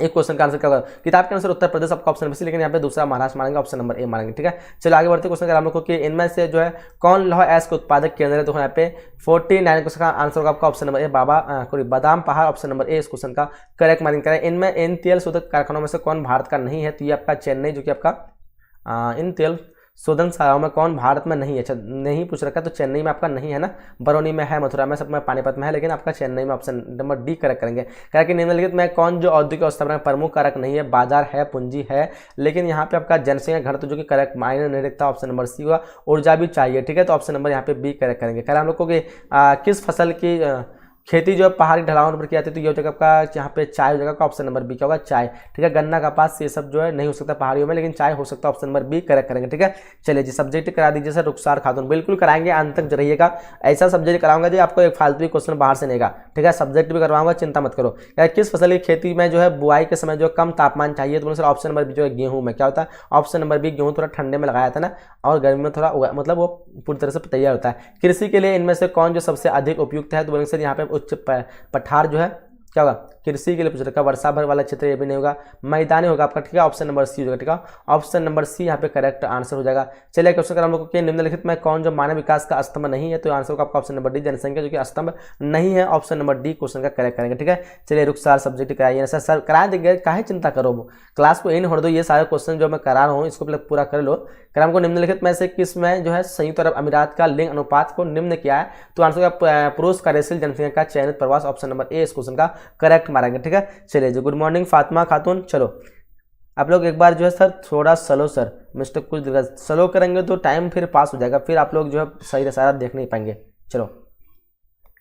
Speaker 1: एक क्वेश्चन का आंसर क्या होगा, किताब के अनुसार उत्तर प्रदेश आपका ऑप्शन नंबर सी, लेकिन यहाँ पे दूसरा महाराष्ट्र मानेंगे, ऑप्शन नंबर ए मानेंगे। ठीक है, चलो आगे बढ़ते क्वेश्चन हम लोग को कि इनमें से जो है कौन लौह अयस्क उत्पादक केंद्र है, तो यहाँ पे 49 क्वेश्चन का आंसर होगा आपका ऑप्शन नंबर ए बादाम पहाड़, ऑप्शन नंबर ए इस क्वेश्चन का करेक्ट मानेंगे। इनमें इन तेल शोधक कारखानों में से कौन भारत का नहीं है, तो ये आपका चेन्नई जो कि आपका इन तेल शोधन शालाओं में कौन भारत में नहीं है, अच्छा नहीं पूछ रखा, तो चेन्नई में आपका नहीं है ना, बरौनी में है, मथुरा में, सब में, पानीपत में है, लेकिन आपका चेन्नई में ऑप्शन नंबर डी करेक्ट करेंगे। कह कि निम्नलिखित में कौन जो औद्योगिक अवस्थापना प्रमुख कारक नहीं है, बाजार है, पूंजी है, लेकिन यहाँ पे आपका जनसंख्या घनत्व जो कि करेक्ट मायने नहीं रखता, ऑप्शन नंबर सी हुआ, ऊर्जा भी चाहिए। ठीक है, तो ऑप्शन नंबर यहाँ पे बी करेक्ट करेंगे। कह हम लोग को कि किस फसल की खेती जो है पहाड़ी ढलान पर की जाती है, तो ये हो जाएगा आपका यहाँ पे चाय हो जाएगा, ऑप्शन नंबर बी क्या होगा चाय। ठीक है, गन्ना कपास ये सब जो है नहीं हो सकता पहाड़ियों में, लेकिन चाय हो सकता है, ऑप्शन नंबर बी करेक्ट करेंगे। ठीक है, चलिए जी सब्जेक्ट करा दीजिए सर रुखसार खातून, बिल्कुल कराएंगे, अंत तक रहिएगा, ऐसा सब्जेक्ट कराऊंगा जी आपको एक फालतू क्वेश्चन बाहर से नहीं। ठीक है, सब्जेक्ट भी करवाऊंगा, चिंता मत करो। किस फसल की खेती में जो है बुआई के समय जो कम तापमान चाहिए, तो सर ऑप्शन नंबर बी जो है गेहूं में क्या होता है, ऑप्शन नंबर बी गेहूं थोड़ा ठंडे में लगाया था ना, और गर्मी में थोड़ा मतलब वो पूरी तरह से तैयार होता है। कृषि के लिए इनमें से कौन जो सबसे अधिक उपयुक्त है, तो बोलेंगे सर यहाँ पे उच्च पठार जो है क्या होगा, कृषि के लिए पूछ रखा, वर्षा भर वाला क्षेत्र ये भी नहीं होगा, मैदानी होगा आपका। ठीक है, ऑप्शन नंबर सी होगा। ठीक है, ऑप्शन नंबर सी यहाँ पे करेक्ट आंसर हो जाएगा। चलिए क्वेश्चन कर हम लोग के निम्नलिखित में कौन जो मानव विकास का स्तंभ नहीं है, तो आंसर होगा आपका ऑप्शन नंबर डी जनसंख्या जो कि स्तंभ नहीं है, ऑप्शन नंबर डी क्वेश्चन का करेक्ट करेंगे। ठीक है, चलिए रुखसार सब्जेक्ट कराइए सर करा देंगे, काहे चिंता करो, क्लास को इन हो दो, ये सारे क्वेश्चन जो मैं करा रहा हूँ इसको पूरा कर लो। कर हमको निम्नलिखित में से किस में जो है संयुक्त अरब अमीरात का लिंग अनुपात को निम्न किया है, तो आंसर होगा पुरुष कार्यशील जनसंख्या का चयनित प्रवास, ऑप्शन नंबर ए इस क्वेश्चन का करेक्ट मारेंगे। ठीक है, चलिए जी गुड मॉर्निंग फातिमा खातून। चलो आप लोग एक बार जो है सर थोड़ा स्लो, सर मिस्टर कुछ स्लो करेंगे तो टाइम फिर पास हो जाएगा, फिर आप लोग जो है सही सारा देख नहीं पाएंगे। चलो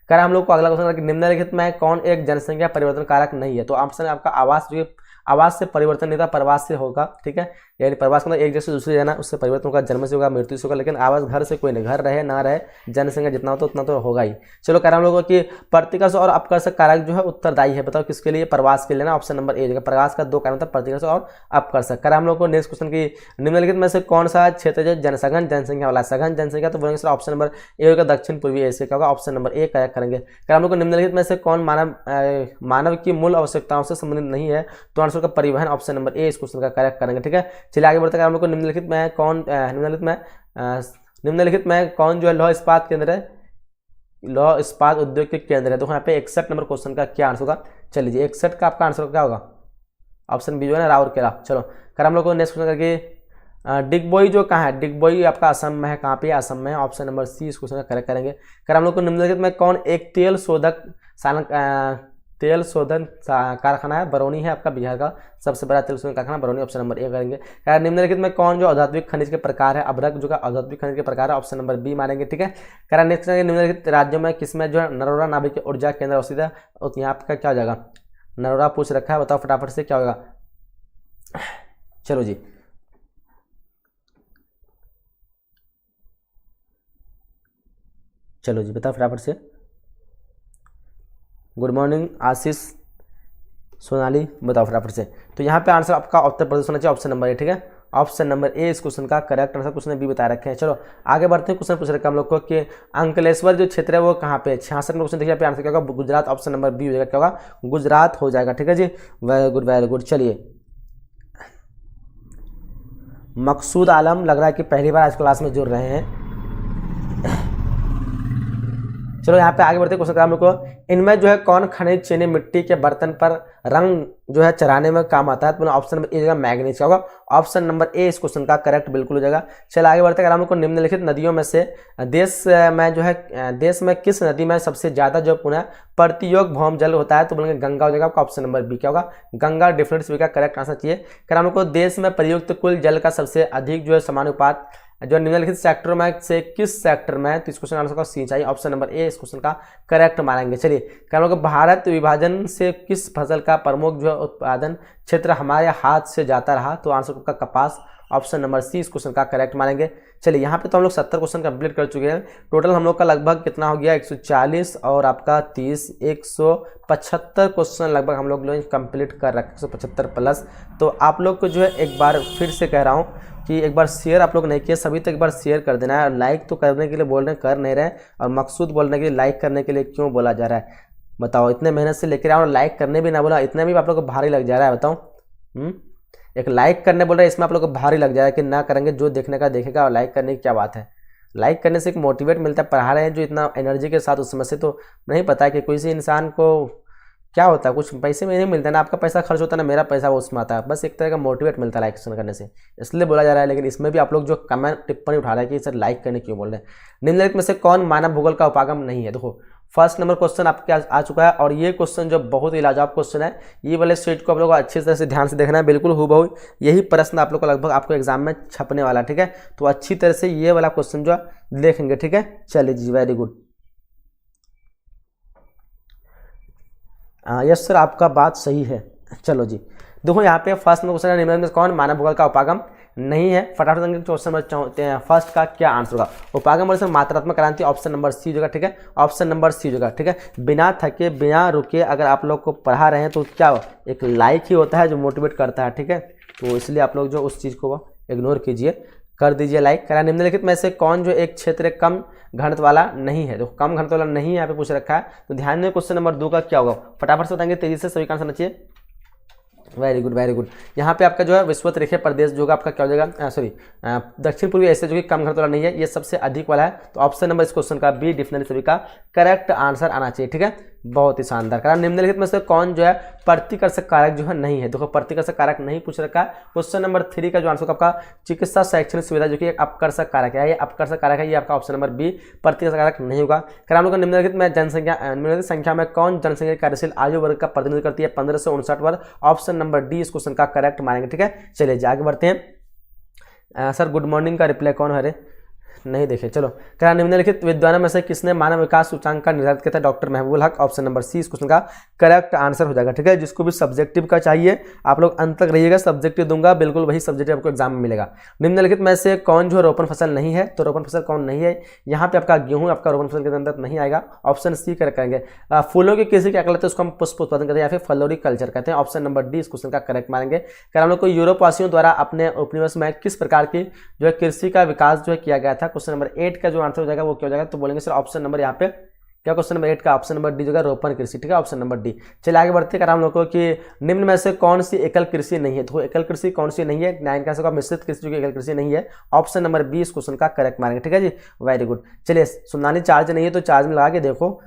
Speaker 1: कर हम लोग को अगला क्वेश्चन निम्नलिखित में कौन एक जनसंख्या परिवर्तन कारक नहीं है, तो ऑप्शन आपका आवास जो आवाज से परिवर्तन नहीं था, प्रवास से होगा। ठीक है, यानी प्रवास का मतलब एक जगह से दूसरी जाना, उससे परिवर्तन होगा, जन्म से होगा, मृत्यु से होगा, लेकिन आवाज घर से कोई नहीं, घर रहे ना रहे जनसंख्या जितना हो तो उतना तो होगा ही। चलो कह रहा हम लोगों की प्रतिकर्ष और अपकर्षक कारक जो है उत्तरदायी है, बताओ किसके लिए, प्रवास के लिए ना, ऑप्शन नंबर ए जगह प्रवास का दो कारण था, प्रतिकर्ष और अपकर्षक। कर हम लोग को नेक्स्ट क्वेश्चन की निम्नलिखित में से कौन सा क्षेत्र जो सघन जनसंख्या वाला, सघन जनसंख्या, तो बोलेंगे सर ऑप्शन नंबर ए होगा दक्षिण पूर्वी एशिया का होगा, ऑप्शन नंबर ए करेक्ट करेंगे। कर हम लोग को निम्नलिखित में से कौन मानव की मूल आवश्यकताओं से संबंधित नहीं है, तो आंसर का परिवहन, ऑप्शन नंबर ए इस क्वेश्चन का करेक्ट करेंगे। ठीक है, चलिए आगे बढ़ते हैं हम लोग को निम्नलिखित में कौन निम्नलिखित में कौन जो है लौह इस्पात केंद्र है, लौह इस्पात उद्योग के केंद्र है, तो यहाँ पे 61 नंबर क्वेश्चन का क्या आंसर होगा। चलिए 61 का आपका आंसर क्या होगा, ऑप्शन बी जो है ना राउरकेला। चलो कर हम लोग को नेक्स्ट क्वेश्चन करके डिगबोई जो कहाँ है, डिगबोई आपका असम में है, कहाँ पे असम में है, ऑप्शन नंबर सी इस क्वेश्चन का करेक्ट करेंगे। कर हम लोग को निम्नलिखित में कौन एक तेल शोधन कारखाना है, बरौनी है आपका बिहार का सबसे बड़ा तेल शोधन कारखाना बरौनी, ऑप्शन नंबर ए करेंगे। निम्नलिखित में कौन जो औद्योगिक खनिज के प्रकार है, अभ्रक जो का औद्योगिक खनिज के प्रकार है, ऑप्शन नंबर बी मानेंगे। ठीक है, कारण नेक्स्ट निम्नलिखित राज्यों में किसमें जो है नरोरा नाभिक ऊर्जा केंद्र अवस्थित है, तो यहाँ आपका क्या हो जाएगा, नरोरा पूछ रखा है, बताओ फटाफट से क्या होगा। चलो जी चलो जी बताओ फटाफट से। गुड मॉर्निंग आशीष सोनाली बताओ फटाफट से। तो यहाँ पे आंसर आपका उत्तर प्रदेश होना चाहिए, ऑप्शन नंबर ए, ठीक है, ऑप्शन नंबर ए इस क्वेश्चन का करेक्ट आंसर। क्वेश्चन बी बता रखे हैं। चलो आगे बढ़ते हैं। क्वेश्चन पूछ रखा हम लोग को कि अंकलेश्वर जो क्षेत्र है वो कहाँ पे है। 66 में क्वेश्चन देखिए, यहाँ पे आंसर क्या होगा, गुजरात, ऑप्शन नंबर बी हो जाएगा, क्या होगा, गुजरात हो जाएगा, ठीक है जी, वेरी गुड वेरी गुड। चलिए मकसूद आलम लग रहा है कि पहली बार आज क्लास में जुड़ रहे हैं। चलो यहाँ पे आगे बढ़ते क्वेश्चन हम लोग को, इनमें जो है कौन खनिज चीनी मिट्टी के बर्तन पर रंग जो है चढ़ाने में काम आता है। तो ऑप्शन नंबर ए जगह मैग्नीज का होगा, ऑप्शन नंबर ए इस क्वेश्चन का करेक्ट बिल्कुल हो जाएगा। चलो आगे बढ़ते हम लोग को, निम्नलिखित नदियों में से देश में किस नदी में सबसे ज्यादा जो पुनः प्रतियोग भौम जल होता है। तो बोलेंगे गंगा हो जाएगा, आपका ऑप्शन नंबर बी क्या होगा, गंगा डेफिनेटली का करेक्ट आंसर चाहिए। हम लोग को देश में प्रयुक्त कुल जल का सबसे अधिक जो है समानुपात जो निम्नलिखित सेक्टरों में से किस सेक्टर में। तो इस क्वेश्चन आंसर का सिंचाई, ऑप्शन नंबर ए इस क्वेश्चन का करेक्ट मानेंगे। चलिए हम लोग भारत विभाजन से किस फसल का प्रमुख जो उत्पादन क्षेत्र हमारे हाथ से जाता रहा। तो आंसर का कपास, ऑप्शन नंबर सी इस क्वेश्चन का करेक्ट मानेंगे। चलिए यहाँ पे तो हम लोग 70 क्वेश्चन कंप्लीट कर चुके हैं। टोटल हम लोग का लगभग कितना हो गया, 140 और आपका 30, 175 क्वेश्चन लगभग हम लोग कंप्लीट कर रखे, 175 प्लस। तो आप लोग को जो है एक बार फिर से कह रहा हूँ कि एक बार शेयर आप लोग नहीं किए सभी, तो एक बार शेयर कर देना है। और लाइक तो करने के लिए बोल रहे हैं, कर नहीं रहे, और मकसूद बोलने के लिए लाइक करने के लिए क्यों बोला जा रहा है बताओ। इतने मेहनत से लेकर आओ, लाइक करने भी ना बोला, इतने भी आप लोग को भारी लग जा रहा है बताओ। एक लाइक करने बोल रहे हैं, इसमें आप लोग को भारी लग जाएगा कि ना करेंगे, जो देखने का देखेगा। और लाइक करने की क्या बात है, लाइक करने से एक मोटिवेट मिलता है। पढ़ा रहे हैं जो इतना एनर्जी के साथ, उस समय से तो नहीं पता है कि कोई सी इंसान को क्या होता है, कुछ पैसे में नहीं मिलता ना, आपका पैसा खर्च होता है ना मेरा पैसा वो उसमें आता है, बस एक तरह का मोटिवेट मिलता है लाइक करने से, इसलिए बोला जा रहा है। लेकिन इसमें भी आप लोग जो कमेंट टिप्पणी उठा रहे हैं कि सर लाइक करने क्यों बोल रहे हैं। निम्नलिखित में से कौन मानव भूगोल का उपागम नहीं है। देखो फर्स्ट नंबर क्वेश्चन आपके आ चुका है, और ये क्वेश्चन जो बहुत ही लाजवाब क्वेश्चन है, ये वाले शीट को आप लोग को अच्छी तरह से ध्यान से देखना है। बिल्कुल हूबहू यही प्रश्न आप लोग को लगभग आपको एग्जाम में छपने वाला, ठीक है। तो अच्छी तरह से ये वाला क्वेश्चन जो देखेंगे, ठीक है। चलिए जी, वेरी गुड। यस सर, आपका बात सही है। चलो जी, देखो यहाँ पे फर्स्ट में क्वेश्चन है, निम्नलिखित में कौन मानव भूगोल का उपागम नहीं है। फटाफट देंगे क्वेश्चन नंबर फर्स्ट का क्या आंसर होगा। उपागम और मात्रात्मक क्रांति, ऑप्शन नंबर सी होगा, ठीक है, ऑप्शन नंबर सी होगा, ठीक है। बिना थके बिना रुके अगर आप लोग को पढ़ा रहे हैं तो क्या हो, एक लाइक ही होता है जो मोटिवेट करता है, ठीक है। तो इसलिए आप लोग जो उस चीज़ को इग्नोर कीजिए, कर दीजिए लाइक। करा निम्नलिखित में से कौन जो एक क्षेत्र कम घनत्व वाला नहीं है। तो कम घनत्व वाला नहीं यहाँ पे पूछ रखा है, तो ध्यान में क्वेश्चन नंबर 2 का क्या होगा, फटाफट से बताएंगे तेजी से, सभी का आंसर चाहिए। Very good very good. यहाँ पे आपका जो है विश्वत रेखीय प्रदेश जो होगा आपका क्या हो जाएगा, सॉरी दक्षिण पूर्वी एशिया जो कि कम घनत्व वाला नहीं है, ये सबसे अधिक वाला है। तो ऑप्शन नंबर इस क्वेश्चन का बी डेफिनेटली सभी का करेक्ट आंसर आना चाहिए, ठीक है। बहुत ही शानदार। कारण निम्नलिखित में से कौन जो है प्रतिकर्षक कारक जो है नहीं है। देखो प्रतिकर्षक कारक नहीं पूछ रखा है। क्वेश्चन नंबर 3 का जो आंसर आपका चिकित्सा शैक्षणिक सुविधा जो कि एक अपकर्षक कारक है, ये अपकर्षक कारक है, ये आपका ऑप्शन नंबर बी प्रतिकर्षक कारक नहीं होगा। कारण हम लोग निम्नलिखित में निम्नलिखित संख्या में कौन जनसंख्या कार्यशील आयु वर्ग का प्रतिनिधित्व करती है, 15 से 59 वर्ग, ऑप्शन नंबर डी इस क्वेश्चन का करेक्ट मानेंगे, ठीक है। चलिए आगे बढ़ते हैं। सर गुड मॉर्निंग का रिप्लाई कौन है, अरे नहीं देखे। चलो क्या निम्नलिखित विद्वानों में से किसने मानव विकास सूचकांक का निर्धारित किया था, डॉक्टर महबूबुल हक, ऑप्शन नंबर सी इस क्वेश्चन का करेक्ट आंसर हो जाएगा, ठीक है। जिसको भी सब्जेक्टिव का चाहिए आप लोग अंत तक रहिएगा, सब्जेक्टिव दूंगा, बिल्कुल वही सब्जेक्टिव आपको एग्जाम में मिलेगा। निम्नलिखित में से कौन जो रोपण फसल नहीं है, तो रोपण फसल कौन नहीं है, यहाँ पे आपका गेहूं आपका रोपण फसल के अंदर नहीं आएगा, ऑप्शन सी करेक्ट करेंगे। फूलों की कृषि क्या कहलाते हैं, उसको हम पुष्प उत्पादन कहते हैं या फिर फ्लोरिकल्चर कहते हैं, ऑप्शन नंबर डी इस क्वेश्चन का करेक्ट मानेंगे। क्या हम लोग को यूरोपवासियों द्वारा अपने उपनिवेश में किस प्रकार की जो है कृषि का विकास जो है किया गया था, क्वेश्चन नंबर 8 का जो आंसर हो जाएगा वो क्या हो जाएगा, तो बोलेंगे सर ऑप्शन नंबर यहाँ पे क्या, क्वेश्चन नंबर 8 का ऑप्शन नंबर डी जो है रोपण कृषि, ठीक है, ऑप्शन नंबर डी। चलिए आगे बढ़ते हैं। हम लोगों को कि निम्न में से कौन सी एकल कृषि नहीं है, तो एकल कृषि कौन सी नहीं है, 9 का आंसर मिश्रित कृषि जो कि एकल कृषि नहीं है, ऑप्शन नंबर बी इस क्वेश्चन का करेक्ट मानेंगे, ठीक है जी, वेरी गुड। चलिए सुनानी चार्ज नहीं है तो चार्ज में लगा के देखो,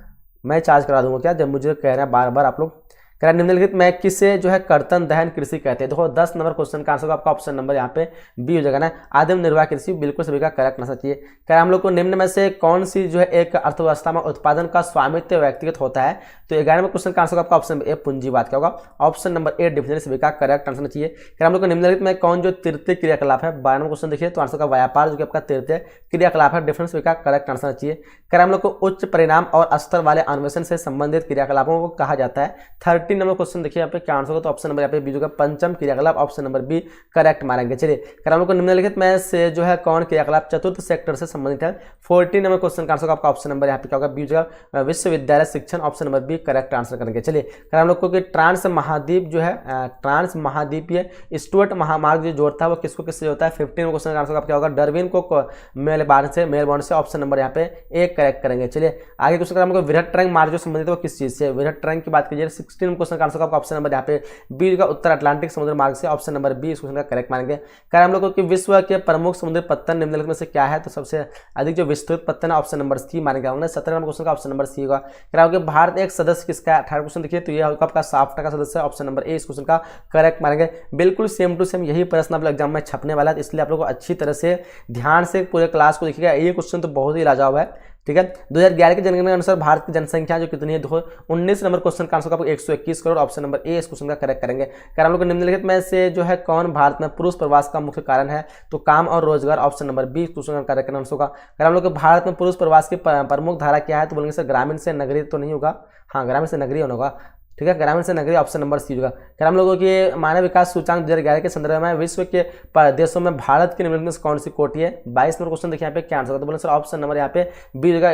Speaker 1: मैं चार्ज करा दूंगा क्या, जब मुझे कह रहे हैं बार बार आप लोग। कह निम्नलिखित में किसे जो है कर्तन दहन कृषि कहते हैं। देखो 10 नंबर क्वेश्चन का आंसर आपका ऑप्शन नंबर यहाँ पे बी हो जाएगा ना, आदिम निर्वाह कृषि, बिल्कुल सभी का करेक्ट आंसर चाहिए। क्या हम लोग को निम्न में से कौन सी जो है एक अर्थव्यवस्था में उत्पादन का स्वामित्व व्यक्तिगत होता है, तो 11वें क्वेश्चन का आंसर आपका ऑप्शन ए पूंजीवाद क्या होगा, ऑप्शन नंबर ए डेफिनेटली सभी का करेक्ट आंसर चाहिए। क्या हम लोग को निम्नलिखित में कौन जो तृतीय क्रियाकलाप है, 12वां क्वेश्चन देखिए, तो आंसर का व्यापार जो कि आपका तृतीय क्रियाकलाप है, डेफिनेटली सभी का करेक्ट आंसर चाहिए। क्या हम लोग को उच्च परिणाम और स्तर वाले अन्वेषण से संबंधित क्रियाकलापों को कहा जाता है, 13 30 नंबर क्वेश्चन देखिए यहाँ पे क्या आंसर होगा, तो ऑप्शन नंबर यहाँ पे बी जो है पंचम क्रियाकलाप, ऑप्शन नंबर बी करेक्ट मानेंगे। चलिए अगर हम लोग को निम्नलिखित में से जो है कौन क्रियाकलाप चतुर्थ सेक्टर से संबंधित है। 14 नंबर क्वेश्चन का आंसर होगा आपका ऑप्शन नंबर यहाँ पे क्या होगा, बी जो है विश्वविद्यालय शिक्षण, option number B correct answer करेंगे। चलिए अगर हम लोग को कि ट्रांस महाद्वीप जो है ट्रांस महाद्वीपीय स्टुअर्ट महामार्ग जो जोड़ता है वो किसको किससे होता है। 15 नंबर क्वेश्चन का आंसर क्या होगा, डरविन को मेलबॉर्न से, ऑप्शन नंबर यहाँ पे एक करेक्ट करेंगे। चलिए आगे क्वेश्चन का हमको वृहद ट्रंक मार्ग जो संबंधित है वो किस चीज से, वृहद ट्रंक की बात कीजिए। 16 क्वेश्चन का आंसर आपका ऑप्शन नंबर यहाँ पे बी का उत्तर अटलांटिक समुद्र मार्ग से, ऑप्शन नंबर बी इस क्वेश्चन का करेक्ट मानेंगे। क्या हम लोग को विश्व के प्रमुख समुद्री पत्तन निम्नलिखित में से क्या है, तो सबसे अधिक जो विस्तृत पत्तन है ऑप्शन नंबर सी मानेंगे। 17 नंबर क्वेश्चन का ऑप्शन नंबर सी होगा। क्या भारत एक सदस्य किसका है, 18 क्वेश्चन देखिए तो ये होगा आपका साफ्टा का सदस्य, ऑप्शन नंबर ए इस क्वेश्चन का करेक्ट मानेंगे। बिल्कुल सेम टू सेम यही प्रश्न आप एग्जाम में छपने वाला है, इसलिए आप लोग को अच्छी तरह से ध्यान से पूरे क्लास को देखिएगा। ये क्वेश्चन तो बहुत ही लाजवाब है, ठीक है। 2011 की जनगणना के अनुसार भारत की जनसंख्या जो कितनी है, 19 नंबर क्वेश्चन का आंसर आपको 121 करोड़, ऑप्शन नंबर ए इस क्वेश्चन का करेक्ट करेंगे। अगर हम लोग निम्नलिखित में से जो है कौन भारत में पुरुष प्रवास का मुख्य कारण है, तो काम और रोजगार, ऑप्शन नंबर बी क्वेश्चन का करेक्ट आंसर होगा। अगर हम लोग भारत में पुरुष प्रवास की प्रमुख धारा क्या है, तो बोलेंगे सर ग्रामीण से नगरीय तो नहीं होगा, हाँ ग्रामीण से नगरीय होना होगा, ठीक है, ग्रामीण से नगरीय, ऑप्शन नंबर सी होगा। अगर हम लोगों के मानव विकास सूचकांक 2011 के संदर्भ में विश्व के देशों में भारत की निम्नलिखित में कौन सी कोटि है। 22 नंबर क्वेश्चन देखिए यहाँ पे क्या आंसर होगा, तो बोले सर ऑप्शन नंबर यहाँ पे बी होगा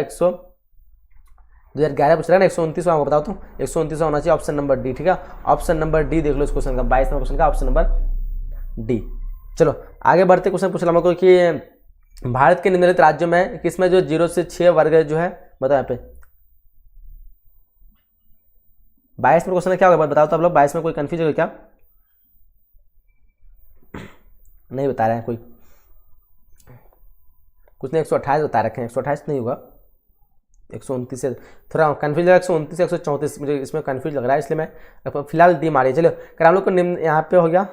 Speaker 1: 2011 पूछ रहा है ना, 129 आपको बताओ तो 129 होना चाहिए, ऑप्शन नंबर डी, ठीक है। ऑप्शन नंबर डी देख लो इस क्वेश्चन का, 22 नंबर क्वेश्चन का ऑप्शन नंबर डी। चलो आगे बढ़ते, क्वेश्चन पूछ रहा हमको कि भारत के निम्नलिखित राज्यों में किसमें जो 0 से 6 वर्ग जो है, बताओ यहाँ पे 22 में क्वेश्चन क्या होगा बताओ तो आप लोग। 22 में कोई कंफ्यूज है क्या, नहीं बता रहे हैं कोई, कुछ नहीं 128 बता रखे हैं, 128 नहीं होगा, 129 से थोड़ा कंफ्यूज लगा, 129 से 134 मुझे इसमें कंफ्यूज लग रहा है, इसलिए मैं फिलहाल डी मारिए। चलो अगर हम लोग को निम्न यहाँ पे हो गया,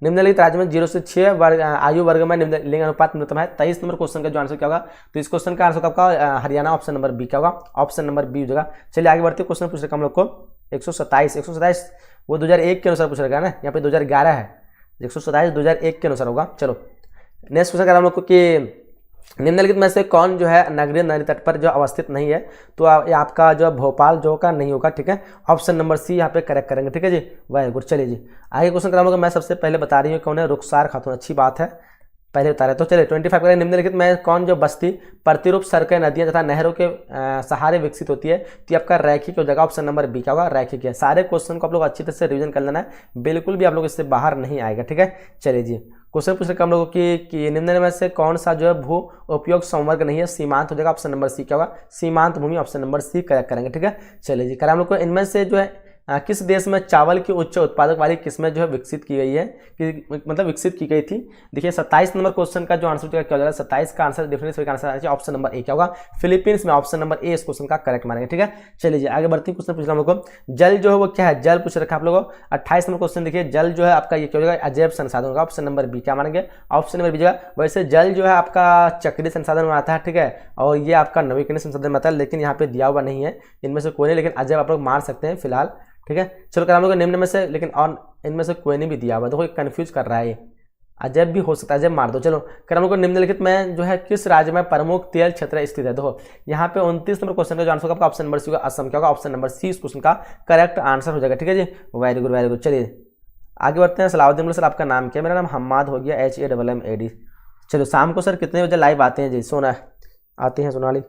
Speaker 1: निम्नलिखित राज्य में 0 से 6 वर्ग आयु वर्ग में लिंग अनुपात न्यूनतम है। 23 नंबर क्वेश्चन का जो आंसर क्या होगा, तो इस क्वेश्चन का आंसर आपका हरियाणा, ऑप्शन नंबर बी क्या होगा, ऑप्शन नंबर बी हो जाएगा। चलिए आगे बढ़ते, क्वेश्चन पूछ रखा हम लोग को 127 वो 2001 के अनुसार पूछ रखा है ना, यहाँ पे 2011 है, 127 2001 के अनुसार होगा। चलो नेक्स्ट क्वेश्चन हम लोग को कि निम्नलिखित में से कौन जो है नगरीय नदी तट पर जो अवस्थित नहीं है, तो आपका जो भोपाल जो का नहीं होगा, ठीक है, ऑप्शन नंबर सी यहाँ पे करेक्ट करेंगे, ठीक है जी, वेरी गुड। चलिए जी आगे क्वेश्चन कराऊंगा, मैं सबसे पहले बता रही हूँ कौन है, रुखसार खातून, अच्छी बात है पहले बता रहे। तो चलिए 25 करें, निम्नलिखित में कौन जो बस्ती प्रतिरूप सड़कें नदियां तथा नहरों के सहारे विकसित होती है, तो आपका रैखिक हो जाएगा, ऑप्शन नंबर बी क्या होगा, रैखिक है। सारे क्वेश्चन को आप लोग अच्छी तरह से रिवीजन कर लेना है, बिल्कुल भी आप लोग इससे बाहर नहीं आएगा, ठीक है। चलिए जी क्वेश्चन पूछ रहे हम लोगों कि निम्न में से कौन सा जो है भू उपयोग संवर्ग नहीं है, सीमांत हो जाएगा, ऑप्शन नंबर सी क्या होगा, सीमांत भूमि, ऑप्शन नंबर सी करेक्ट करेंगे, ठीक है। चलिए जी कर हम लोग को इनमें से जो है किस देश में चावल की उच्च उत्पादक वाली किस्में जो है विकसित की गई है, कि मतलब विकसित की गई थी। देखिए 27 नंबर क्वेश्चन का जो आंसर क्या हो जाएगा, 27 का आंसर डिफरेंस का आंसर आएगा, ऑप्शन नंबर ए क्या होगा, फिलीपींस में, ऑप्शन नंबर ए इस क्वेश्चन का करेक्ट मानेंगे, ठीक है। चलिए आगे बढ़ते हैं, क्वेश्चन पूछ रहा हम लोग को जल जो है वो क्या है, जल पूछ रखा है आप लोगों को। 28 नंबर क्वेश्चन देखिए, जल जो है आपका ये क्या हो जाएगा, अजैव संसाधन होगा, ऑप्शन नंबर बी क्या मानेंगे, ऑप्शन नंबर बी जगह। वैसे जल जो है आपका चक्रीय संसाधन में आता है, ठीक है, और ये आपका नवीकरणीय संसाधन में आता है, लेकिन यहाँ पे दिया हुआ नहीं है इनमें से कोई नहीं, लेकिन अजैव आप लोग मार सकते हैं फिलहाल, ठीक है। चलो कर हम लोग निम्न में से, लेकिन और इनमें से कोई नहीं भी दिया हुआ, देखो कंफ्यूज कर रहा है, ये अजैब भी हो सकता है, अजैब मार दो। चलो कर हम लोग निम्नलिखित में जो है किस राज्य में प्रमुख तेल क्षेत्र स्थित है, देखो यहाँ पे 29 नंबर क्वेश्चन का जो आंसर होगा ऑप्शन नंबर सी होगा, असम क्या होगा, ऑप्शन नंबर सी इस क्वेश्चन का करेक्ट आंसर हो जाएगा, ठीक है जी, वेरी गुड वेरी गुड। चलिए आगे बढ़ते हैं, सलाउद्दीन सर आपका नाम क्या है, मेरा नाम हम्माद हो गया, HAMMAD। चलो शाम को सर कितने बजे लाइव आते हैं जी, सोना आते हैं सोनाली,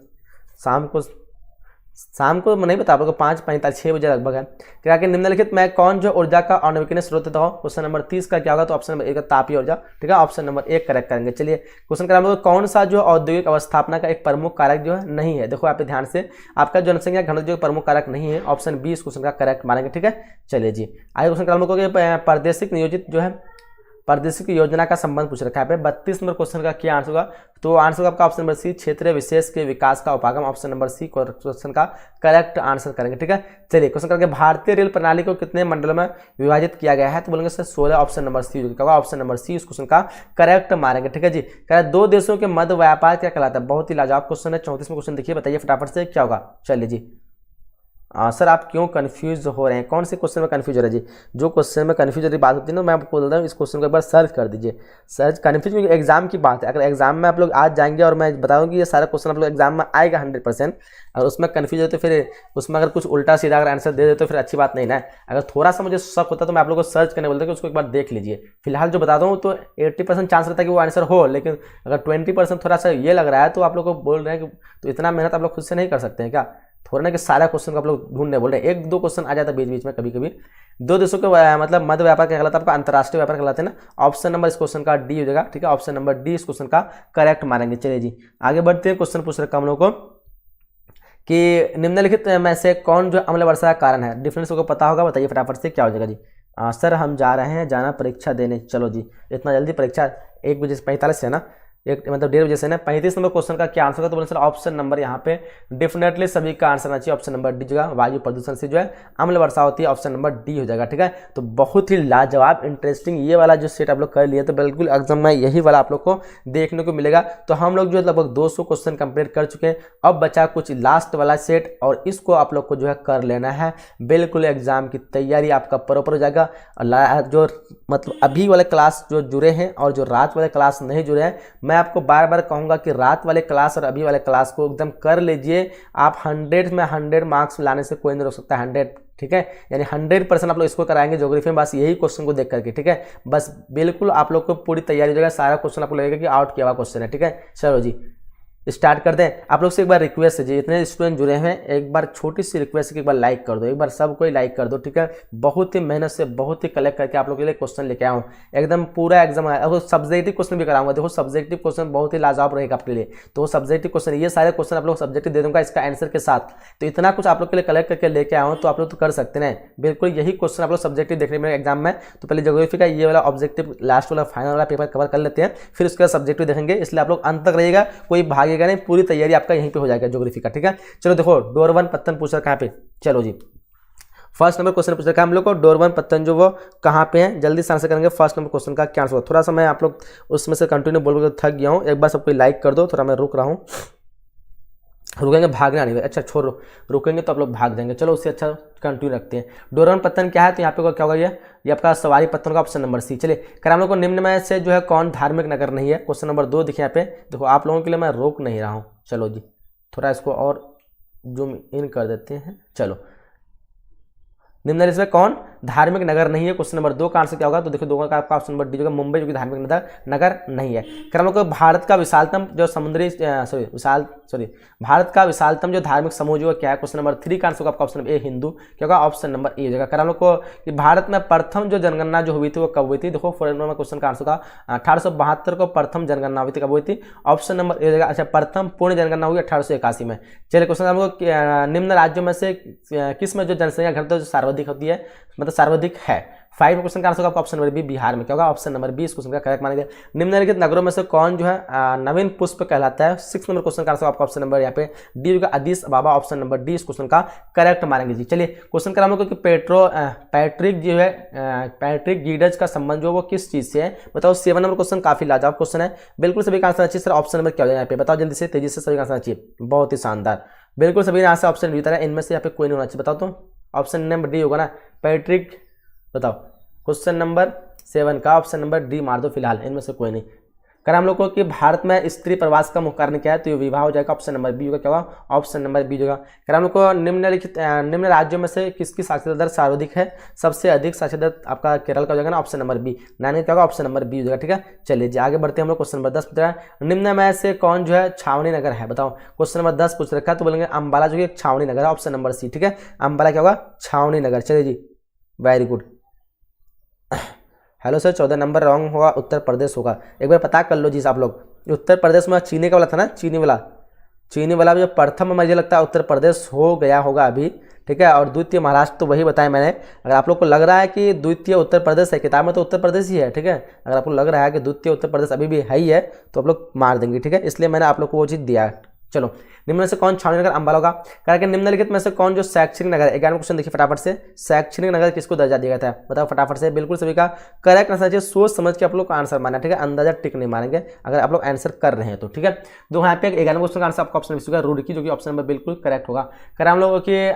Speaker 1: शाम को नहीं बता पाओगे, 5:45 6 बजे लगभग है। क्या कि निम्नलिखित में कौन जो ऊर्जा का अनवीकरणीय स्रोत हो, क्वेश्चन नंबर 30 का क्या होगा, तो ऑप्शन नंबर ए का तापीय ऊर्जा, ठीक है, ऑप्शन नंबर 1 करेक्ट करेंगे। चलिए क्वेश्चन का नंबर कौन सा जो औद्योगिक अवस्थापना का एक प्रमुख कारक जो है नहीं है, देखो यहाँ पे ध्यान से, आपका जनसंख्या घनत्व जो प्रमुख कारक नहीं है, ऑप्शन बी इस क्वेश्चन का करेक्ट मानेंगे, ठीक है। चलिए जी आगे क्वेश्चन का नंबर प्रादेशिक नियोजित जो है प्रादेशिक योजना का संबंध पूछ रखा है। 32 नंबर क्वेश्चन का क्या आंसर होगा, तो आंसर होगा आपका ऑप्शन नंबर सी, क्षेत्रीय विशेष के विकास का उपागम, ऑप्शन नंबर सी क्वेश्चन का करेक्ट आंसर करेंगे, ठीक है। चलिए क्वेश्चन करके भारतीय रेल प्रणाली को कितने मंडलों में विभाजित किया गया है, तो बोलेंगे सर 16, ऑप्शन नंबर सी होगा, ऑप्शन नंबर सी इस क्वेश्चन का करेक्ट मारेंगे, ठीक है जी। कह दो देशों के मध्य व्यापार क्या कहलाता है, बहुत ही लाजवाब क्वेश्चन है। 34वां क्वेश्चन देखिए, बताइए फटाफट से क्या होगा। चलिए जी सर आप क्यों कंफ्यूज हो रहे हैं, कौन से क्वेश्चन में कंफ्यूज हो रहे हैं जी? जो क्वेश्चन में कंफ्यूज हो रही बात होती है ना, मैं आपको बोलता हूँ इस क्वेश्चन को एक बार सर्च कर दीजिए। सर्च कंफ्यूज, क्योंकि एग्जाम की बात है। अगर एग्जाम में आप लोग आज जाएंगे और मैं बताऊँ कि ये सारा क्वेश्चन आप लोग एग्जाम में आएगा 100%, और उसमें कंफ्यूज हो तो फिर उसमें अगर कुछ उल्टा सीधा अगर आंसर दे दे तो फिर अच्छी बात नहीं ना। अगर थोड़ा सा मुझे शक होता तो मैं आप लोगों को सर्च करने बोलता कि उसको एक बार देख लीजिए। फिलहाल जो बताता हूँ तो 80% चांस रहता है कि वो आंसर हो, लेकिन अगर 20% थोड़ा सा ये लग रहा है तो आप लोग को बोल रहे हैं कि तो इतना मेहनत आप लोग खुद से नहीं कर सकते हैं क्या? थोड़ा ना कि सारा क्वेश्चन को आप लोग ढूंढने बोल रहे हैं, एक दो क्वेश्चन आ जाता है बीच बीच में कभी कभी। दो देशों के मतलब मध्य व्यापार क्या कहलाता है आपका? अंतर्राष्ट्रीय व्यापार कहलाते हैं ना। ऑप्शन नंबर इस क्वेश्चन का डी हो जाएगा, ठीक है। ऑप्शन नंबर डी इस क्वेश्चन का करेक्ट मानेंगे। चलिए जी आगे बढ़ते हैं। क्वेश्चन पूछ रखा हम लोग को कि निम्नलिखित में से कौन जो अम्ल वर्षा का कारण है? डिफरेंस को पता होगा, बताइए फटाफट से क्या हो जाएगा जी? सर हम जा रहे हैं जाना परीक्षा देने। चलो जी, इतना जल्दी परीक्षा 1:45 है ना, एक मतलब 1:30 बजे से ना। 35 नंबर क्वेश्चन का क्या आंसर होगा? तो बोले सर ऑप्शन नंबर यहाँ पे डेफिनेटली सभी का आंसर आना चाहिए। ऑप्शन नंबर डी जगह वायु प्रदूषण से जो है अम्ल वर्षा होती है। ऑप्शन नंबर डी हो जाएगा, ठीक है। तो बहुत ही लाजवाब इंटरेस्टिंग ये वाला जो सेट आप लोग कर लिए, तो बिल्कुल एग्जाम में यही वाला आप लोग को देखने को मिलेगा। तो हम लोग जो है लगभग 200 क्वेश्चन कंप्लीट कर चुके हैं। अब बचा कुछ लास्ट वाला सेट, और इसको आप लोग को जो है कर लेना है। बिल्कुल एग्जाम की तैयारी आपका प्रॉपर हो जाएगा। जो मतलब अभी वाले क्लास जो जुड़े हैं और जो रात वाले क्लास नहीं जुड़े हैं, मैं आपको बार बार कहूंगा कि रात वाले क्लास और अभी वाले क्लास को एकदम कर लीजिए। आप 100 में 100 मार्क्स लाने से कोई नहीं रोक सकता, 100, ठीक है। यानी 100% आप लोग इसको कराएंगे ज्योग्राफी में, बस यही क्वेश्चन को देख करके, ठीक है। बस बिल्कुल आप लोग को पूरी तैयारी हो जाएगा। सारा क्वेश्चन आपको लगेगा कि आउट किया हुआ क्वेश्चन है, ठीक है। चलो जी स्टार्ट कर दें। आप लोग से एक बार रिक्वेस्ट है जी, इतने स्टूडेंट जुड़े हैं, एक बार छोटी सी रिक्वेस्ट है कि एक बार लाइक कर दो, एक बार सब कोई लाइक कर दो, ठीक है। बहुत ही मेहनत से बहुत ही कलेक्ट करके आप लोग के लिए क्वेश्चन लेके आया हूँ। एकदम पूरा एग्जाम है। अब सब्जेक्टिव क्वेश्चन भी कराऊंगा। देखो सब्जेक्टिव क्वेश्चन बहुत ही लाजवाब रहेगा आपके लिए। तो सब्जेक्टिव क्वेश्चन, ये सारे क्वेश्चन आप लोग सब्जेक्टिव दे दूंगा इसका आंसर के साथ। तो इतना कुछ आप लोग के लिए कलेक्ट करके लेके आया हूँ, तो आप लोग तो कर सकते हैं। बिल्कुल यही क्वेश्चन आप लोग सब्जेक्टिव देखने में एग्जाम में। तो पहले ज्योग्राफी का ये वाला ऑब्जेक्टिव लास्ट वाला फाइनल वाला पेपर कवर कर लेते हैं, फिर उसके बाद सब्जेक्टिव देखेंगे। इसलिए आप लोग अंत तक रहिएगा, कोई भागेगा नहीं, पूरी तैयारी आपका यहीं पे हो जाएगा ज्योग्राफी का, ठीक है। चलो देखो डोरवन पत्तन पूछ रखा है पे। चलो जी फर्स्ट नंबर क्वेश्चन पूछ रखा है हम लोग को, डोरवन पत्तन जो वो कहाँ पे है? जल्दी से आंसर करेंगे। फर्स्ट नंबर क्वेश्चन का क्या आंसर होगा? थोड़ा सा मैं आप लोग उसमें से कंटिन्यू बोल के थक गया हूँ। एक बार सबको लाइक कर दो, थोड़ा मैं रुक रहा हूँ। रुकेंगे भागना नहीं, अच्छा छोड़ो, रुकेंगे तो आप लोग भाग जाएंगे। चलो उससे अच्छा कंटिन्यू रखते हैं। डोरवन पत्तन क्या है? तो यहाँ पे क्या होगा? ये आपका सवारी पत्तन का ऑप्शन नंबर सी। चलिए कर हम लोग को निम्न में से जो है कौन धार्मिक नगर नहीं है? क्वेश्चन नंबर 2 देखिए यहाँ पे। देखो आप लोगों के लिए मैं रोक नहीं रहा हूँ। चलो जी थोड़ा इसको और जूम इन कर देते हैं। चलो निम्नलिखित में कौन धार्मिक नगर नहीं है? क्वेश्चन नंबर 2 का आंसर क्या होगा? तो देखो 2 का आपका ऑप्शन नंबर डी होगा, मुंबई, जो कि धार्मिक नगर नहीं है। कर हम लोग को भारत का विशालतम जो समुद्री भारत का विशालतम जो धार्मिक समूह जो क्या है? क्वेश्चन नंबर 3 का आंसर होगा आपका ऑप्शन नंबर ए हिंदू, क्या होगा? ऑप्शन नंबर ए हो जाएगा। कर हम लोग को कि भारत में प्रथम जो जनगणना जो हुई थी वो कब हुई थी? देखो 4 नंबर क्वेश्चन का आंसर होगा 1872 को प्रथम जनगणना हुई थी। कब हुई थी? ऑप्शन नंबर ए हो जाएगा। अच्छा प्रथम पूर्ण जनगणना हुई 1881 में। चलिए क्वेश्चन हम लोग निम्न राज्यों में से किस में जो जनसंख्या घनत्व जो सर्वाधिक होती है, मतलब सर्वाधिक है? 5 क्वेश्चन का आंसर होगा ऑप्शन नंबर बी बिहार में, क्या होगा? ऑप्शन नंबर बी इस क्वेश्चन का करेक्ट मानेंगे। निम्नलिखित नगरों में से कौन जो है नवीन पुष्प कहलाता है? 6 नंबर क्वेश्चन का आंसर आपका ऑप्शन नंबर यहाँ पे डी होगा, अदीस अबाबा, ऑप्शन नंबर डी इस क्वेश्चन का करेक्ट मानेंगे जी। चलिए क्वेश्चन का हम लोग पैट्रिक जो है पैट्रिक गीडज का संबंध जो वो किस चीज से है? बताओ। 7 नंबर क्वेश्चन काफी लाजवाब क्वेश्चन है। बिल्कुल सभी का आंसर अच्छी सर ऑप्शन नंबर क्या हो जाए यहाँ पे? बताओ जल्दी से, तेजी से सभी का आंसर अच्छी। बहुत ही शानदार, बिल्कुल सभी ने आंसर ऑप्शन डी है। इनमें से यहाँ पे कोई नहीं होना चाहिए। बताओ तो ऑप्शन नंबर डी होगा ना, पैट्रिक। बताओ क्वेश्चन नंबर 7 का ऑप्शन नंबर डी मार दो फिलहाल, इनमें से कोई नहीं। कर हम लोग को कि भारत में स्त्री प्रवास का मुख्य कारण क्या है? तो ये विवाह हो जाएगा, ऑप्शन नंबर बी होगा, क्या होगा? ऑप्शन नंबर बी होगा। कर हम लोग को निम्न राज्यों में से किसकी साक्षरता दर सर्वाधिक है? सबसे अधिक साक्षरता दर आपका केरल का हो जाएगा ना, ऑप्शन नंबर बी। 9 क्या होगा? ऑप्शन नंबर बी हो जाएगा, ठीक है। चलिए जी आगे बढ़ते हैं हम लोग। क्वेश्चन नंबर 10 पूछ रहा है, निम्न में से कौन जो है छावनी नगर है? बताओ। क्वेश्चन नंबर 10 पूछ रखा है, तो बोलेंगे अम्बाला जो एक छावनी नगर है, ऑप्शन नंबर सी, ठीक है। अम्बाला क्या होगा? छावनी नगर। चलिए जी very good. Hello sir 14 number wrong होगा, उत्तर प्रदेश होगा। एक बार पता कर लो जी आप लोग। उत्तर प्रदेश में चीनी का वाला था ना, चीनी वाला जो प्रथम में मुझे लगता है उत्तर प्रदेश हो गया होगा अभी, ठीक है। और द्वितीय महाराष्ट्र, तो वही बताया मैंने। अगर आप लोग को लग रहा है कि द्वितीय उत्तर प्रदेश है, किताब में तो उत्तर प्रदेश ही है, ठीक है। अगर आपको लग रहा है कि द्वितीय उत्तर प्रदेश अभी भी है ही है, तो आप लोग मार देंगे, ठीक है। इसलिए मैंने आप लोग को वो चीज़ दिया है। चलो निम्न में से कौन छावनी नगर? अम्बाला होगा। कारण निम्नलिखित में से कौन जो शैक्षणिक नगर है? 11वां क्वेश्चन देखिए फटाफट से। शैक्षणिक नगर किसको दर्जा दिया गया था? बताओ फटाफट से। बिल्कुल सभी का करेक्ट आंसर चाहिए, सोच समझ के आप लोग को आंसर मारना, ठीक है। अंदाजा टिक नहीं मारेंगे अगर आप लोग आंसर कर रहे हैं तो, ठीक है। तो यहाँ पे 11वां क्वेश्चन का आंसर आपका ऑप्शन होगा रुड़की, जो कि ऑप्शन नंबर बिल्कुल करेक्ट होगा। कर हम लोगों की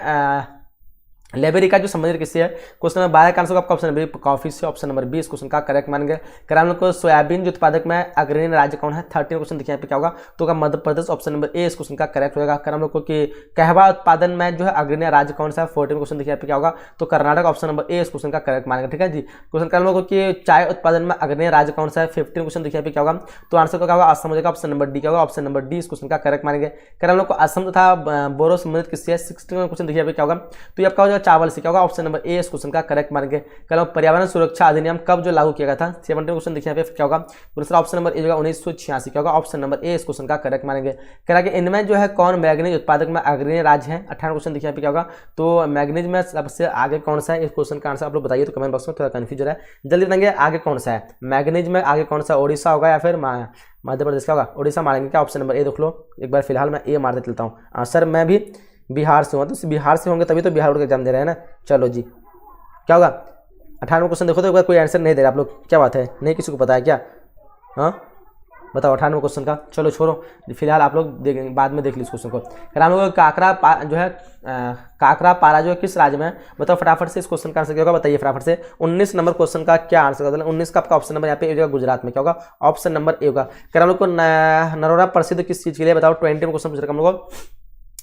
Speaker 1: लेबेरिका जो समुद्र किससे है, क्वेश्चन नंबर 12 का आंसर आपका ऑप्शन नंबर कॉफी से, ऑप्शन नंबर 20 क्वेश्चन का करेक्ट मानेंगे। कर हम लोग को सोयाबीन जो उत्पादक में अग्रणी राज्य कौन है, 13 क्वेश्चन देखिए यहाँ पे क्या होगा, तो का मध्य प्रदेश, ऑप्शन नंबर ए इस क्वेश्चन का करेक्ट होगा। कर हम लोग को कि कहवा उत्पादन में जो है अग्रणी राज्य कौन सा है, 14 क्वेश्चन देखिए यहाँ पे क्या होगा, तो कर्नाटक, ऑप्शन नंबर ए इस क्वेश्चन का करेक्ट मानेंगे। ठीक है जी। क्वेश्चन कर हम लोग को कि चाय उत्पादन में अग्रणी राज्य कौन सा है, 15 क्वेश्चन देखिए यहाँ पे क्या होगा, तो आंसर क्या होगा, असम हो जाएगा, ऑप्शन नंबर डी क्या होगा, ऑप्शन नंबर डी इस क्वेश्चन का करेक्ट मानेंगे। कर हम लोग को असम तथा बोरो संबंधित किससे है, 16 क्वेश्चन देखिए यहाँ पे क्या होगा, तो ये आपका हो जाएगा चावल से, क्या होगा, ऑप्शन नंबर ए इस क्वेश्चन का करेक्ट मानेंगे। कल पर्यावरण सुरक्षा अधिनियम कब जो लागू किया गया था, 17 क्वेश्चन देखिए यहाँ पे क्या होगा, दूसरा ऑप्शन नंबर ए होगा 1986, क्या होगा, ऑप्शन नंबर ए इस क्वेश्चन का करेक्ट मानेंगे। कह रहा कि इनमें जो है कौन मैग्नीज उत्पादक में अग्रणी राज्य है, 18 क्वेश्चन देखिए यहाँ पे क्या होगा, तो मैग्नीज में सबसे आगे कौन सा है, इस क्वेश्चन का आंसर आप लोग बताइए, तो कमेंट बॉक्स में थोड़ा कंफ्यूज हो रहा है, जल्दी बताएंगे आगे कौन सा है, मैग्नीज में आगे कौन सा, ओडिशा होगा या फिर मध्य प्रदेश का होगा, ओडिशा मारेंगे क्या, ऑप्शन नंबर ए देख लो एक बार, फिलहाल मैं ए मार देता हूँ। सर मैं भी बिहार से हूँ, तो बिहार से होंगे तभी तो बिहार बोर्ड का एग्जाम दे रहे हैं ना। चलो जी, क्या होगा 18 क्वेश्चन देखो तो एक बार कोई आंसर नहीं दे रहा आप लोग, क्या बात है, नहीं किसी को पता है क्या, हाँ बताओ 98 क्वेश्चन का, चलो छोड़ो फिलहाल आप लोग बाद में देख लीजिए क्वेश्चन को। हम लोग काकरा जो है काकरा पारा जो है किस राज्य में है, बताओ फटाफट से, इस क्वेश्चन का आंसर क्या होगा बताइए फटाफट से। 19 नंबर क्वेश्चन का क्या आंसर होगा, 19 का आपका ऑप्शन नंबर यहाँ पे गुजरात में, क्या होगा, ऑप्शन नंबर ए होगा। हम लोग को नरोरा प्रसिद्ध किस चीज़ के लिए, बताओ 20 में क्वेश्चन पूछ रखा हम लोग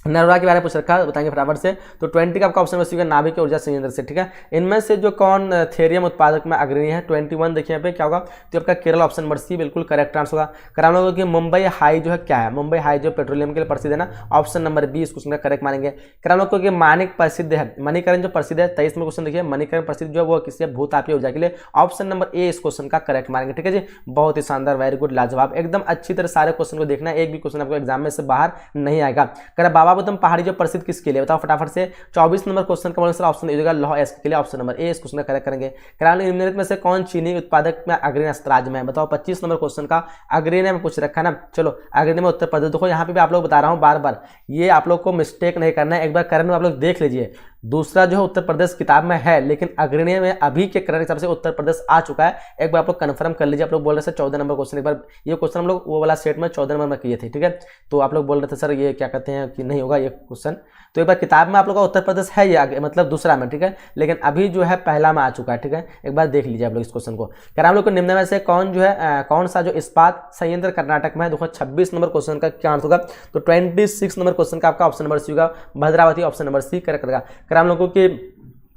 Speaker 1: नरोरा के बारे में पूछ रखा है, बताएंगे फटाफट से। तो 20 का आपका ऑप्शन नंबर नाभिक ऊर्जा संयंत्र से। ठीक है, इनमें से जो कौन थेरियम उत्पादक में अग्रणी है, 21 देखिए यहाँ पे क्या होगा, तो आपका केरल, ऑप्शन नंबर सी बिल्कुल करेक्ट आंसर होगा। कराम लोगों की मुंबई हाई जो है क्या है, मुंबई हाई जो पेट्रोलियम के लिए प्रसिद्ध है ना, ऑप्शन नंबर बी इस क्वेश्चन का करेक्ट मानेंगे। कराम लोगों की मानिक प्रसिद्ध है, मणिकरण जो प्रसिद्ध है, 23 में क्वेश्चन देखिए, मणिकरण प्रसिद्ध जो है वो किसी भूतापीय ऊर्जा के लिए, ऑप्शन नंबर ए इस क्वेश्चन का करेक्ट मानेंगे। ठीक है जी, बहुत ही शानदार, वेरी गुड, लाजवाब, एकदम अच्छी तरह सारे क्वेश्चन को देखना, एक भी क्वेश्चन आपको एग्जाम में से बाहर नहीं आएगा। कह बाबा बुदन पहाड़ी जो प्रसिद्ध किसके लिए, बताओ फटाफट से। 24 नंबर क्वेश्चन का आंसर ऑप्शन ए होगा, लौह अयस्क के लिए, ऑप्शन नंबर ए इस क्वेश्चन का करेक्ट करेंगे। कराल निम्नलिखित में से कौन चीनी उत्पादक में अग्रणी राज्य में, बताओ 25 नंबर क्वेश्चन का अग्रणी में पूछ रखा है ना। चलो अग्रणी में उत्तर प्रदेश, देखो यहाँ पे भी आप लोग बता रहा हूँ बार बार, ये आप लोग को मिस्टेक नहीं करना है, एक बार करंट में आप लोग देख लीजिए। दूसरा जो है उत्तर प्रदेश किताब में है, लेकिन अग्रणी में अभी के करंट हिसाब से उत्तर प्रदेश आ चुका है, एक बार आप लोग कंफर्म कर लीजिए। आप लोग बोल रहे थे 14 नंबर क्वेश्चन, एक बार ये क्वेश्चन हम लोग वो वाला सेट में 14 नंबर में किए थे। ठीक है, तो आप लोग बोल रहे थे सर ये क्या कहते हैं कि नहीं होगा ये क्वेश्चन, तो एक बार किताब में आप लोग का उत्तर प्रदेश है ये आगे, मतलब दूसरा में। ठीक है, लेकिन अभी जो है पहला में आ चुका है। ठीक है, एक बार देख लीजिए आप लोग इस क्वेश्चन को। क्या हम लोग को निम्न में से कौन जो है कौन सा जो इस्पात संयंत्र कर्नाटक में है, देखो 26 नंबर क्वेश्चन का क्या आंसर होगा, तो 26 नंबर क्वेश्चन का आपका ऑप्शन नंबर सी होगा, Bhadravati, option number C correct रहेगा। क्या हम लोगों की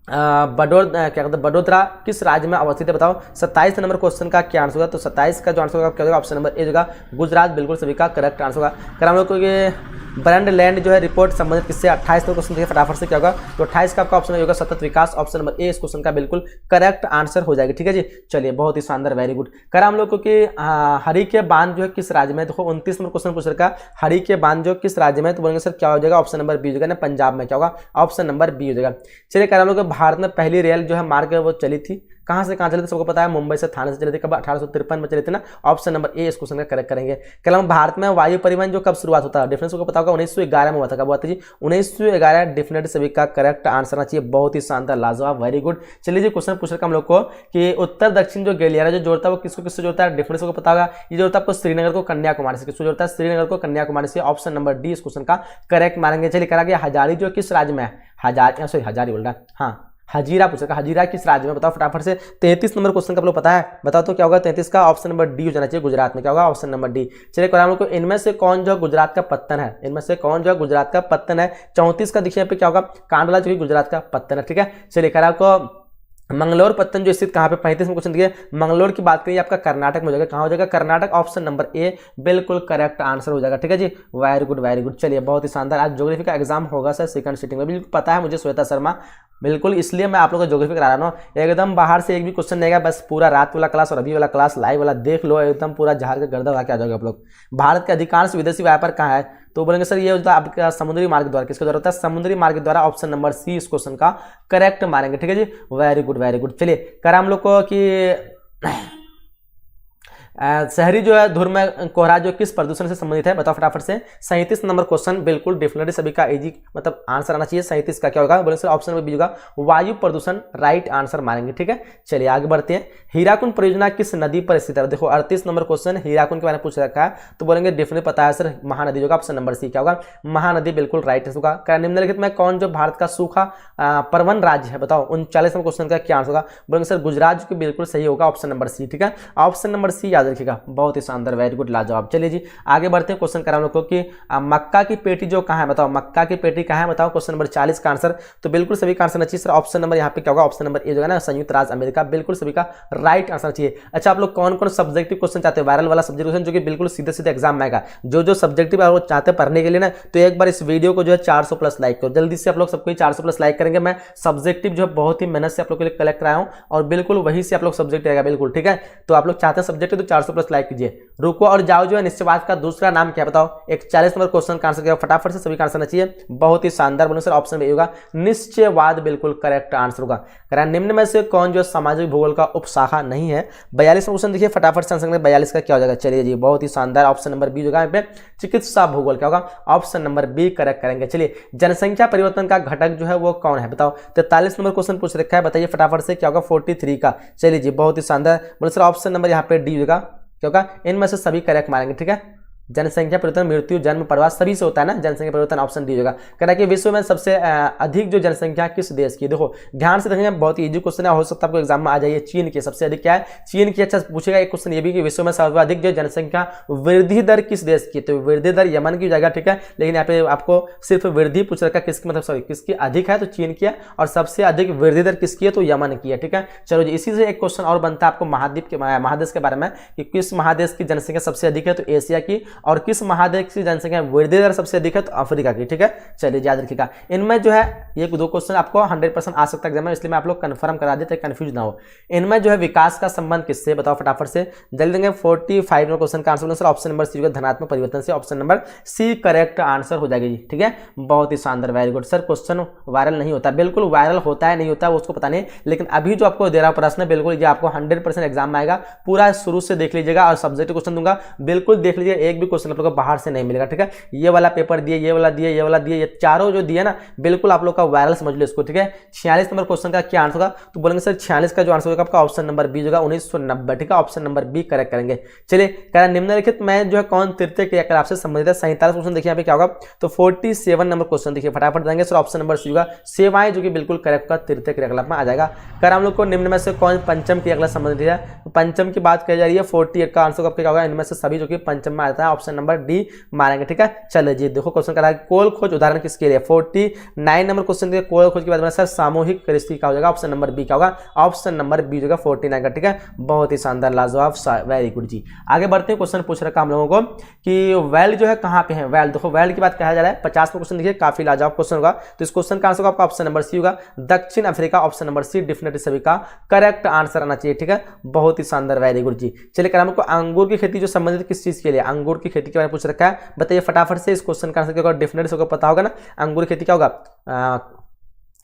Speaker 1: क्या कहते हैं बड़ोदरा किस राज्य में अवस्थित है, बताओ 27 नंबर क्वेश्चन का क्या आंसर होगा, तो 27 का जो आंसर होगा क्या होगा, ऑप्शन नंबर ए होगा, गुजरात, बिल्कुल सभी का करेक्ट आंसर होगा। कर हम लोग को ये ब्रांड लैंड जो है रिपोर्ट संबंधित किससे, 28 नंबर क्वेश्चन देखिए फटाफट से क्या होगा, तो 28 का आपका ऑप्शन होगा सतत विकास, ऑप्शन नंबर ए इस क्वेश्चन का बिल्कुल करेक्ट आंसर हो जाएगा। ठीक है जी, चलिए बहुत ही शानदार, वेरी गुड। कर हम लोग को कि हरी के बांध जो है किस राज्य में, देखो 29 नंबर क्वेश्चन पूछ रखा, हरी के बांध जो किस राज्य में, तो बोलेंगे सर क्या हो जाएगा, ऑप्शन नंबर बी हो जाएगा ना, पंजाब में, क्या होगा, ऑप्शन नंबर बी हो जाएगा। चलिए कर हम लोग भारत में पहली रेल जो है मार्ग वो चली थी, कहां से कहां चले थे सबको पता है, मुंबई से थाने से चले थे, कब 1853 में चले थे ना, ऑप्शन नंबर ए इस क्वेश्चन का करेक्ट करेंगे। कल हम भारत में वायु परिवहन जो कब शुरुआत होता है, डिफरेंस को पता होगा 1911 में हुआ था, कब हुआ था जी 1911, डेफिनेटली सभी का करेक्ट आंसर आना चाहिए, बहुत ही शानदार, लाजवाब, वेरी गुड। चलिए जी क्वेश्चन पूछ रखा हम लोग को कि उत्तर दक्षिण जो गलियारा जो जोड़ता है वो किसको किससे जोड़ता है, डिफरेंस को पता होगा, ये जोड़ता है आपको श्रीनगर को कन्याकुमारी से, किसको जोड़ता है, श्रीनगर को कन्याकुमारी से, ऑप्शन नंबर डी इस क्वेश्चन का करेक्ट मानेंगे। चलिए करा गया हजारी जो किस राज्य में है, हजारी बोल रहा है, हाँ हजीरा पूछ रखा, हजीरा किस राज्य में, बताओ फटाफट से। 33 नंबर क्वेश्चन का आप लोग पता है, बताओ तो क्या होगा 33 का, ऑप्शन नंबर डी हो जाना चाहिए, गुजरात में, क्या होगा, ऑप्शन नंबर डी। चलिए हम लोग को इनमें से कौन जो गुजरात का पत्तन है, इनमें से कौन जो गुजरात का पत्तन है, 34 का देखिए यहाँ पे क्या होगा, कांडला जो कि गुजरात का पत्तन है। ठीक है, चलिए खैर आपको मंगलोर पत्तन जो स्थित कहाँ पे, 35 में क्वेश्चन दिए, मंगलोर की बात करिए आपका कर्नाटक में हो जाएगा, कहाँ हो जाएगा, कर्नाटक, ऑप्शन नंबर ए बिल्कुल करेक्ट आंसर हो जाएगा। ठीक है जी, वेरी गुड वेरी गुड। चलिए बहुत ही शानदार, आज ज्योग्राफी का एग्जाम होगा सर सेकंड सिटिंग में, बिल्कुल पता है मुझे श्वेता शर्मा, बिल्कुल इसलिए मैं आप लोगों को ज्योग्राफी करा रहा हूँ, एकदम बाहर से एक भी क्वेश्चन नहीं आएगा, बस पूरा रात वाला क्लास और अभी वाला क्लास लाइव वाला देख लो, एकदम पूरा झाड़ के गर्दा उड़ा के आ जाओगे आप लोग। भारत के अधिकांश विदेशी व्यापार कहाँ है, तो बोलेंगे सर ये होता है आपका समुद्री मार्ग द्वारा, किसके द्वारा होता है, समुद्री मार्ग द्वारा, ऑप्शन नंबर सी इस क्वेश्चन का करेक्ट मारेंगे। ठीक है जी, वेरी गुड वेरी गुड। चलिए कर हम लोग को कि शहरी जो है धूल में कोहरा जो किस प्रदूषण से संबंधित है, बताओ फटाफट से। 37 नंबर क्वेश्चन, बिल्कुल डेफिनेटली सभी का इजी मतलब आंसर आना चाहिए। 37 का क्या होगा, बोले सर ऑप्शन नंबर बी होगा वायु प्रदूषण, राइट आंसर मानेंगे। ठीक है, चलिए आगे बढ़ते हैं। हीराकुंड परियोजना किस नदी पर स्थित है, देखो 38 नंबर क्वेश्चन हीराकुंड के बारे में पूछ रखा है, तो बोलेंगे डेफिनेटली पता है सर महानदी होगा, ऑप्शन नंबर सी क्या होगा महानदी, बिल्कुल राइट होगा। निम्नलिखित में कौन जो भारत का सूखा प्रवन राज्य है, बताओ 39 नंबर क्वेश्चन का क्या आंसर होगा, बोलेंगे सर गुजरात, की बिल्कुल सही होगा, ऑप्शन नंबर सी। ठीक है, ऑप्शन नंबर सी याद रखिएगा, बहुत ही शानदार, वेरी गुड, लाजवाब। चलिए जी आगे बढ़ते हैं। क्वेश्चन करा हम लोग को कि मक्का की पेटी जो कहाँ है, बताओ मक्का की पेटी कहाँ है, बताओ क्वेश्चन नंबर 40 का आंसर, तो बिल्कुल सभी का आंसर चाहिए सर ऑप्शन नंबर यहाँ पे क्या होगा, ऑप्शन नंबर ए जो है ना संयुक्त राज्य अमेरिका, बिल्कुल सभी का राइट आंसर चाहिए। अच्छा आप लोग कौन कौन सब्जेक्टिव क्वेश्चन चाहते हैं, वायरल वाला सब्जेक्ट क्वेश्चन जो कि बिल्कुल सीधे सीधे एग्जाम में आएगा, जो सब्जेक्टिव आप चाहते हैं पढ़ने के लिए ना, तो एक बार इस वीडियो को जो है 400 प्लस लाइक करो जल्दी से, आप लोग सबको 400 प्लस लाइक करेंगे। मैं सब्जेक्टिव जो है बहुत ही मेहनत से आप लोग के लिए कलेक्ट कराया हूं और बिल्कुल वही से आप लोग सब्जेक्ट आएगा, बिल्कुल ठीक है। तो आप लोग चाहते हैं सब्जेक्ट तो 400 प्लस लाइक कीजिए। रुको और जाओ जो है निश्चयवाद का दूसरा नाम क्या, बताओ। 41 नंबर क्वेश्चन का आंसर क्या, फटाफट से सभी का आंसर चाहिए, बहुत ही शानदार। बोलो सर ऑप्शन में होगा निश्चयवाद, बिल्कुल करेक्ट आंसर होगा। निम्न में से कौन जो सामाजिक भूगोल का उपशाखा नहीं है, 42 क्वेश्चन देखिए फटाफट से आंसर 42 का क्या हो जाएगा, चलिए जी बहुत ही शानदार, ऑप्शन नंबर बी होगा यहाँ पे चिकित्सा भूगोल क्या होगा, ऑप्शन नंबर बी करेक्ट करेंगे। चलिए जनसंख्या परिवर्तन का घटक जो है वो कौन है, बताओ। 43 नंबर क्वेश्चन पूछ रखा है, बताइए फटाफट से क्या होगा 43 का, चलिए जी बहुत ही शानदार। बोले सर ऑप्शन नंबर यहाँ पे डी होगा, क्या होगा, इनमें से सभी करेक्ट मारेंगे। ठीक है, जनसंख्या परिवर्तन, मृत्यु, जन्म, प्रवास सभी से होता है ना जनसंख्या परिवर्तन, ऑप्शन डी होगा। कह रहा है कि विश्व में सबसे अधिक जो जनसंख्या किस देश की, देखो ध्यान से देखेंगे, बहुत ही इजी क्वेश्चन है, हो सकता है आपको एग्जाम में आ जाइए। चीन की सबसे अधिक क्या है, चीन की। अच्छा पूछेगा एक क्वेश्चन ये भी कि विश्व में सर्वाधिक जो जनसंख्या वृद्धि दर किस देश की, तो वृद्धि दर यमन की जाएगा। ठीक है, लेकिन यहाँ पे आपको सिर्फ वृद्धि पूछ रखा है, किसकी मतलब सॉरी किसकी अधिक है, तो चीन की है, और सबसे अधिक वृद्धि दर किसकी है, तो यमन की है। ठीक है, चलो जी इसी से एक क्वेश्चन और बनता है आपको महाद्वीप के महादेश के बारे में, कि किस महादेश की जनसंख्या सबसे अधिक है, तो एशिया की, और किस महादेश की जनसंख्या वृद्धि दर सबसे अधिक है, तो अफ्रीका की। ठीक है, चलिए याद रखिएगा। इनमें जो है ये दो क्वेश्चन आपको 100% आ सकता है एग्जाम में, इसलिए मैं आप लोग कंफर्म करा देते, कंफ्यूज ना हो। इनमें जो है विकास का संबंध किससे, बताओ फटाफट से जल्दी देंगे। 45 नंबर क्वेश्चन का answer sir option number C होगा धनात्मक परिवर्तन से, option number C correct answer हो जाएगी जी। ठीक है, बहुत ही शानदार, very good. Sir question viral नहीं होता, बिल्कुल वायरल होता है नहीं होता है उसको पता नहीं, लेकिन अभी जो आपको दे रहा प्रश्न बिल्कुल ये आपको 100% एग्जाम में आएगा, पूरा शुरू से देख लीजिएगा, और सब्जेक्ट क्वेश्चन दूंगा बिल्कुल देख लीजिए, एक भी क्वेश्चन आप लोग को बाहर से नहीं मिलेगा। ठीक है, ये वाला पेपर दिए, ये वाला दिए, ये वाला दिए, ये चारों जो दिए ना बिल्कुल आप लोग का वायरल समझ लो इसको। ठीक है, 46 नंबर क्वेश्चन का क्या आंसर होगा, तो बोलेंगे सर 46 का जो आंसर होगा आपका ऑप्शन नंबर बी होगा 1990। ठीक है, ऑप्शन नंबर बी करेक्ट करेंगे। चलिए कह रहा निम्नलिखित में जो है कौन तृतीय क्रियाकलाप से संबंधित है, 47 क्वेश्चन देखिए यहाँ पे क्या होगा, तो 47 नंबर क्वेश्चन देखिए फटाफट देंगे सर ऑप्शन नंबर सी होगा सेवाएं, जो कि बिल्कुल करेक्ट का तृतीय क्रियाकलाप में आ जाएगा। कर हम लोग को निम्न में से कौन पंचम क्रियाकलाप संबंधित है, पंचम की बात कही जा रही है, 48 का आंसर क्या होगा, इनमें से सभी जो कि पंचम में आता है, ऑप्शन नंबर डी मारेंगे। ठीक है, चलिए जी देखो क्वेश्चन करा है कोल खोज उदाहरण किसके लिए, 49 नंबर क्वेश्चन देखिए कोल खोज की बात सर सामूहिक कृषि का हो जाएगा, ऑप्शन नंबर बी क्या होगा, ऑप्शन नंबर बी होगा 49 का। ठीक है, बहुत ही शानदार, लाजवाब, वेरी गुड जी। आगे बढ़ते हैं, क्वेश्चन पूछ रखा हम लोगों को कि वेल जो है कहाँ पे है, वेल देखो वेल की बात कहा जा रहा है। 50 में क्वेश्चन देखिए काफी लाजवाब क्वेश्चन होगा, तो इस क्वेश्चन का आंसर आपका ऑप्शन नंबर सी होगा दक्षिण अफ्रीका, ऑप्शन नंबर सी डेफिनेटली सभी का करेक्ट आंसर आना चाहिए। ठीक है, बहुत ही शानदार, वेरी गुड जी। चलिए कर हमको अंगूर की खेती जो संबंधित किस चीज के लिए, अंगूर की खेती के बारे में पूछ रखा है, बताइए फटाफट से। इस क्वेश्चन का आंसर क्या होगा, डेफिनेटली सबको पता होगा ना, अंगूर खेती क्या होगा,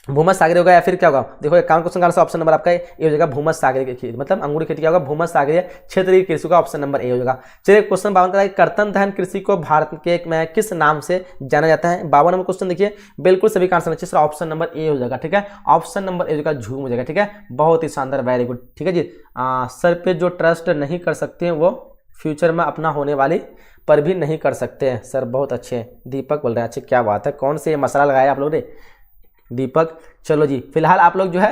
Speaker 1: भूमध्य सागरीय होगा या फिर क्या होगा, देखो एकाउंट क्वेश्चन का आंसर ऑप्शन नंबर आपका ये हो जाएगा भूमध्य सागरीय की खेती, मतलब अंगूर की खेती क्या होगा, भूमध्य सागरीय क्षेत्र की कृषि का, ऑप्शन नंबर ए हो जाएगा। चलिए क्वेश्चन 52 का कर्तन धान कृषि को भारत के में किस नाम से जाना जाता है, 52 नंबर क्वेश्चन देखिए बिल्कुल सभी का आंसर अच्छे से ऑप्शन नंबर ए हो जाएगा। ठीक है, ऑप्शन नंबर ए हो जाएगा झूम हो जाएगा। ठीक है, बहुत ही शानदार, वेरी गुड। ठीक है जी, सर पे जो ट्रस्ट नहीं कर सकते हैं वो फ्यूचर में अपना होने वाली पर भी नहीं कर सकते हैं, सर बहुत अच्छे। दीपक बोल रहे हैं, अच्छी क्या बात है, कौन से मसला लगाया आप लोग ने दीपक। चलो जी फिलहाल आप लोग जो है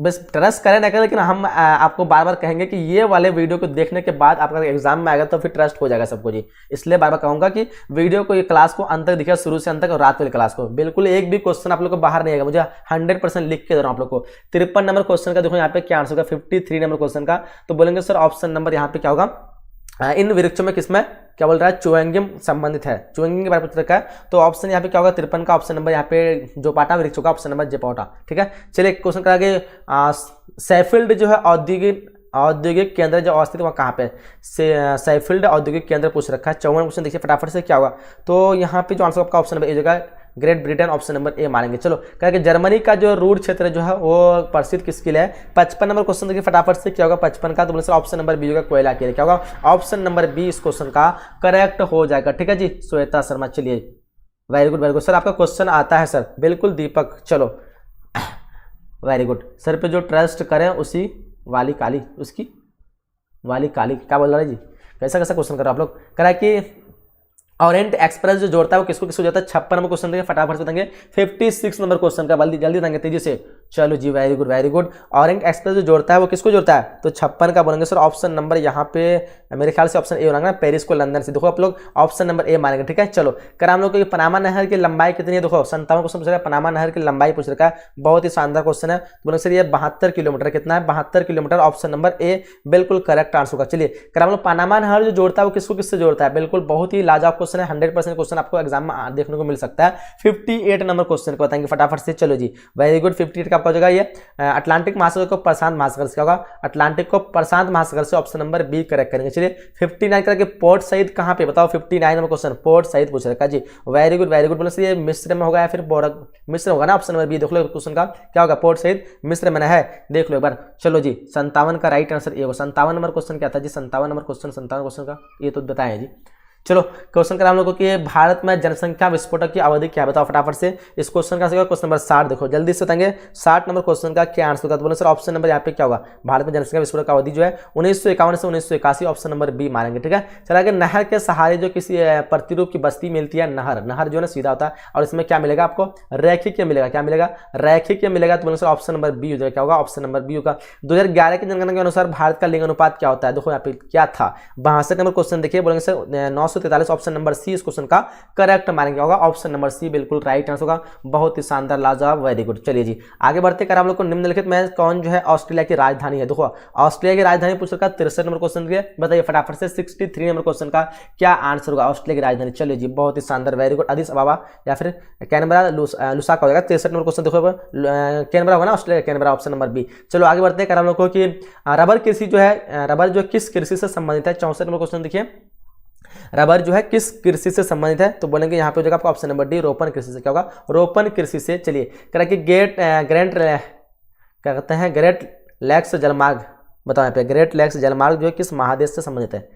Speaker 1: बस ट्रस्ट करें ना करें, लेकिन हम आपको बार बार कहेंगे कि ये वाले वीडियो को देखने के बाद आपका एग्जाम में आएगा तो फिर ट्रस्ट हो जाएगा सबको जी। इसलिए बार बार कहूंगा कि वीडियो को, ये क्लास को अंत तक दिखा, शुरू से अंत तक, और रात वाली क्लास को बिल्कुल एक भी क्वेश्चन आप लोग को बाहर नहीं आएगा, मुझे 100% लिख के दे रहा हूं आप लोग को। 53 नंबर क्वेश्चन का देखो यहाँ पे क्या आंसर होगा, 53 नंबर क्वेश्चन का, तो बोलेंगे सर ऑप्शन नंबर यहाँ पे क्या होगा, इन वृक्षों में किसमें क्या बोल रहा है, च्युइंगम संबंधित है, च्युइंगम के बारे में पूछ रखा है, तो ऑप्शन यहाँ पे क्या होगा 53 का ऑप्शन नंबर यहाँ पे जोपाटा वृक्ष होगा, ऑप्शन नंबर जेपोटा। ठीक है, चलिए क्वेश्चन करा के सैफील्ड जो है औद्योगिक केंद्र जो अवस्थित वहाँ कहाँ पे, सैफील्ड औद्योगिक केंद्र पूछ रखा है। 54 क्वेश्चन देखिए फटाफट से क्या होगा, तो यहाँ पे जो आंसर आपका ऑप्शन नंबर ए होगा ग्रेट ब्रिटेन ऑप्शन नंबर ए मानेंगे। चलो कहेंगे जर्मनी का जो रूर क्षेत्र जो है वो प्रसिद्ध किसके लिए है। 55 नंबर क्वेश्चन देखिए फटाफट से, क्या होगा 55 का, तो बोले सर ऑप्शन नंबर बी होगा कोयला के लिए। क्या होगा ऑप्शन नंबर बी इस क्वेश्चन का करेक्ट हो जाएगा। ठीक है जी श्वेता शर्मा, चलिए very good very good sir, आपका क्वेश्चन आता है सर, बिल्कुल दीपक, चलो वेरी गुड। सर पे जो ट्रस्ट करें उसी वाली काली, उसकी वाली काली, क्या बोल रहा है जी, कैसा कैसा क्वेश्चन कर रहे हो आप लोग। कह रहा है कि ओरिएंट एक्सप्रेस जो जोड़ता है वो किसको किसको जोड़ता है। 56 नंबर क्वेश्चन देंगे फटाफट से देंगे। 56 नंबर क्वेश्चन का जल्दी देंगे तेजी से, चलो जी very good very good. Orient Express जो जोड़ता है वो किसको जोड़ता है, तो 56 का बोलेंगे सर ऑप्शन नंबर यहाँ पे मेरे ख्याल से ऑप्शन ए होगा ना, पेरिस को लंदन से। देखो आप लोग ऑप्शन नंबर ए मानेंगे। ठीक है चलो कर हम लोग को पनामा नहर की लंबाई कितनी है, देखो 57 क्वेश्चन पूछ रहा है, पनामा नहर की लंबाई पूछ रखा है, बहुत ही शानदार क्वेश्चन है। बोलेंगे सर ये 72 किलोमीटर, कितना है 72 किलोमीटर, ऑप्शन नंबर ए बिल्कुल करेक्ट आंसर होगा। चलिए कर हम लोग पनामा नहर जो जोड़ता है वो किसको किससे जोड़ता है, बिल्कुल बहुत ही लाजवाब क्वेश्चन है, 100% क्वेश्चन आपको एग्जाम में देखने को मिल सकता है। 58 नंबर क्वेश्चन को बताएंगे फटाफट से, चलो जी वेरी गुड। 58 का आपका हो जाएगा ये अटलांटिक महासागर को प्रशांत महासागर से, क्या होगा अटलांटिक को प्रशांत महासागर से, ऑप्शन नंबर बी करेक्ट करेंगे। चलिए 59 करके पोर्ट सईद कहां पे, बताओ 59 नंबर क्वेश्चन पोर्ट सईद पूछ रखा जी, वेरी गुड वेरी गुड। बोले ये मिस्र में होगा या फिर मिस्र होगा ना, ऑप्शन नंबर बी देख लो क्वेश्चन का, क्या होगा पोर्ट सईद मिस्र में है, देख लो एक बार। चलो जी 57 का राइट आंसर ये होगा। 57 नंबर क्वेश्चन क्या था जी, 57 नंबर क्वेश्चन, 57 क्वेश्चन का ये तो बताएं जी। चलो क्वेश्चन करा हम लोगों को कि भारत में जनसंख्या विस्फोटक की अवधि क्या है, बताओ फटाफट से। इस क्वेश्चन का क्वेश्चन नंबर 60 देखो जल्दी से बताएंगे, 60 नंबर क्वेश्चन का क्या आंसर होगा, तो बोले सर ऑप्शन नंबर यहाँ पे क्या होगा, भारत में जनसंख्या विस्फोटक अवधि जो है 1951 से 1981, ऑप्शन नंबर बी मारेंगे। ठीक है चला कि नहर के सहारे जो किसी प्रतिरूप की बस्ती मिलती है, नहर जो है ना सीधा होता है, और इसमें क्या मिलेगा आपको रैखिक मिलेगा, क्या मिलेगा रैखिक मिलेगा, तो बोले सर ऑप्शन नंबर बी हो जाएगा, क्या होगा ऑप्शन नंबर बी होगा। 2011 की जनगणना के अनुसार भारत का लिंग अनुपात क्या होता है, देखो यहाँ पे क्या था 62 नंबर क्वेश्चन देखिए, बोलेंगे सर 943, ऑप्शन नंबर सी इस क्वेश्चन का करेक्ट मानेंगे, होगा ऑप्शन नंबर सी बिल्कुल राइट आंसर होगा। बहुत ही शानदार लाजवाब वेरी गुड। चलिए जी आगे बढ़ते कर हम लोग को निम्नलिखित में कौन जो है ऑस्ट्रेलिया की राजधानी है, देखो ऑस्ट्रेलिया की राजधानी पूछ रखा 63 नंबर क्वेश्चन के, बताइए फटाफट से 63 नंबर क्वेश्चन का क्या आंसर होगा ऑस्ट्रेलिया की राजधानी। चलिए जी बहुत ही शानदार वेरी गुड, एडिस अबाबा या फिर कैनबरा लुसाका हो जाएगा। 63 नंबर क्वेश्चन देखो कैनबरा होगा ना, Australia Canberra, option number B. चलो आगे बढ़ते कर हम लोग को कि रबर कृषि जो है, रबर जो किस कृषि से संबंधित है, 64 नंबर क्वेश्चन देखिए रबर जो है किस कृषि से संबंधित है, तो बोलेंगे यहाँ पे हो जाएगा आपका ऑप्शन नंबर डी रोपण कृषि से, क्या होगा रोपण कृषि से। चलिए कह कि क्या कहते हैं ग्रेट लैक्स जलमार्ग, बताओ यहाँ पे ग्रेट लैक्स जलमार्ग जो है किस महादेश से संबंधित है,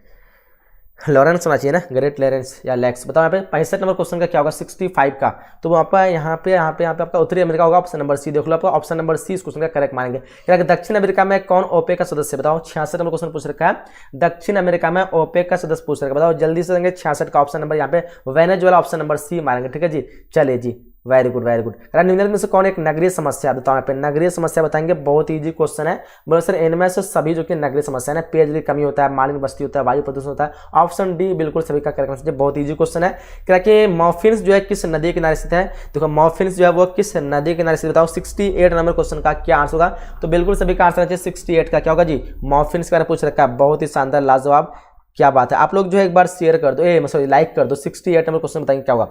Speaker 1: लॉरेंस होना चाहिए ना, ग्रेट लॉरेंस या लैक्स, बताओ यहाँ पे 65 नंबर क्वेश्चन का क्या होगा 65 का, तो वहाँ पे यहाँ पे आपका उत्तरी अमेरिका होगा, ऑप्शन नंबर सी देख लो, आपको ऑप्शन नंबर सी इस क्वेश्चन का करेक्ट मानेंगे। क्या दक्षिण अमेरिका में कौन ओपेक का सदस्य, बताओ 66 नंबर क्वेश्चन पूछ रखा है, दक्षिण अमेरिका में ओपेक का सदस्य पूछ रखा है, बताओ जल्दी से देंगे 66 का ऑप्शन नंबर यहाँ पे वेनेजुएला, ऑप्शन नंबर सी मारेंगे। ठीक है जी चलिए जी वेरी गुड वेरी गुड। निम्नलिखित में से कौन एक नगरीय समस्या, बताओ यहाँ पे नगरीय समस्या बताएंगे, बहुत इजी क्वेश्चन है। बोले सर इनमें से सभी जो कि नगरीय समस्या है ना, पेयजल की कमी होता है, मानव बस्ती होता है, वायु प्रदूषण होता है, ऑप्शन डी बिल्कुल सभी का करेक्ट आंसर, बहुत इजी क्वेश्चन है। क्या कि मॉफिन्स जो है किस नदी किनारे स्थित है, देखो मॉफिन्स जो है वो किस नदी किनारे स्थित, बताओ 68 नंबर क्वेश्चन का क्या आंसर होगा, तो बिल्कुल सभी का आंसर 68 का क्या होगा जी मॉफिन्स का पूछ रखा है, बहुत ही शानदार लाजवाब, क्या बात है। आप लोग जो है एक बार शेयर कर दो, सॉरी लाइक कर दो। 68 नंबर क्वेश्चन बताएंगे क्या होगा,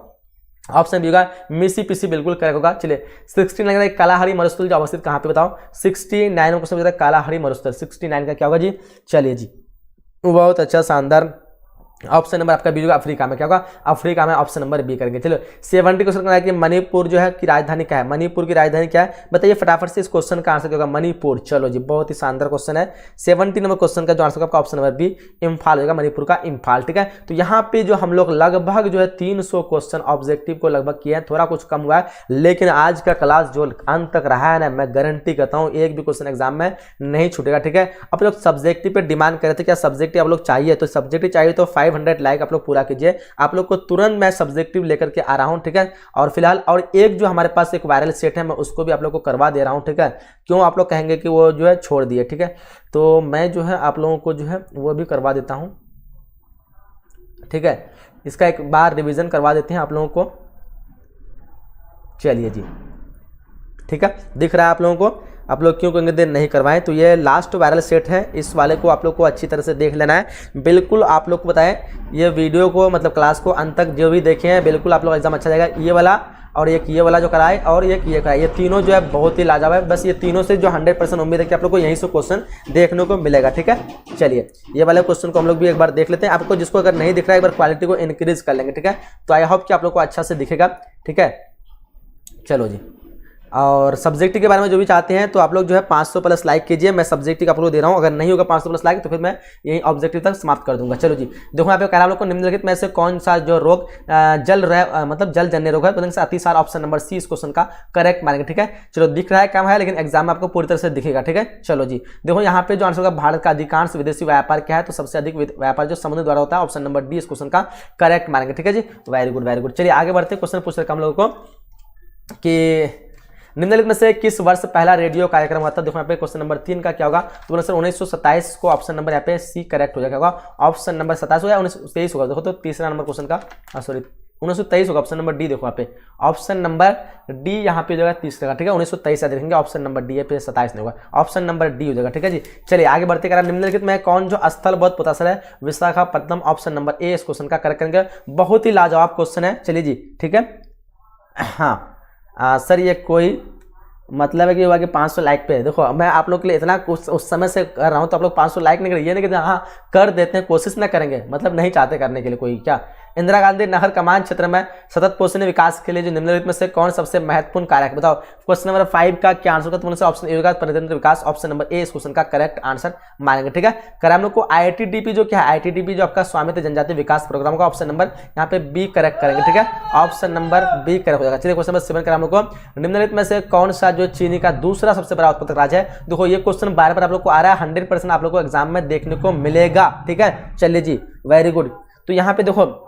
Speaker 1: ऑप्शन बी होगा मिसिसिपी बिल्कुल करेक्ट होगा। चलिए 69 का कालाहारी मरुस्थल जो अवस्थित कहाँ पे, बताओ 69 में क्वेश्चन कालाहारी मरुस्थल, 69 का क्या होगा जी। चलिए जी बहुत अच्छा शानदार, ऑप्शन नंबर आपका बी होगा अफ्रीका में, क्या होगा अफ्रीका में, ऑप्शन नंबर बी करेंगे। चलो 70 क्वेश्चन का है कि मणिपुर जो है की राजधानी क्या है, मणिपुर की राजधानी क्या है, बताइए फटाफट से इस क्वेश्चन का आंसर क्या होगा मणिपुर। चलो जी बहुत ही शानदार क्वेश्चन है। 70 नंबर क्वेश्चन का जो आंसर होगा ऑप्शन नंबर बी इम्फाल होगा, मणिपुर का इम्फाल। ठीक है तो यहाँ पे जो हम लोग लगभग जो है 300 क्वेश्चन ऑब्जेक्टिव को लगभग किए हैं, थोड़ा कुछ कम हुआ है, लेकिन आज का क्लास जो अंत तक रहा है ना, मैं गारंटी करता हूँ एक भी क्वेश्चन एग्जाम में नहीं छूटेगा। ठीक है आप लोग सब्जेक्टिव पे डिमांड कर रहे थे, क्या सब्जेक्टिव आप लोग चाहिए, तो सब्जेक्टिव चाहिए तो 500 लाइक आप लोग पूरा कीजिए, आप लोग को तुरंत मैं सब्जेक्टिव लेकर के आ रहा हूं। ठीक है और फिलहाल और एक जो हमारे पास एक वायरल सेट है, मैं उसको भी आप लोग को करवा दे रहा हूं। ठीक है क्यों आप लोग कहेंगे कि वो जो है छोड़ दिए, ठीक है तो मैं जो है आप लोगों को जो है वो भी करवा देता हूं। ठीक है इसका एक बार रिवीजन करवा देते हैं आप लोगों को। चलिए जी ठीक है दिख रहा है आप लोगों को, आप लोग क्यों कहेंगे देर नहीं करवाएं, तो ये लास्ट वायरल सेट है, इस वाले को आप लोग को अच्छी तरह से देख लेना है। बिल्कुल आप लोग को बताएं ये वीडियो को मतलब क्लास को अंत तक जो भी देखे हैं बिल्कुल आप लोग एग्जाम अच्छा जाएगा। ये वाला और एक ये वाला जो कराए और एक ये कराए, ये तीनों जो है बहुत ही लाजवाब है। बस ये तीनों से जो 100% उम्मीद है कि आप लोग को यहीं से क्वेश्चन देखने को मिलेगा। ठीक है चलिए ये वाले क्वेश्चन को हम लोग भी एक बार देख लेते हैं। आपको जिसको अगर नहीं दिख रहा है एक बार क्वालिटी को इंक्रीज कर लेंगे। ठीक है तो आई होप कि आप लोग को अच्छा से दिखेगा। ठीक है चलो जी, और सब्जेक्टिव के बारे में जो भी चाहते हैं तो आप लोग जो है 500 प्लस लाइक कीजिए। मैं सब्जेक्टिव आप लोग दे रहा हूँ, अगर नहीं होगा 500 प्लस लाइक तो फिर मैं यही ऑब्जेक्टिव तक समाप्त कर दूंगा। चलो जी, देखो यहाँ पे कह रहा हम लोग को निम्नलिखित में से कौन सा जो रोग मतलब जल जन्य रोग है, तो से अतिसार, ऑप्शन नंबर सी इस क्वेश्चन का करेक्ट मानेंगे। ठीक है, चलो दिख रहा है कम है, लेकिन एग्जाम में आपको पूरी तरह से दिखेगा। ठीक है, चलो जी, देखो यहाँ पे जो आंसर होगा भारत का अधिकांश विदेशी व्यापार क्या है, तो सबसे अधिक व्यापार जो समुद्र द्वारा होता है, ऑप्शन नंबर डी इस क्वेश्चन का करेक्ट मानेंगे। ठीक है जी, वेरी गुड वेरी गुड। चलिए आगे बढ़ते, क्वेश्चन पूछ रहे हम लोगों को कि निम्नलिखित में से किस वर्ष पहला रेडियो कार्यक्रम हुआ था। देखो यहाँ पे क्वेश्चन नंबर 3 का क्या होगा, तो सर 1927 को ऑप्शन नंबर यहाँ पे सी करेक्ट हो जाएगा। ऑप्शन नंबर 27 हो या 1923 होगा, देखो तो तीसरा नंबर क्वेश्चन का सॉरी 1923 होगा, ऑप्शन नंबर डी। देखो यहाँ पे ऑप्शन नंबर डी यहाँ पे जो है तीसरा का। ठीक है, 1923 याद रखेंगे, ऑप्शन नंबर डी है, फिर 27 नहीं होगा, ऑप्शन नंबर डी हो जाएगा। ठीक है जी, चलिए आगे बढ़ते करें। निम्नलिखित में कौन जो स्थल बौद्ध पोताश्रय है, विशाखापट्टनम, ऑप्शन नंबर ए इस क्वेश्चन का करेक्ट करेंगे। बहुत ही लाजवाब क्वेश्चन है। चलिए जी, ठीक है, हाँ सर ये कोई मतलब है कि हुआ कि 500 लाइक पे। देखो मैं आप लोग के लिए इतना उस समय से कर रहा हूँ, तो आप लोग 500 लाइक नहीं करेंगे, ये नहीं कि हाँ कर देते हैं, कोशिश ना करेंगे, मतलब नहीं चाहते करने के लिए कोई। क्या इंदिरा गांधी नहर कमान क्षेत्र में सतत पोषणीय विकास के लिए जो निम्नलिखित में से कौन सबसे महत्वपूर्ण कारक, बताओ। क्वेश्चन नंबर 5 का क्या आंसर होगा, तो ऑप्शन ए होगा परितंत्र विकास, ऑप्शन नंबर ए इस क्वेश्चन का करेक्ट आंसर मानेंगे। ठीक है, कर हम लोग को IITDP जो क्या है, IITDP जो आपका स्वामित्व जनजातीय विकास प्रोग्राम का, ऑप्शन नंबर यहाँ पे बी करेक्ट करेंगे। ठीक है, ऑप्शन नंबर बी करेक्ट हो जाएगा। चलिए क्वेश्चन नंबर 7 कर हम लोग को, निम्नलिखित में से कौन सा जो चीनी का दूसरा सबसे बड़ा उत्पादक राज्य है। देखो ये क्वेश्चन बार बार आप लोग को आ रहा है, 100% आप लोग को एग्जाम में देखने को मिलेगा। ठीक है, चलिए जी, वेरी गुड। तो यहाँ पे देखो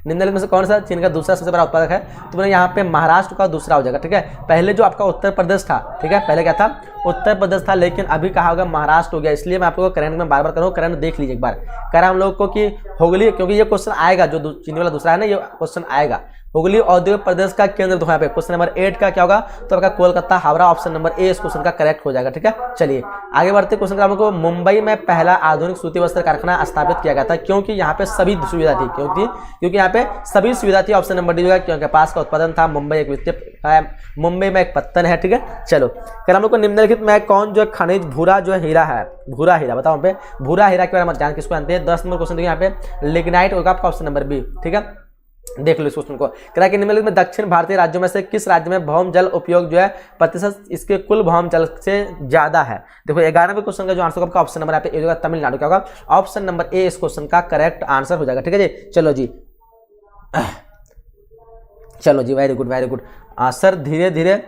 Speaker 1: निम्नलिखित में से कौन सा चीन का दूसरा सबसे बड़ा उत्पादक है, तो मैंने यहाँ पे महाराष्ट्र का दूसरा हो जाएगा। ठीक है, पहले जो आपका उत्तर प्रदेश था, ठीक है, पहले क्या था, उत्तर प्रदेश था, लेकिन अभी कहा होगा महाराष्ट्र हो गया। इसलिए मैं आप लोगों को करंट में बार बार करूँ, करंट देख लीजिए एक बार। कह रहा हम लोग को कि हुगली, क्योंकि ये क्वेश्चन आएगा, जो चीनी वाला दूसरा है ना, ये क्वेश्चन आएगा। हुगली औद्योगिक प्रदेश का केंद्र, तो यहाँ पे क्वेश्चन नंबर 8 का क्या होगा, तो आपका कोलकाता हावड़ा, ऑप्शन नंबर ए इस क्वेश्चन का करेक्ट हो जाएगा। ठीक है, चलिए आगे बढ़ते क्वेश्चन का। हमको मुंबई में पहला आधुनिक सूती वस्त्र कारखाना स्थापित किया गया था, क्योंकि यहाँ पे सभी सुविधा थी, क्योंकि यहाँ पे सभी सुविधा थी, ऑप्शन नंबर डी होगा, क्योंकि पास का उत्पादन था, मुंबई एक वित्तीय, मुंबई में एक पत्तन है। ठीक है, चलो कर हम लोग को निम्नलिखित में कौन जो खनिज भूरा जो हीरा है, भूरा हीरा, बताओ पे भूरा हीरा के बारे में जान किसको जानते हैं। 10 नंबर क्वेश्चन देखिए यहाँ पे लिग्नाइट होगा आपका, ऑप्शन नंबर बी। ठीक है, देख लो इस क्वेश्चन को। कह कि निम्नलिखित में दक्षिण भारतीय राज्यों में से किस राज्य में भौम जल उपयोग जो है प्रतिशत इसके कुल भौम जल से ज्यादा है। देखो 11वें क्वेश्चन का जो आंसर होगा ऑप्शन नंबर यहाँ पे ए होगा, तमिलनाडु। क्या होगा, ऑप्शन नंबर ए इस क्वेश्चन का करेक्ट आंसर हो जाएगा। ठीक है जी, चलो जी, चलो जी, very good very good. Sir धीरे धीरे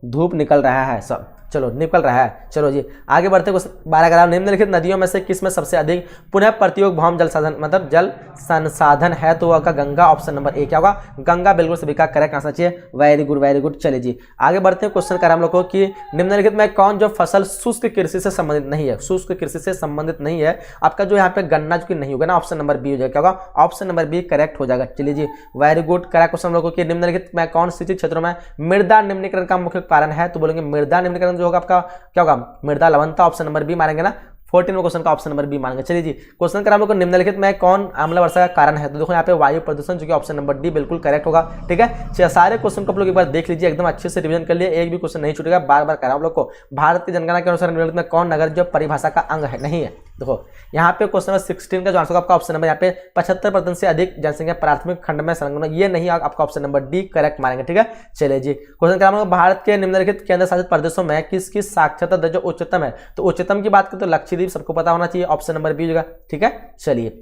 Speaker 1: धूप निकल रहा है, सब चलो निकल रहा है। चलो जी आगे बढ़ते हैं। 12 निम्नलिखित नदियों में से किस में सबसे अधिक पुनः प्रत्योग भौम जल साधन मतलब जल संसाधन है, तो वह गंगा, ऑप्शन नंबर ए क्या होगा, गंगा बिल्कुल सभी का करेक्ट आंसर चाहिए। Very good very good. चलिए जी आगे बढ़ते हैं। क्वेश्चन कर हम लोग को कि निम्नलिखित में कौन जो फसल शुष्क कृषि से संबंधित नहीं है, शुष्क कृषि से संबंधित नहीं है आपका जो यहाँ पे गन्ना जो कि नहीं होगा ना, ऑप्शन नंबर बी हो जाएगा। क्या होगा, ऑप्शन नंबर बी करेक्ट हो जाएगा। चलिए जी वेरी गुड। करेक्ट क्वेश्चन हम लोग को कि निम्नलिखित में कौन सिंचित क्षेत्रों में मृदा निम्नीकरण का मुख्य कारण है, तो बोलेंगे मृदा निम्नीकरण जो होगा आपका क्या होगा, मृदा लवणता, ऑप्शन नंबर बी मारेंगे ना। 14 क्वेश्चन का ऑप्शन नंबर बी मानेंगे। चलिए जी क्वेश्चन कर हम लोग को निम्नलिखित में कौन अम्ल वर्षा का कारण है, तो देखो यहाँ पे वायु प्रदूषण, जो कि ऑप्शन नंबर डी बिल्कुल करेक्ट होगा। ठीक है, सारे क्वेश्चन को आप लोग एक बार देख लीजिए, एकदम अच्छे से रिवीजन कर लिए, एक भी क्वेश्चन नहीं छूटेगा। बार बार कर रहा हूं आप लोग को। भारत की जनगणना के अनुसार निम्नलिखित में कौन नगर जो परिभाषा का अंग है नहीं है। देखो यहाँ पे क्वेश्चन नंबर 16 का जो आंसर आपका ऑप्शन नंबर यहाँ पे 75% से अधिक जनसंख्या प्राथमिक खंड में संलग्न, ये नहीं आपका ऑप्शन नंबर डी करेक्ट मानेंगे। ठीक है, चलिए जी क्वेश्चन कर हम लोग भारत के निम्नलिखित केंद्र शासित प्रदेशों में किसकी साक्षरता दर जो उच्चतम है, तो उच्चतम की बात करें तो लक्षद्वीप सबको पता होना चाहिए, ऑप्शन नंबर बी होगा। ठीक है, चलिए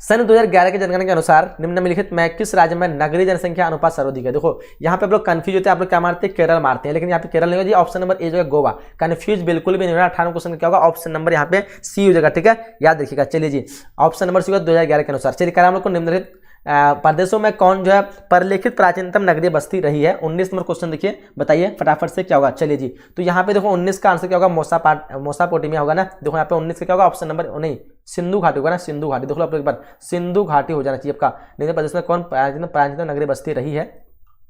Speaker 1: सन 2011 की जनगणना के अनुसार निम्नलिखित में किस राज्य में नगरीय जनसंख्या अनुपात सर्वाधिक है। देखो यहाँ पे आप लोग कंफ्यूज होते हैं, आप लोग क्या मारते हैं, केरल मारते हैं, लेकिन यहाँ पे केरल नहीं होगा जी, ऑप्शन नंबर ए जो है गोवा। कंफ्यूज बिल्कुल भी नहीं होगा। 18 क्वेश्चन क्या होगा, ऑप्शन नंबर यहाँ पे सी हो जाएगा। ठीक है, याद रखिएगा। चलिए जी ऑप्शन नंबर सी होगा 2011 के अनुसार। चलिए हम लोग को निम्नलिखित प्रदेशों में कौन जो है परलेखित प्राचीनतम नगरीय बस्ती रही है। 19 नंबर क्वेश्चन देखिए, बताइए फटाफट से क्या होगा। चलिए जी तो यहाँ पे देखो 19 का आंसर क्या होगा, मोसापोटेमिया होगा ना। देखो यहाँ पे 19 का क्या होगा, ऑप्शन नंबर नहीं सिंधु घाटी होगा ना, सिंधु घाटी। देखो आप लोग एक बार सिंधु घाटी हो जाना चाहिए आपका। निम्न प्रदेश में कौन प्राचीनतम नगरीय बस्ती रही है,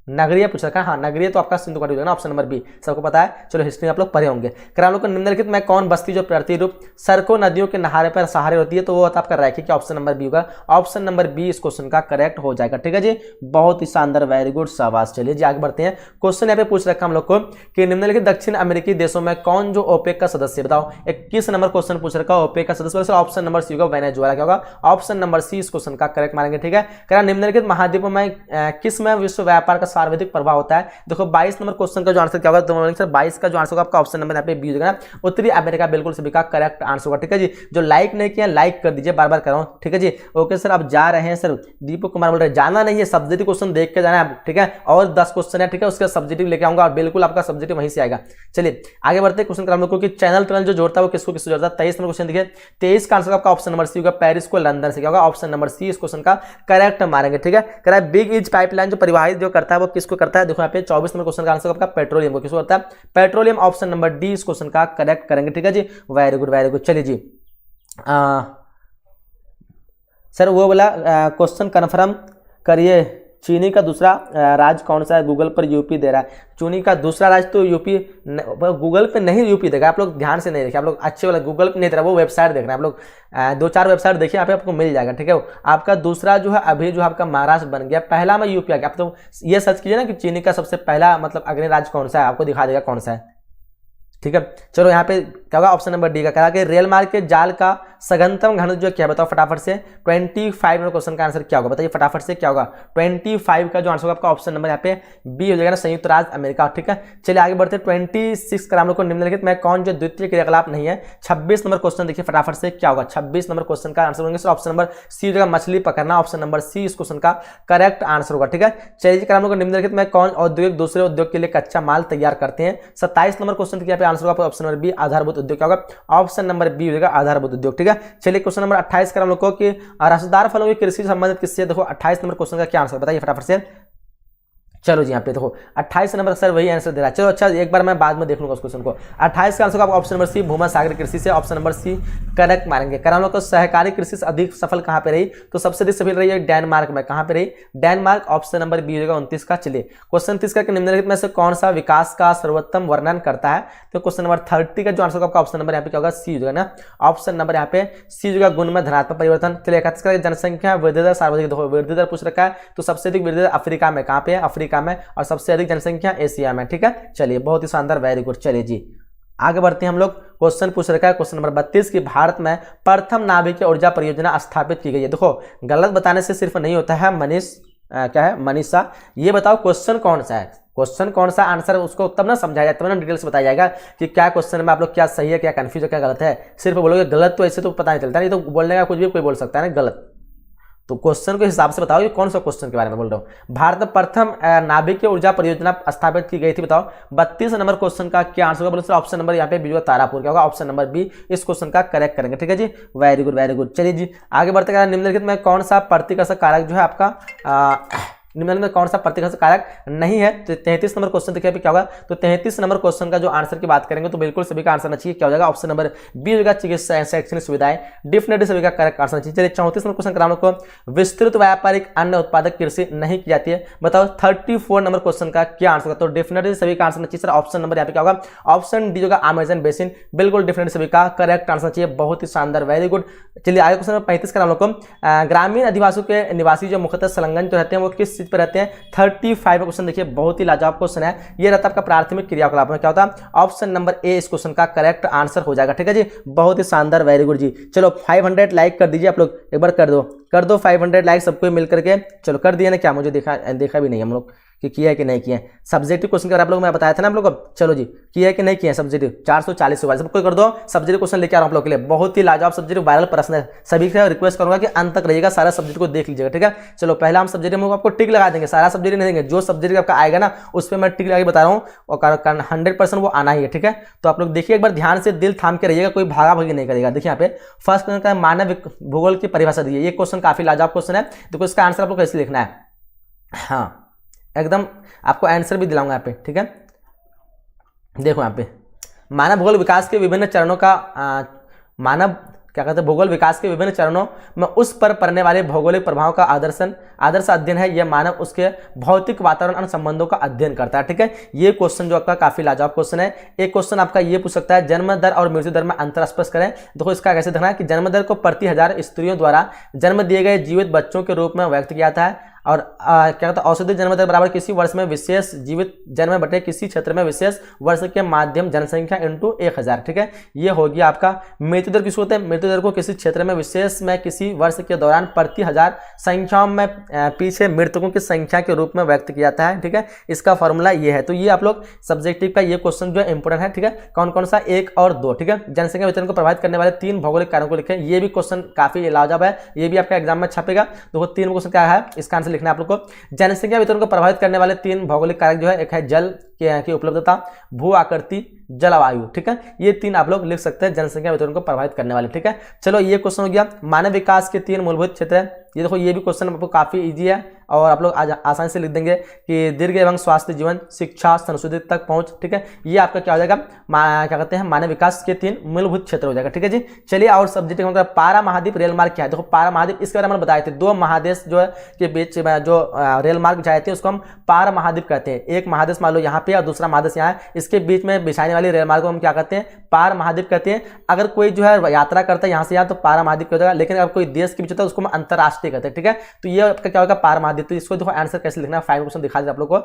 Speaker 1: नगरीय पूछ रखा है, हाँ नगरीय तो आपका सिंधु घाटी हो जाएगा ना, ऑप्शन नंबर बी सबको पता है। चलो हिस्ट्री आप लोग पढ़े होंगे। कर लोग निम्नलिखित में कौन बस्ती जो प्रतिरूप सड़कों नदियों के नहारे पर सहारे होती है, तो वो होता है आपका रैखिक, ऑप्शन नंबर बी होगा। ऑप्शन नंबर बी इस क्वेश्चन का करेक्ट हो जाएगा। ठीक है जी, बहुत ही शानदार, वेरी गुड, शाबाश। चलिए जी आगे बढ़ते हैं। क्वेश्चन यहाँ पे पूछ रखा हम लोग को कि निम्नलिखित दक्षिण अमेरिकी देशों में कौन जो ओपेक का सदस्य, बताओ 21 नंबर क्वेश्चन पूछ रखा ओपेक का सदस्य, ऑप्शन नंबर सी होगा वेनेजुएला। क्या होगा, ऑप्शन नंबर सी इस क्वेश्चन का करेक्ट मानेंगे। ठीक है, निम्नलिखित महाद्वीपों में किस में विश्व व्यापार का सर्वाधिक प्रभाव होता है? देखो 22 नंबर क्वेश्चन का जो आंसर क्या होगा, तो सर 22 का जो आंसर होगा आपका ऑप्शन नंबर यहाँ पे बी हो जाएगा ना, उत्तरी अमेरिका बिल्कुल सभी का करेक्ट आंसर होगा। ठीक है जी, जो लाइक नहीं किया लाइक कर दीजिए, बार बार कर रहा हूँ। ठीक है जी, ओके सर आप जा रहे हैं सर, दीपक कुमार बोल रहे हैं जाना नहीं है, सब्जेक्टिव क्वेश्चन देख के जाना है। ठीक है, और 10 क्वेश्चन है, ठीक है, उसका सब्जेक्टिव लेके आऊंगा और बिल्कुल आपका सब्जेक्टिव वहीं से आएगा। चलिए आगे बढ़ते हैं क्वेश्चन हम लोग को कि चैनल टनल जो जोड़ता है वो किसको किसको जोड़ता है। 23 नंबर क्वेश्चन देखिए, 23 का आंसर आपका ऑप्शन नंबर सी होगा, पेरिस को लंदन से। क्या होगा? ऑप्शन नंबर सी इस क्वेश्चन का करेक्ट मारेंगे। ठीक है, कह रहा है बिग ईज पाइपलाइन जो परिवाहित जो करता है वो किसको करता है? देखो यहाँ पे 24 नंबर क्वेश्चन का आंसर आपका पेट्रोलियम को किसको करता है? पेट्रोलियम। ऑप्शन नंबर डी इस क्वेश्चन का करेक्ट करेंगे। ठीक है जी, वेरी गुड वेरी गुड। चलिए जी सर वो बोला क्वेश्चन कन्फर्म करिए, चीनी का दूसरा राज्य कौन सा है? गूगल पर यूपी दे रहा है। चीनी का दूसरा राज्य तो यूपी, गूगल पे नहीं यूपी देगा, आप लोग ध्यान से नहीं देखिए, आप लोग अच्छे वाला गूगल पे नहीं दे रहा, वो वेबसाइट देख रहे हैं आप लोग। 2-4 वेबसाइट देखिए, यहाँ पे आपको मिल जाएगा। ठीक है, आपका दूसरा जो है अभी जो आपका महाराष्ट्र बन गया, पहला में यूपी आ गया। आप तो ये सर्च कीजिए ना कि चीनी का सबसे पहला मतलब अग्रणी राज्य कौन सा है, आपको दिखा देगा कौन सा है। ठीक है, चलो यहाँ पे क्या होगा? ऑप्शन नंबर डी का कहा कि रेल मार्ग के जाल का सघनतम घनत्व जो क्या बताओ फटाफट से। 25 नंबर क्वेश्चन का आंसर क्या होगा बताइए फटाफट से, क्या होगा? 25 का जो आंसर होगा आपका ऑप्शन नंबर यहाँ पे बी हो जाएगा ना, संयुक्त राज्य अमेरिका। ठीक है, चलिए आगे बढ़ते हैं। 26 का हम लोग को निम्नलिखित में कौन जो द्वितीय क्रियाकलाप नहीं है? 26 नंबर क्वेश्चन देखिए फटाफट से, क्या होगा? 26 नंबर क्वेश्चन का आंसर होंगे सर ऑप्शन नंबर सी हो जाएगा, मछली पकड़ना। ऑप्शन नंबर सी इस क्वेश्चन का करेक्ट आंसर होगा। ठीक है, चलिए हम लोग निम्नलिखित में कौन औद्योगिक दूसरे उद्योग के लिए कच्चा माल तैयार करते हैं? 27 नंबर क्वेश्चन यहाँ पे आंसर होगा ऑप्शन नंबर बी, आधारभूत उद्योग। क्या होगा? ऑप्शन नंबर बी हो जाएगा, आधारभूत उद्योग। ठीक है, चलिए क्वेश्चन नंबर 28 का हम लोग को कि रसदार फलों की कृषि संबंधित किससे? देखो 28 नंबर क्वेश्चन का क्या आंसर बताइए फटाफट से। चलो जी यहाँ पे देखो 28 नंबर सर वही आंसर दे रहा है। चलो अच्छा एक बार मैं बाद में देख लूंगा उस क्वेश्चन को। 28 का आंसर आपका ऑप्शन नंबर सी, भूमध्य सागरीय कृषि से। ऑप्शन नंबर सी करेक्ट मारेंगे। कारण लोग को सहकारी कृषि से अधिक सफल कहाँ पे रही? तो सबसे अधिक सफल रही है डेनमार्क में। कहाँ पे रही? डेनमार्क। ऑप्शन नंबर बी होगा 29 का। चलिए क्वेश्चन 30 का निम्नलिखित में से कौन सा विकास का सर्वोत्तम वर्णन करता है? तो क्वेश्चन नंबर 30 का जो आंसर आपका ऑप्शन नंबर यहाँ पे क्या होगा? सी हो जाएगा ना, ऑप्शन नंबर यहाँ पे सी होगा, गुण में धनात्मक परिवर्तन। चलिए 31 का जनसंख्या वृद्धि दर सर्वाधिक, देखो वृद्धि दर पूछ रखा है तो सबसे अधिक वृद्धि दर अफ्रीका में। कहाँ पे है? अफ्रीका में। और सबसे अधिक जनसंख्या एशिया में। ठीक है, चलिए बहुत ही शानदार, वेरी गुड। चलिए जी आगे बढ़ते हैं हम लोग। क्वेश्चन पूछ रखा है क्वेश्चन नंबर 32 की भारत में प्रथम नाभिकीय ऊर्जा परियोजना स्थापित की गई है। देखो गलत बताने से सिर्फ नहीं होता है। क्या है? मनीषा, ये बताओ क्वेश्चन कौन सा है? क्वेश्चन कौन सा आंसर उसको तब ना समझाया जाए, तब ना डिटेल से बताया जाएगा कि क्या क्वेश्चन में आप लोग क्या सही है, क्या कंफ्यूज है, क्या गलत है। सिर्फ बोलोगे गलत तो ऐसे तो पता नहीं चलता, नहीं तो बोलने का कुछ भी कोई बोल सकता है ना गलत। तो क्वेश्चन के हिसाब से बताओ ये कौन सा क्वेश्चन के बारे में बोल रहा हूँ। भारत में प्रथम नाभिकीय ऊर्जा परियोजना स्थापित की गई थी, बताओ 32 नंबर क्वेश्चन का क्या आंसर होगा? बोलो ऑप्शन नंबर यहाँ पे बी, तारापुर। क्या होगा? ऑप्शन नंबर बी इस क्वेश्चन का करेक्ट करेंगे। ठीक है जी, वेरी गुड वेरी गुड। चलिए जी आगे बढ़ते हैं। निम्नलिखित में कौन सा प्रतिकर्षक कारक जो है आपका निम्नलिखित में कौन सा प्रतिकर्षक कारक नहीं है? तो 33 नंबर क्वेश्चन देखिए क्या होगा? तो 33 नंबर क्वेश्चन का जो आंसर की बात करेंगे तो बिल्कुल सभी का आंसर आना चाहिए, क्या हो जाएगा? ऑप्शन नंबर बी हो जाएगा, चिकित्सा शैक्षणिक सुविधाएं। डेफिनेटली सभी का करेक्ट आंसर चाहिए। चलिए 34 नंबर क्वेश्चन कराने को विस्तृत व्यापारिक अन्न उत्पादक कृषि नहीं की जाती है, बताओ 34 नंबर क्वेश्चन का क्या आंसर होगा? तो डेफिनेटली सभी का आंसर चाहिए सर ऑप्शन नंबर यहाँ पे क्या होगा? ऑप्शन डी होगा, अमेजन बेसिन। बिल्कुल डेफिनेटली सभी का करेक्ट आंसर चाहिए, बहुत ही शानदार, वेरी गुड। चलिए आगे क्वेश्चन नंबर 35 का हम लोग को ग्रामीण अधिवासियों के निवासी जो मुख्यतः संलग्न जो रहते हैं वो किस चीज पर रहते हैं? 35 क्वेश्चन देखिए बहुत ही लाजवाब क्वेश्चन है। ये रहता है आपका प्राथमिक क्रियाकलाप में। क्या होता है? ऑप्शन नंबर ए इस क्वेश्चन का करेक्ट आंसर हो जाएगा। ठीक है जी, बहुत ही शानदार, वेरी गुड जी। चलो 500 लाइक कर दीजिए आप लोग, एक बार कर दो 500 लाइक सबको मिल करके। चलो कर दिया ना क्या? मुझे देखा भी नहीं हम लोग कि किया है कि नहीं किया है। सब्जेक्टिव क्वेश्चन के आप लोग मैं बताया था ना आप लोग को। चलो जी किया है कि नहीं किया है सब्जेक्टिव? 440 वाले सबको कर दो। सब्जेक्टिव क्वेश्चन लेके आ रहा हूं आप लोग के लिए, बहुत ही लाजवाब सब्जेक्टिव वायरल प्रश्न है। सभी से रिक्वेस्ट करूंगा कि अंत तक रहिएगा, सारा सब्जेक्ट को देख लीजिएगा। ठीक है, चलो पहला हम सब्जेक्ट में आपको टिक लगा देंगे, सारा सब्जेक्ट नहीं देंगे। जो सब्जेक्ट आपका आएगा ना उस पर मैं टिक लगा के बता रहा हूँ और 100% वो आना ही है। ठीक है, तो आप लोग देखिए एक बार ध्यान से, दिल थाम के रहिएगा, कोई भागा भागी नहीं करेगा। देखिए यहाँ पे फर्स्ट क्वेश्चन का मानव भूगोल की परिभाषा दी है। ये क्वेश्चन काफी लाजवाब क्वेश्चन है, देखो इसका आंसर आप लोग कैसे लिखना है। हाँ एकदम आपको आंसर भी दिलाऊंगा यहाँ पे। ठीक है, देखो यहाँ पे मानव भूगोल विकास के विभिन्न चरणों का क्या कहते हैं भूगोल विकास के विभिन्न चरणों में उस पर पड़ने वाले भौगोलिक प्रभाव का आदर्श अध्ययन है। यह मानव उसके भौतिक वातावरण और संबंधों का अध्ययन करता है। ठीक है, ये क्वेश्चन जो आपका काफी लाजवाब क्वेश्चन है। एक क्वेश्चन आपका ये पूछ सकता है, जन्म दर और मृत्यु दर में अंतर स्पष्ट करें। देखो इसका कैसे देखना है कि जन्म दर को प्रति 1000 स्त्रियों द्वारा जन्म दिए गए जीवित बच्चों के रूप में व्यक्त किया जाता है। और क्या कहता है औसत जन्म बराबर किसी वर्ष में विशेष जीवित जन्म बटे किसी क्षेत्र में विशेष वर्ष के माध्यम जनसंख्या इंटू 1000। ठीक है, ये हो गया आपका मृत्यु दर। किसको होता है? मृत्यु दर को किसी क्षेत्र में विशेष में किसी वर्ष के दौरान प्रति हजार संख्याओं में पीछे मृतकों की संख्या के रूप में व्यक्त किया जाता है। ठीक है, इसका फॉर्मूला ये है। तो ये आप लोग सब्जेक्टिव का ये क्वेश्चन जो है इंपोर्टेंट है। ठीक है, कौन कौन सा? 1 और 2। ठीक है, जनसंख्या वितरण को प्रभावित करने वाले 3 भौगोलिक कारकों को लिखें। ये भी क्वेश्चन काफी लाजवाब है, ये भी आपका एग्जाम में छपेगा। देखो 3 क्वेश्चन क्या है, इसका आंसर लिखना है आप लोग को। जनसंख्या वितरण को प्रभावित करने वाले 3 भौगोलिक कारक जो है, एक है जल की उपलब्धता, भू आकृति, जलवायु। ठीक है, ये 3 आप लोग लिख सकते हैं जनसंख्या वितरण को प्रभावित करने वाले। ठीक है, चलो ये क्वेश्चन हो गया। मानव विकास के 3 मूलभूत क्षेत्र है। ये देखो ये भी क्वेश्चन आपको काफी इजी है और आप लोग आसानी से लिख देंगे कि दीर्घ एवं स्वास्थ्य जीवन, शिक्षा, संशोधित तक पहुंच। ठीक है, ये आपका क्या हो जाएगा, क्या कहते हैं, मानव विकास के 3 मूलभूत क्षेत्र हो जाएगा। ठीक है जी, चलिए और सब्जेक्ट मतलब पारा महाद्वीप रेल मार्ग क्या है। देखो पारा महाद्वीप इसके बारे में बताए थे, 2 महादेश जो है के बीच जो रेल मार्ग जाते हैं उसको हम पारा महाद्वीप कहते हैं। एक महादेश मान लो यहाँ पे और दूसरा महादेश यहाँ है, इसके बीच में बिछाने वाली रेल मार्ग को हम क्या कहते हैं, पार महाद्वीप कहते हैं। अगर कोई जो है यात्रा करता है यहाँ से यहाँ तो पारा महाद्वीप हो जाएगा, लेकिन अगर कोई देश के बीच होता है उसको हम अंतरराष्ट्रीय कहते हैं। ठीक है, तो ये आपका क्या होगा, पार महाद्वीप। तो इसको देखो आंसर कैसे लिखना है, 5 क्वेश्चन दिखा दे आप लोग को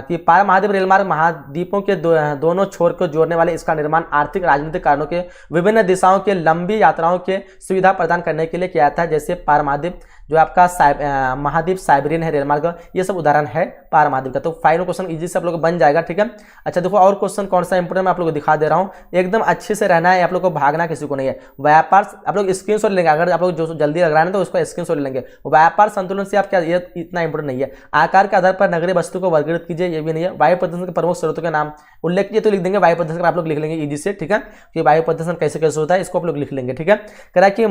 Speaker 1: कि पार महाद्वीप रेल मार्ग महाद्वीपों के दोनों छोर को जोड़ने वाले इसका निर्माण आर्थिक राजनीतिक कारणों के विभिन्न दिशाओं के लंबी यात्राओं के सुविधा प्रदान करने के लिए किया जाता है। जैसे पार महाद्वीप जो आपका महाद्वीप साइबेरियन है रेल मार्ग, ये सब उदाहरण है पार महाद्वीप का। तो 5 क्वेश्चन इजी से आप लोग को बन जाएगा। ठीक है, अच्छा देखो और क्वेश्चन कौन सा इंपोर्टेंट मैं आप लोग को दिखा दे रहा हूँ। एकदम अच्छे से रहना है, आप लोग को भागना किसी को नहीं है। व्यापार आप लोग स्क्रीनशॉट लेंगे, अगर आप लोग जो जल्दी लग रहा है तो उसको स्क्रीनशॉट लेंगे। व्यापार संतुलन से आप क्या, ये इतना इंपोर्टेंट नहीं है। आकार के आधार पर नगरीय वस्तु को वर्गीकृत कीजिए, ये भी नहीं है। वायु प्रदूषण के प्रमुख स्रोतों के नाम उल्लेख कीजिए, तो लिख देंगे वायु प्रदूषण आप लोग लिख लेंगे इजी से। ठीक है, कि वायु प्रदूषण कैसे कैसे होता है इसको आप लोग लिख लेंगे। ठीक है, कह कि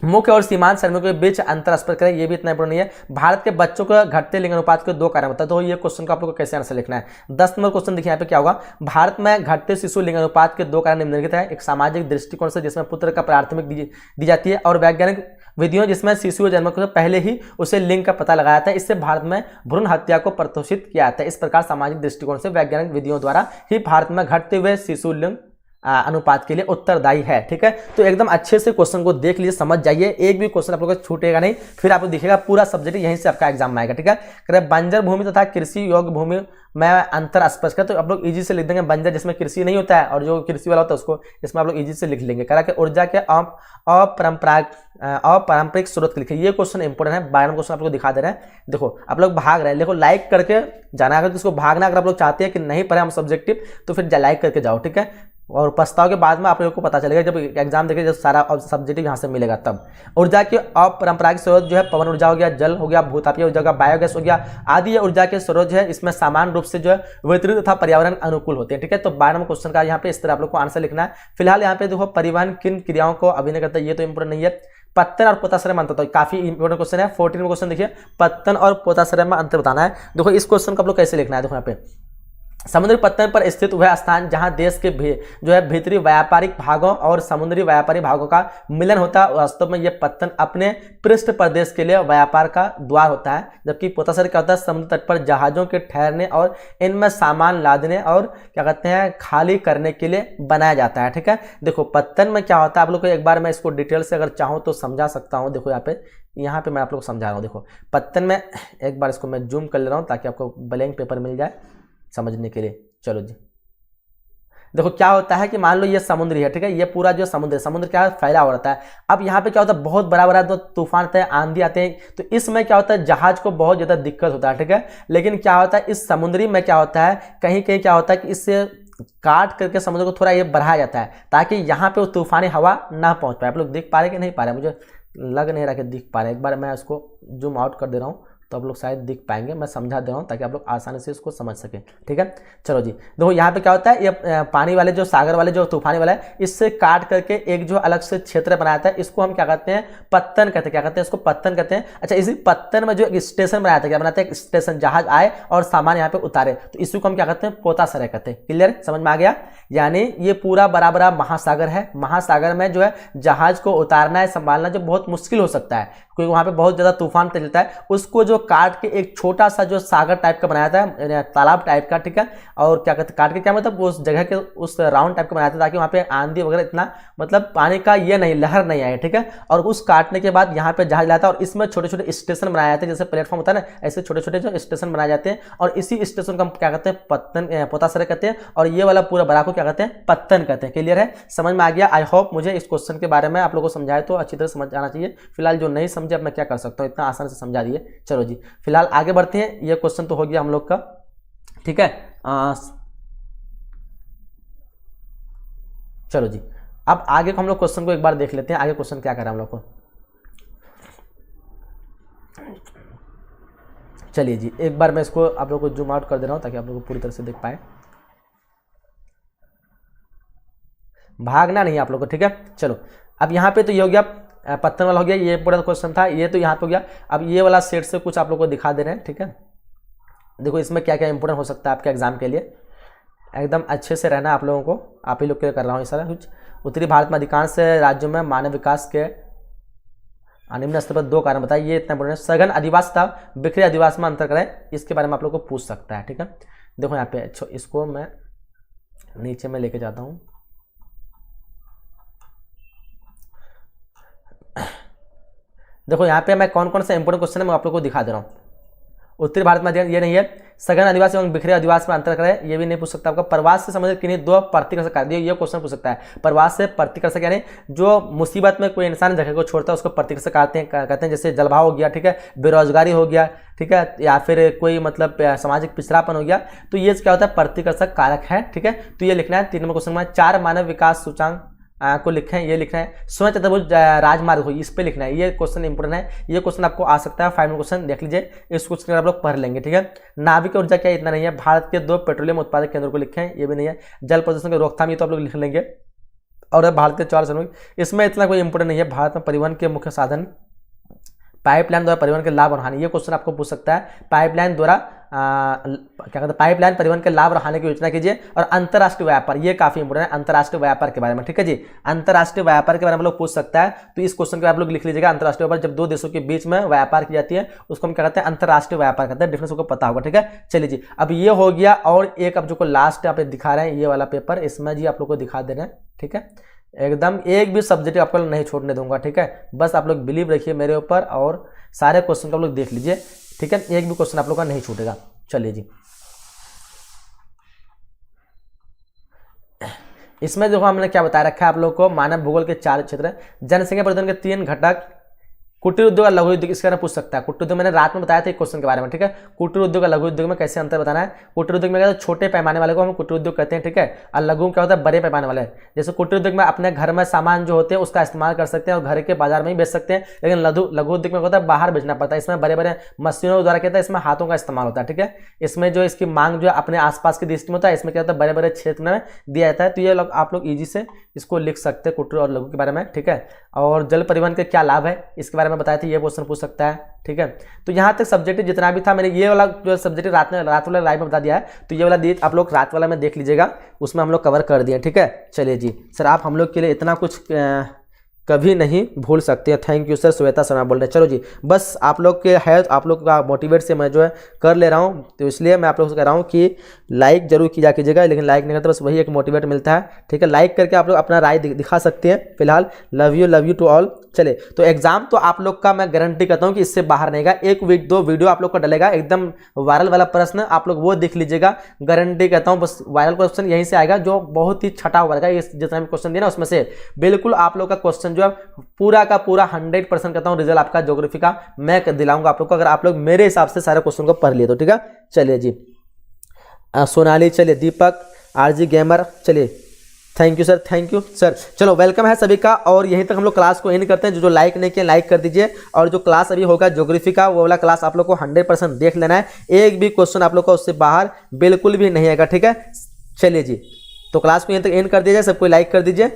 Speaker 1: मुख्य और सीमांत श्रमिकों के बीच अंतर स्पष्ट करें, ये भी इतना इंपोर्टेंट नहीं है। भारत के बच्चों को घटते लिंग अनुपात के 2 कारण होता है। तो ये क्वेश्चन को आप लोग को कैसे आंसर लिखना है। 10 नंबर क्वेश्चन देखिए यहाँ पे क्या होगा, भारत में घटते शिशु लिंग अनुपात के 2 कारण निम्नलिखित है। एक सामाजिक दृष्टिकोण से जिसमें पुत्र का प्राथमिक दी जाती है, और वैज्ञानिक विधियों जिसमें शिशु जन्म से पहले ही उसे लिंग का पता लगाया जाता है। इससे भारत में भ्रूण हत्या को प्रोत्साहित किया जाता है। इस प्रकार सामाजिक दृष्टिकोण से वैज्ञानिक विधियों द्वारा ही भारत में घटते हुए शिशु लिंग अनुपात के लिए उत्तरदायी है। ठीक है, तो एकदम अच्छे से क्वेश्चन को देख लीजिए, समझ जाइए, एक भी क्वेश्चन आप लोगों को छूटेगा नहीं, फिर आपको दिखेगा पूरा सब्जेक्ट यहीं से आपका एग्जाम में आएगा। ठीक है, बंजर भूमि तथा कृषि योग्य भूमि में अंतर स्पष्ट कर, तो आप लोग इजी से लिख देंगे बंजर जिसमें कृषि नहीं होता है, और जो कृषि वाला होता है उसको इसमें आप लोग इजी से लिख लेंगे। कह रहा कि ऊर्जा के अपारंपरिक स्रोत लिखे, ये क्वेश्चन इंपोर्टेंट है। 12 क्वेश्चन आप लोग दिखा दे रहे हैं। देखो आप लोग भाग रहे हैं, देखो लाइक करके जाना, अगर किसको भागना, अगर आप लोग चाहते हैं कि नहीं पढ़े हम सब्जेक्टिव तो फिर लाइक करके जाओ। ठीक है, और पछताओ के बाद में आप लोगों को पता चलेगा जब एग्जाम देखें, जब सारा सब्जेक्टिव यहाँ से मिलेगा तब। ऊर्जा के अपरंपरागत स्रोत जो है पवन ऊर्जा हो गया, जल हो गया, भूतापीय ऊर्जा का बायोगैस हो गया आदि ऊर्जा के स्रोत जो है इसमें सामान्य रूप से जो है वितरित तथा पर्यावरण अनुकूल होते हैं। ठीक है, तो 12 क्वेश्चन का यहाँ पे इस तरह आप लोग को आंसर लिखना है। फिलहाल यहाँ पे देखो परिवहन किन क्रियाओं को अभिनय करता है, ये तो इंपोर्टेंट नहीं है। पत्तन और पोताश्रय में अंतर, तो काफी इंपोर्टेंट क्वेश्चन है। 14 क्वेश्चन देखिए, पत्तन और पोताश्रय में अंतर बताना है। देखो इस क्वेश्चन को आप लोग कैसे लिखना है, देखो यहाँ पे समुद्री पत्तन पर स्थित वह स्थान जहां देश के जो है भीतरी व्यापारिक भागों और समुद्री व्यापारी भागों का मिलन होता है। वास्तव में यह पत्तन अपने पृष्ठ प्रदेश के लिए व्यापार का द्वार होता है, जबकि पोताश्रय क्या होता है, समुद्र तट पर जहाजों के ठहरने और इनमें सामान लादने और क्या कहते हैं खाली करने के लिए बनाया जाता है। ठीक है, देखो पत्तन में क्या होता है, आप लोग को एक बार मैं इसको डिटेल से अगर चाहूँ तो समझा सकता हूँ। देखो यहाँ पे मैं आप लोग को समझा रहा हूँ। देखो पत्तन में एक बार इसको मैं जूम कर ले रहा हूँ ताकि आपको ब्लैंक पेपर मिल जाए समझने के लिए। चलो जी, देखो क्या होता है कि मान लो ये समुद्र है। ठीक है, ये पूरा जो समुद्र क्या फैला हुआ रहता है। अब यहाँ पे क्या होता है, बहुत बड़ा बड़ा तो तूफान आते हैं, आंधी आते हैं, तो इसमें क्या होता है जहाज को बहुत ज्यादा दिक्कत होता है। ठीक है, लेकिन क्या होता है इस समुद्री में क्या होता है, कहीं कहीं क्या होता है कि इससे काट करके समुद्र को थोड़ा ये बढ़ाया जाता है ताकि यहाँ पे वो तूफानी हवा ना पहुंच पाए। आप लोग देख पा रहे कि नहीं पा रहे, मुझे लग नहीं रहा कि दिख पा रहे। एक बार मैं इसको जूम आउट कर दे रहा हूँ तो आप लोग शायद दिख पाएंगे, मैं समझा दे रहा हूँ ताकि आप लोग आसानी से इसको समझ सकें। ठीक है, चलो जी, देखो यहाँ पे क्या होता है, ये पानी वाले जो सागर वाले जो तूफानी वाला है इससे काट करके एक जो अलग से क्षेत्र बनाया था, इसको हम क्या कहते हैं, पत्तन कहते हैं। क्या कहते हैं, इसको पत्तन कहते हैं। अच्छा, इसी पत्तन में जो एक स्टेशन बनाया था, क्या बनाते हैं, स्टेशन, जहाज आए और सामान यहाँ पे उतारे, तो इसी को हम क्या कहते हैं, पोताश्रय कहते हैं। क्लियर, समझ में आ गया। यानी ये पूरा बड़ा बड़ा महासागर है, महासागर में जो है जहाज को उतारना है, संभालना जो बहुत मुश्किल हो सकता है, क्योंकि वहां पे बहुत ज्यादा तूफान चलता है, उसको जो काट के एक छोटा सा जो सागर टाइप का बनाया था, तालाब टाइप का, ठीक है। और क्या कहते काट के क्या मतलब उस जगह के उस राउंड टाइप का बनाया था ताकि वहाँ पे आंधी वगैरह इतना मतलब पानी का ये नहीं लहर नहीं आए, ठीक है। और उस काटने के बाद यहाँ पे जहाज लाता है और इसमें छोटे छोटे स्टेशन बनाए जाते हैं, जैसे प्लेटफॉर्म होता है ना, ऐसे छोटे छोटे जो स्टेशन बनाए जाते हैं और इसी स्टेशन को हम क्या कहते हैं पत्तन पोतासर कहते हैं और ये वाला पूरा बड़ा को क्या कहते हैं पत्तन कहते हैं। क्लियर है, समझ में आ गया। आई होप मुझे इस क्वेश्चन के बारे में आप लोगों को समझाए तो अच्छी तरह समझ आना चाहिए। फिलहाल जो नहीं समझे अब मैं क्या कर सकता हूँ, इतना आसान से समझा दिए। चलो जी फिलहाल आगे बढ़ते हैं, ये क्वेश्चन तो हो गया हम लोग का, ठीक है। चलो जी अब आगे को हम लोग क्वेश्चन को एक बार देख लेते हैं, आगे क्वेश्चन क्या कर रहा है हम लोग को। चलिए जी एक बार मैं इसको आप लोग को जूम आउट कर दे रहा हूं ताकि आप लोग को पूरी तरह से देख पाए, भागना नहीं आप लोग को, ठीक है। चलो अब यहाँ पे तो ये हो गया पत्तन वाला हो गया, ये पूरा क्वेश्चन था, ये तो यहाँ पे हो गया। अब ये वाला सेट से कुछ आप लोग को दिखा दे रहे हैं, ठीक है। देखो इसमें क्या क्या इंपोर्टेंट हो सकता है आपके एग्जाम के लिए, एकदम अच्छे से रहना आप लोगों को, आप ही लोग के लिए कर रहा हूँ ये सारा कुछ। उत्तरी भारत में अधिकांश राज्यों में मानव विकास के निम्न स्तर पर 2 कारण बताइए, ये इतना इंपोर्टेंट है। सघन अधिवास था बिखरे अधिवास में अंतर करें, इसके बारे में आप लोग को पूछ सकता है, ठीक है। देखो यहाँ पे इसको मैं नीचे में लेके जाता हूँ। देखो यहाँ पे मैं कौन कौन सा इंपोर्टेंट क्वेश्चन है मैं आप लोग को दिखा दे रहा हूँ। उत्तरी भारत में ये नहीं है, सघन आदिवासी एवं बिखरे आदिवासी में अंतर करें, ये भी नहीं पूछ सकता आपका। प्रवास से संबंधित किन्हीं 2 प्रतिकर्षक कार्य, ये क्वेश्चन पूछ सकता है। प्रवास से प्रतिकर्षक यानी जो मुसीबत में कोई इंसान जगह को छोड़ता है उसको प्रतिकर्षक कहते हैं, जैसे जलभाव हो गया, ठीक है, बेरोजगारी हो गया, ठीक है, या फिर कोई मतलब सामाजिक पिछड़ापन हो गया, तो ये क्या होता है प्रतिकर्षक कारक है, ठीक है। तो ये लिखना है 3 नंबर क्वेश्चन में। 4 मानव विकास सूचांक को लिखें, ये लिखना है। स्वयं चतुर्भुज राजमार्ग हो, इस पे लिखना है, ये क्वेश्चन इंपोर्टेंट है, ये क्वेश्चन आपको आ सकता है। 5 नंबर क्वेश्चन देख लीजिए, इस क्वेश्चन आप लोग पढ़ लेंगे, ठीक है। नाभिक ऊर्जा क्या, इतना नहीं है। भारत के 2 पेट्रोलियम उत्पादक केंद्रों को लिखें, ये भी नहीं है। जल प्रदूषण की रोकथाम, ये तो आप लोग लिख लेंगे। और भारत के 4 श्रमिक, इसमें इतना कोई इंपोर्टेंट नहीं है। भारत में परिवहन के मुख्य साधन, पाइपलाइन द्वारा परिवहन के लाभ और हानि, ये क्वेश्चन आपको पूछ सकता है। पाइपलाइन द्वारा क्या कहते हैं पाइपलाइन परिवहन के लाभ और हानि की योजना कीजिए। और अंतर्राष्ट्रीय व्यापार, ये काफी इंपोर्टेंट है, अंतर्राष्ट्रीय व्यापार के बारे में, ठीक है जी। अंतर्राष्ट्रीय व्यापार के बारे में लोग पूछ सकता है, तो इस क्वेश्चन को आप लोग लिख लीजिएगा। अंतर्राष्ट्रीय व्यापार, जब 2 देशों के बीच में व्यापार की जाती है उसको हम क्या कहते हैं अंतर्राष्ट्रीय व्यापार कहते हैं, डिफरेंस को पता होगा, ठीक है। चलिए जी अब ये हो गया। और एक अब जो लास्ट आप दिखा रहे हैं ये वाला पेपर, इसमें जी आप लोग को दिखा दे रहे हैं, ठीक है। एकदम एक भी सब्जेक्ट आपको नहीं छोड़ने दूंगा, ठीक है। बस आप लोग बिलीव रखिए मेरे ऊपर और सारे क्वेश्चन को आप लोग देख लीजिए, ठीक है। एक भी क्वेश्चन आप लोग का नहीं छूटेगा। चलिए जी इसमें देखो हमने क्या बताया रखा है आप लोग को, मानव भूगोल के 4 क्षेत्र, जनसंख्या परिवर्तन के 3 घटक, कुटीर उद्योग और लघु उद्योग, इसके बारे में पूछ सकता है। कुटीर उद्योग मैंने रात में बताया था एक क्वेश्चन के बारे में, ठीक है। कुटीर उद्योग और लघु उद्योग में कैसे अंतर बताना है। कुटीर उद्योग में क्या होता है छोटे पैमाने वाले को हम कुटीर उद्योग कहते हैं, ठीक है। और लघु क्या होता है बड़े पैमाने वाले। जैसे कुटीर उद्योग में अपने घर में सामान जो होते हैं उसका इस्तेमाल कर सकते हैं और घर के बाजार में ही बेच सकते हैं, लेकिन लघु उद्योग में होता है बाहर बेचना पड़ता है। इसमें बड़े बड़े मशीनों द्वारा कहता है, इसमें हाथों का इस्तेमाल होता है, ठीक है। इसमें जो इसकी मांग जो अपने आसपास की दृष्टि में होता है, इसमें क्या होता है बड़े बड़े क्षेत्र में दिया जाता है। तो ये आप लोग ईजी से इसको लिख सकते हैं कुटीर और लघु के बारे में, ठीक है। और जल परिवहन के क्या लाभ है इसके बारे में बताया था, ये क्वेश्चन पूछ सकता है, ठीक है। तो यहाँ तक सब्जेक्ट जितना भी था मैंने ये वाला जो सब्जेक्ट रात वाला लाइव में बता दिया है, तो ये वाला आप लोग रात वाला में देख लीजिएगा, उसमें हम लोग कवर कर दिए, ठीक है। चलिए जी सर आप हम लोग के लिए इतना कुछ कभी नहीं भूल सकते हैं। Thank you sir, Shweta Sharma बोल रहे हैं। चलो जी बस आप लोग के है, आप लोग का मोटिवेट से मैं जो है कर ले रहा हूँ, तो इसलिए मैं आप लोग से कह रहा हूँ कि लाइक जरूर किया कीजिएगा, लेकिन लाइक नहीं करते बस वही एक मोटिवेट मिलता है, ठीक है। लाइक करके आप लोग अपना राय दिखा सकते हैं। फिलहाल लव यू टू ऑल। चले तो एग्जाम तो आप लोग का मैं गारंटी करता हूं कि इससे बाहर नहीं गया, 1-2 वीडियो आप लोग का डलेगा एकदम वायरल वाला प्रश्न, आप लोग वो देख लीजिएगा, गारंटी कहता हूं। बस वायरल क्वेश्चन यहीं से आएगा जो बहुत ही छठा वर्ग है, जितना भी क्वेश्चन दिया ना उसमें से बिल्कुल आप लोग का क्वेश्चन जो है पूरा का पूरा 100% कहता हूं रिजल्ट आपका ज्योग्राफी का मैं दिलाऊंगा आप लोग को, अगर आप लोग मेरे हिसाब से सारे क्वेश्चन को पढ़ लिए तो, ठीक है। चलिए जी सोनाली, चलिए दीपक, आरजी गेमर, चलिए thank you sir, thank you sir. चलो वेलकम है सभी का, और यहीं तक हम लोग क्लास को एंड करते हैं। जो लाइक नहीं किया लाइक कर दीजिए, और जो क्लास अभी होगा ज्योग्राफी का वो वाला क्लास आप लोग को 100% देख लेना है, एक भी क्वेश्चन आप लोग को उससे बाहर बिल्कुल भी नहीं आएगा, ठीक है। चलिए जी तो क्लास को यहीं तक एंड कर दीजिए, सबको लाइक कर दीजिए,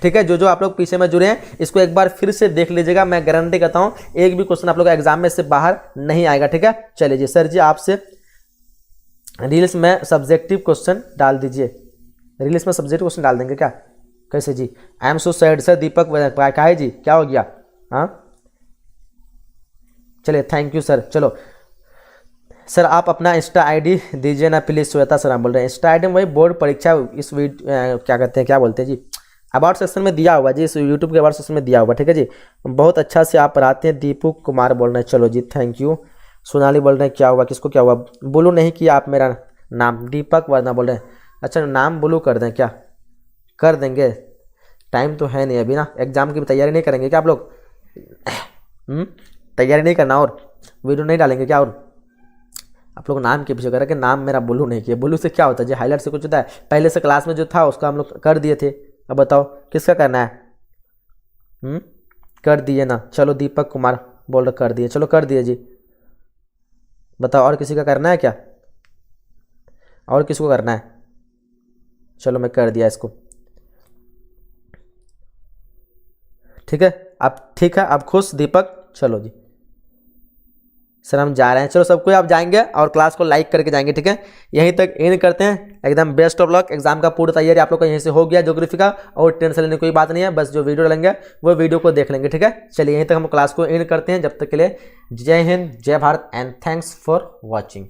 Speaker 1: ठीक है। जो आप लोग पीछे में जुड़े हैं इसको एक बार फिर से देख लीजिएगा, मैं गारंटी करता हूं एक भी क्वेश्चन आप लोग का एग्जाम में से बाहर नहीं आएगा, ठीक है। चलिए जी सर जी आपसे रील्स में सब्जेक्टिव क्वेश्चन डाल दीजिए, रील्स में सब्जेक्टिव क्वेश्चन डाल देंगे क्या, कैसे जी। I am so sad sir, Deepak काहे जी क्या हो गया, हाँ चलिए थैंक यू सर। चलो सर आप अपना इंस्टा आईडी दीजिए ना प्लीज़। श्वेता सर आप बोल रहे हैं इंस्टा आईडी में वही बोर्ड परीक्षा इस क्या कहते हैं, क्या बोलते हैं जी, अबाउट सेक्शन में दिया हुआ जी, इस यूट्यूब के अबाउट सेक्शन में दिया हुआ, ठीक है जी। बहुत अच्छा से आप पढ़ाते हैं। दीपू कुमार बोल रहे हैं, चलो जी थैंक यू। सोनाली बोल रहे हैं क्या हुआ, किसको क्या हुआ, बोलू नहीं किया आप मेरा नाम। दीपक वर्मा बोल रहे हैं अच्छा नाम बोलू कर दें क्या, कर देंगे, टाइम तो है नहीं अभी ना, एग्जाम की तैयारी नहीं करेंगे क्या आप लोग? तैयारी नहीं करना और वीडियो नहीं डालेंगे क्या? और आप लोग नाम के पीछे कर रहे कि नाम मेरा बुलू नहीं किया। बुलू से क्या होता है जी, हाईलाइट से कुछ होता है? पहले से क्लास में जो था उसका हम लोग कर दिए थे, अब बताओ किसका करना है? कर दिए ना, चलो दीपक कुमार बोल रहे कर दिए, चलो कर दिए जी। बताओ और किसी का करना है क्या, और किसको करना है? चलो मैं कर दिया इसको, ठीक है। आप ठीक है, आप खुश दीपक? चलो जी सर हम जा रहे हैं, चलो सबको आप जाएंगे और क्लास को लाइक करके जाएंगे, ठीक है। यहीं तक एंड करते हैं, एकदम बेस्ट ऑफ लक। एग्जाम का पूरी तैयारी आप लोग का यहीं से हो गया ज्योग्राफी का, और टेंशन लेने की कोई बात नहीं है, बस जो वीडियो डालेंगे वो वीडियो को देख लेंगे, ठीक है। चलिए यहीं तक हम क्लास को एंड करते हैं, जब तक के लिए जय हिंद जय Bharat and thanks for watching.